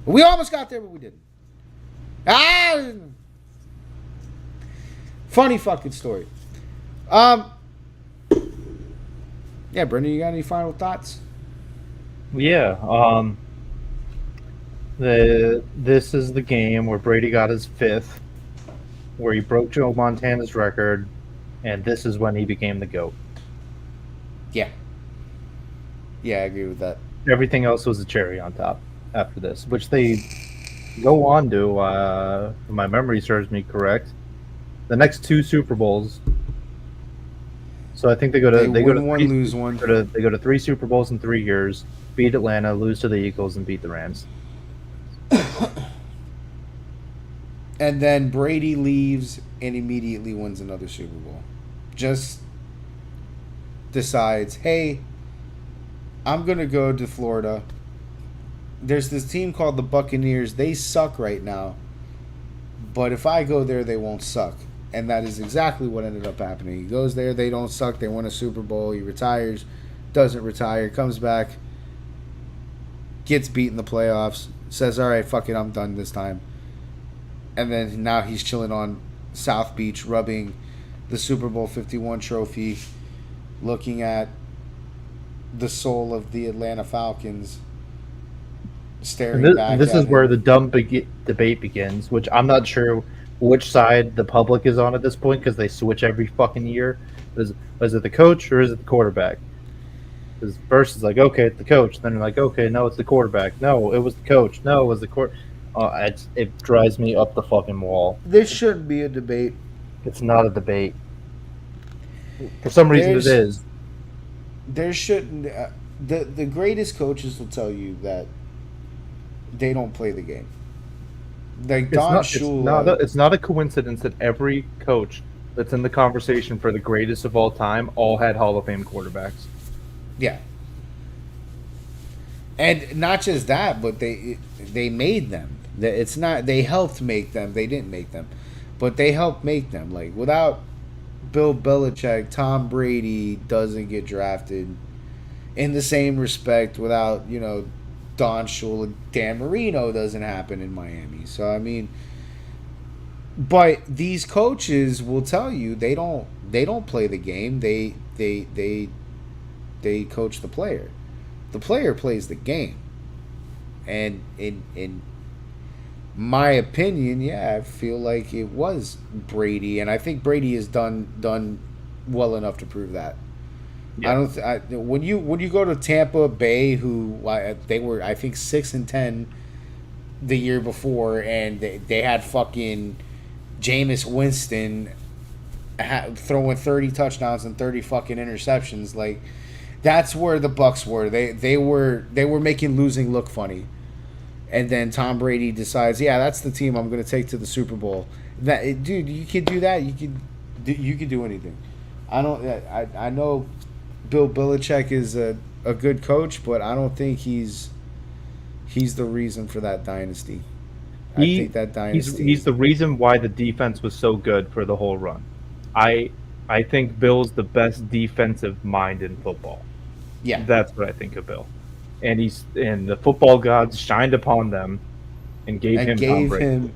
We almost got there, but we didn't. Funny fucking story. Yeah, Brendan, you got any final thoughts? Yeah. This is the game where Brady got his 5th, where he broke Joe Montana's record, and this is when he became the GOAT. Yeah. Yeah, I agree with that. Everything else was a cherry on top after this, which they go on to, if my memory serves me correct, the next 2 Super Bowls. So I think they go to one, lose one. They go to 3 Super Bowls in 3 years, beat Atlanta, lose to the Eagles, and beat the Rams. And then Brady leaves and immediately wins another Super Bowl. Just decides, hey, I'm going to go to Florida. There's this team called the Buccaneers. They suck right now. But if I go there, they won't suck. And that is exactly what ended up happening. He goes there, they don't suck. They win a Super Bowl. He retires, doesn't retire, comes back, gets beat in the playoffs, says, all right, fuck it, I'm done this time. And then now he's chilling on South Beach, rubbing the Super Bowl 51 trophy, looking at the soul of the Atlanta Falcons, staring back. This is where the dumb debate begins, which I'm not sure which side the public is on at this point because they switch every fucking year. Is it the coach or is it the quarterback? Because first it's like, okay, it's the coach. Then they're like, okay, no, it's the quarterback. No, it was the coach. No, it was the court. It drives me up the fucking wall. This shouldn't be a debate. It's not a debate. For some reason, it is. There shouldn't. The greatest coaches will tell you that they don't play the game. Like Don Shula. It's not a coincidence that every coach that's in the conversation for the greatest of all time all had Hall of Fame quarterbacks. Yeah. And not just that, but they made them. It's not they helped make them. They didn't make them, but they helped make them. Like without Bill Belichick, Tom Brady doesn't get drafted. In the same respect, without Don Shula, Dan Marino doesn't happen in Miami. So I mean, but these coaches will tell you they don't play the game. They coach the player. The player plays the game. And in my opinion, yeah, I feel like it was Brady, and I think Brady has done well enough to prove that. Yeah. When you go to Tampa Bay, who they were I think 6-10 the year before, and they had fucking Jameis Winston throwing 30 touchdowns and 30 fucking interceptions, like. That's where the Bucs were. They were making losing look funny, and then Tom Brady decides, yeah, that's the team I'm going to take to the Super Bowl. Dude, you can do that. You can do anything. I know Bill Belichick is a good coach, but I don't think he's the reason for that dynasty. I think that dynasty. He's the reason why the defense was so good for the whole run. I think Bill's the best defensive mind in football. Yeah, that's what I think of Bill, and the football gods shined upon them, and gave him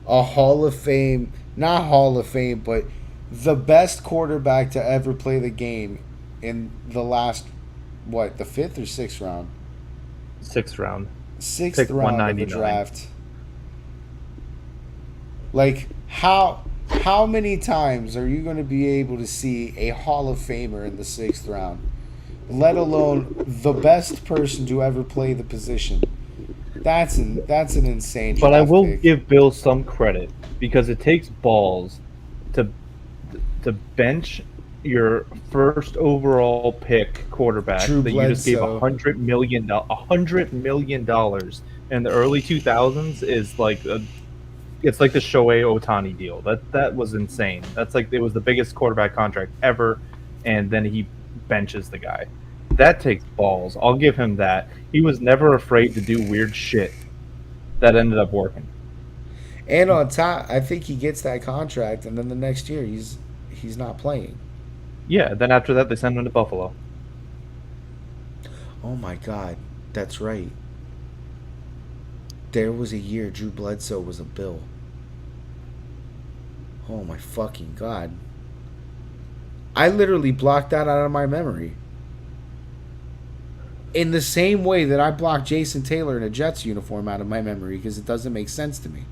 a Hall of Fame, not Hall of Fame, but the best quarterback to ever play the game in the last the 5th or 6th round? 6th round. 6th round of the draft. Like how many times are you going to be able to see a Hall of Famer in the 6th round? Let alone the best person to ever play the position. That's an insane But I draft will pick. give Bill some credit because it takes balls to bench your first overall pick quarterback Drew that you just gave Bledsoe. $100 million in the early 2000s is like it's like the Shohei Ohtani deal. That was insane. That's like it was the biggest quarterback contract ever, and then he benches the guy. That takes balls. I'll give him that. He was never afraid to do weird shit. That ended up working. And on top, I think he gets that contract, and then the next year he's not playing. Yeah. Then after that, they sent him to Buffalo. Oh my God, that's right. There was a year Drew Bledsoe was a Bill. Oh my fucking God. I literally blocked that out of my memory. In the same way that I blocked Jason Taylor in a Jets uniform out of my memory because it doesn't make sense to me.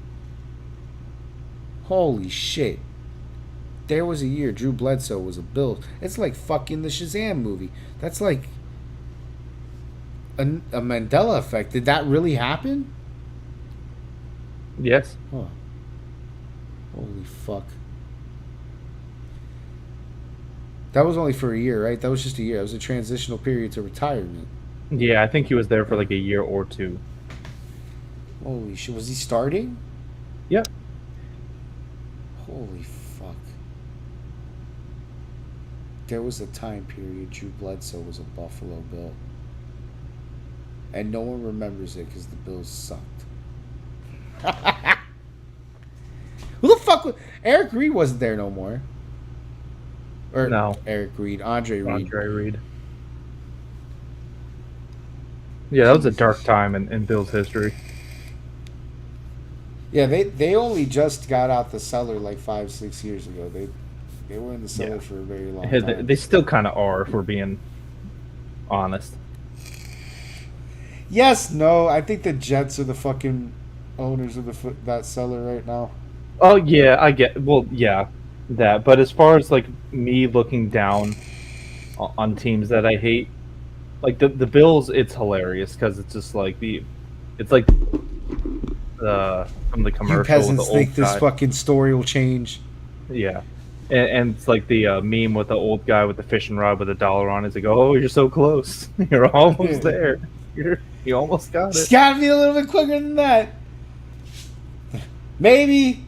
Holy shit. There was a year Drew Bledsoe was a Bill. It's like fucking the Shazam movie. That's like a Mandela effect. Did that really happen? Yes. Huh. Holy fuck. That was only for a year, right? That was just a year. It was a transitional period to retirement. Yeah, I think he was there for like a year or two. Holy shit. Was he starting? Yep. Holy fuck. There was a time period Drew Bledsoe was a Buffalo Bill. And no one remembers it because the Bills sucked. Who the fuck was... Eric Reed wasn't there no more. Or No. Eric Reed. Andre Reed. Andre Reed. Yeah, that was a dark time in Bill's history. Yeah, they only just got out the cellar like 5-6 years ago. They were in the cellar for a very long time. They still kind of are, if we're being honest. Yes, no. I think the Jets are the fucking owners of that cellar right now. Oh yeah, I get. Well, yeah, that. But as far as like me looking down on teams that I hate, like the Bills, it's hilarious because it's just like it's like from the commercial. You peasants the old think this guy. fucking story will change. Yeah, and it's like the meme with the old guy with the fishing rod with $1 on it. It's like, oh, you're so close, you're almost there. You almost got it. It's gotta be a little bit quicker than that. Maybe.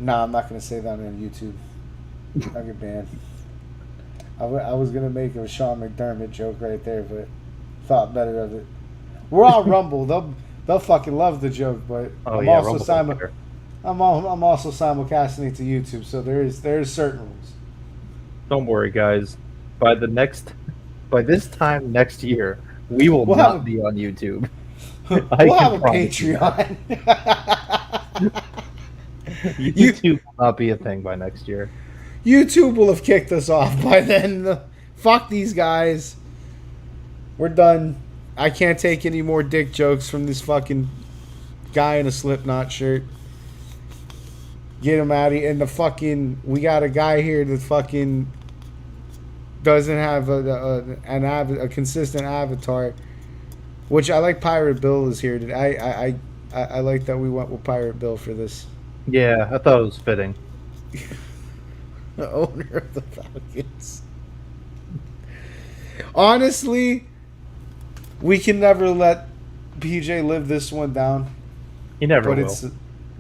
No, I'm not gonna say that on YouTube. I'll get banned. I was gonna make a Sean McDermott joke right there, but thought better of it. We're on Rumble. They'll fucking love the joke, but Oh I'm yeah, also Rumble I'm also simulcasting it to YouTube, so there's certain rules. Don't worry, guys. By this time next year, we will We'll not have- be on YouTube. We'll have a promise you. Patreon. YouTube will not be a thing by next year. YouTube will have kicked us off by then. Fuck these guys. We're done. I can't take any more dick jokes from this fucking guy in a Slipknot shirt. Get him out of here. And the fucking... We got a guy here that fucking doesn't have a consistent avatar. Which I like Pirate Bill is here. I like that we went with Pirate Bill for this. Yeah, I thought it was fitting. The owner of the Falcons. Honestly, we can never let PJ live this one down. He never will.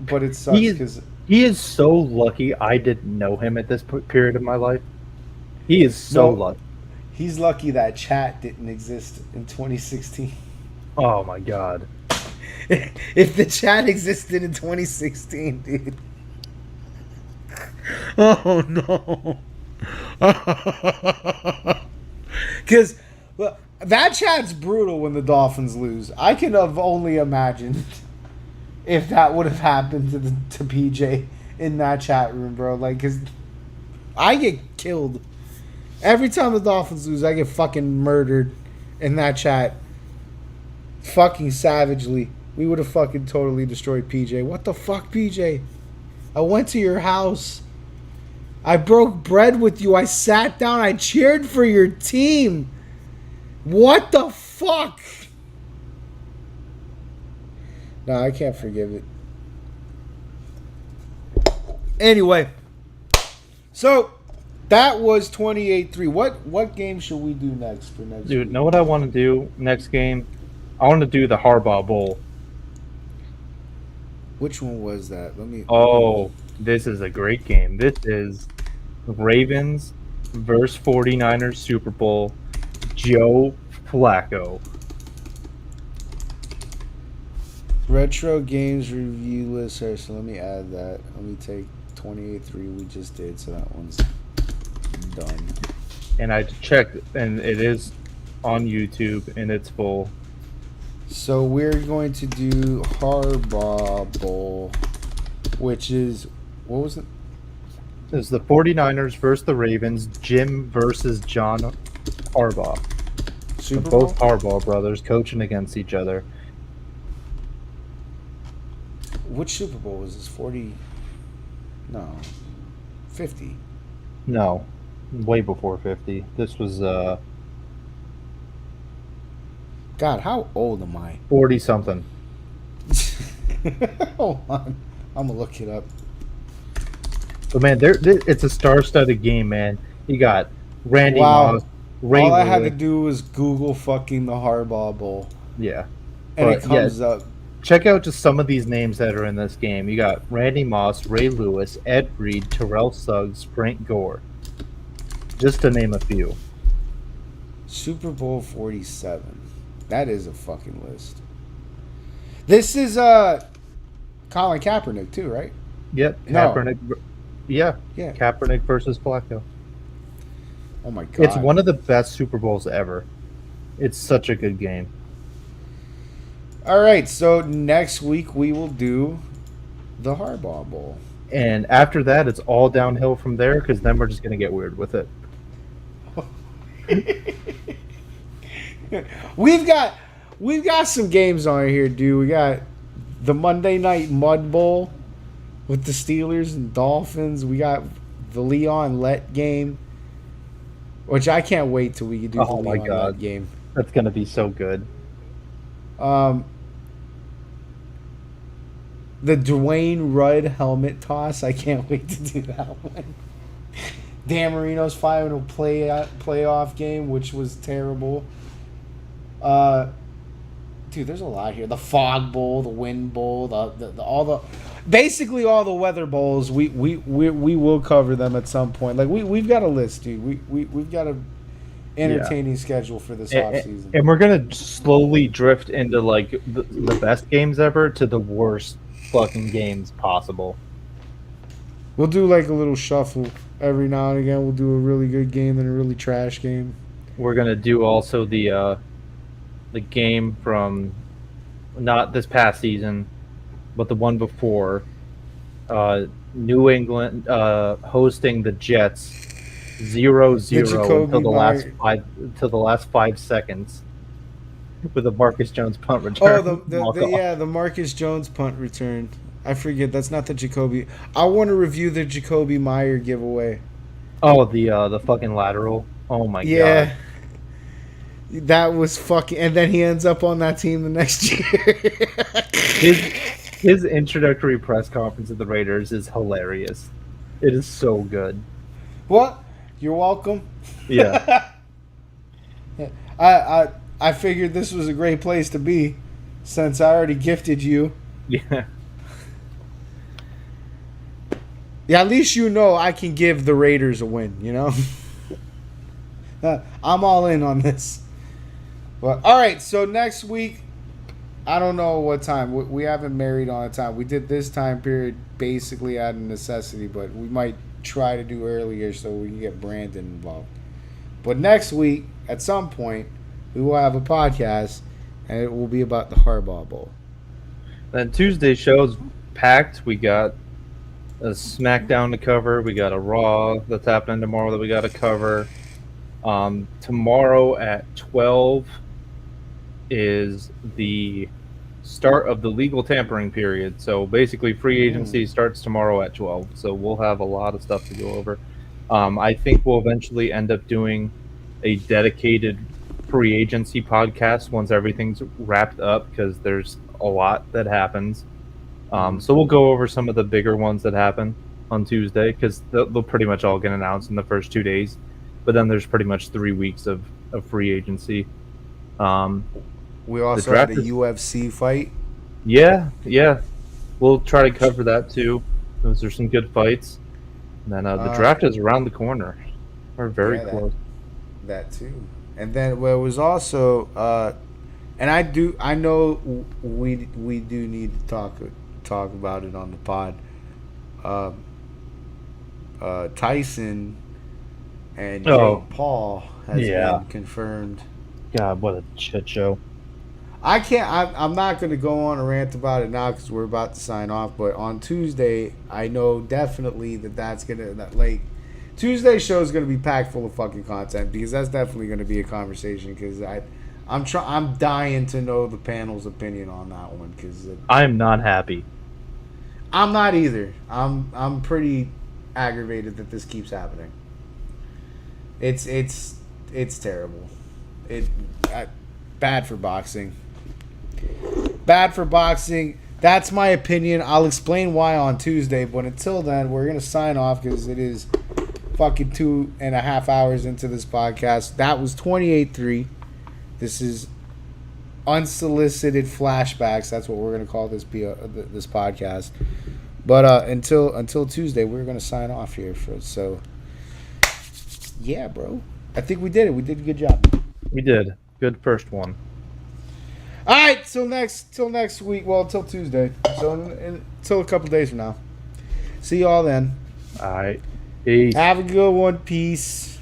But it sucks because He is so lucky I didn't know him at this period of my life. He is so lucky. He's lucky that chat didn't exist in 2016. Oh my god. If the chat existed in 2016, dude. Oh no. Because that chat's brutal when the Dolphins lose. I can have only imagined if that would have happened to PJ in that chat room, bro. Like, because I get killed. Every time the Dolphins lose, I get fucking murdered in that chat. Fucking savagely. We would have fucking totally destroyed PJ. What the fuck, PJ? I went to your house. I broke bread with you. I sat down. I cheered for your team. What the fuck? No, I can't forgive it. Anyway, so that was 28-3. What game should we do next for next Dude, week? know what I want to do next game? I want to do the Harbaugh Bowl. Which one was that? Oh, this is a great game. This is Ravens versus 49ers Super Bowl. Joe Flacco. Retro games review list here, so let me add that. Let me take 28-3 we just did, so that one's done. And I checked, and it is on YouTube, and it's full. So we're going to do Harbaugh Bowl, which is, what was it? It's the 49ers versus the Ravens. Jim versus John Harbaugh. Super Bowl? Both Harbaugh brothers coaching against each other. Which Super Bowl was this? 40? No. 50. No, way before 50. This was God, how old am I? 40 something. Hold on. I'm going to look it up. But man, it's a star-studded game, man. You got Randy Moss, Ray All I had to Lewis. do was Google fucking the Harbaugh Bowl. Yeah. And But, it comes up. Check out just some of these names that are in this game. You got Randy Moss, Ray Lewis, Ed Reed, Terrell Suggs, Frank Gore. Just to name a few. Super Bowl 47. That is a fucking list. This is Colin Kaepernick too, right? Yep. No. Kaepernick. Yeah. Yeah. Kaepernick versus Flacco. Oh my god. It's one of the best Super Bowls ever. It's such a good game. All right, so next week we will do the Harbaugh Bowl. And after that, it's all downhill from there because then we're just going to get weird with it. We've got some games on here, dude. We got the Monday Night Mud Bowl with the Steelers and Dolphins. We got the Leon Lett game, which I can't wait till we can do the Oh my Leon God. Lett game. That's going to be so good. The Dwayne Rudd helmet toss. I can't wait to do that one. Dan Marino's final playoff game, which was terrible. Dude, there's a lot here. The Fog Bowl, the Wind Bowl, basically all the weather bowls. We will cover them at some point. Like we've got a list, dude. We've got a entertaining schedule for this off season. And we're going to slowly drift into like the best games ever to the worst fucking games possible. We'll do like a little shuffle every now and again. We'll do a really good game and a really trash game. We're going to do also the game from not this past season, but the one before. New England hosting the Jets 0-0 until the last 5 seconds with a Marcus Jones punt return. Oh, the Marcus Jones punt return. I forget, that's not the Jacoby. I want to review the Jacoby Meyer giveaway. Oh, the fucking lateral. Oh my god. That was fucking, and then he ends up on that team the next year. His introductory press conference at the Raiders is hilarious. It is so good. What? You're welcome. Yeah. I figured this was a great place to be, since I already gifted you. Yeah. Yeah, at least you know I can give the Raiders a win, you know? I'm all in on this. But all right, so next week, I don't know what time. We haven't married on a time. We did this time period basically out of necessity, but we might try to do earlier so we can get Brandon involved. But next week, at some point, we will have a podcast, and it will be about the Harbaugh Bowl. Then Tuesday's show's packed. We got a SmackDown to cover. We got a Raw that's happening tomorrow that we got to cover. Tomorrow at 12 is the start of the legal tampering period. So basically, free agency starts tomorrow at 12. So we'll have a lot of stuff to go over. I think we'll eventually end up doing a dedicated free agency podcast once everything's wrapped up, because there's a lot that happens. So we'll go over some of the bigger ones that happen on Tuesday because they'll pretty much all get announced in the first 2 days. But then there's pretty much 3 weeks of free agency. We The also had draft a is, UFC fight. yeah. We'll try to cover that too. Those are some good fights. And then the draft is around the corner. We're very close. That too. And then well, it was also and I know we do need to talk about it on the pod. Tyson and Jake Paul has been confirmed. God, what a shit show. I'm not going to go on a rant about it now because we're about to sign off. But on Tuesday, I know definitely that's going to Tuesday's show is going to be packed full of fucking content because that's definitely going to be a conversation because I'm dying to know the panel's opinion on that one because I'm not happy. I'm not either. I'm pretty aggravated that this keeps happening. It's terrible. Bad for boxing. Bad for boxing. That's my opinion. I'll explain why on Tuesday. But until then, we're gonna sign off because it is fucking 2.5 hours into this podcast. That was 28.3. This is Unsolicited Flashbacks. That's what we're gonna call this podcast. But until Tuesday, we're gonna sign off here. So yeah, bro. I think we did it. We did a good job. We did. Good first one. All right. Till next week. Well, until Tuesday. So until a couple days from now. See y'all then. All right. Peace. Have a good one. Peace.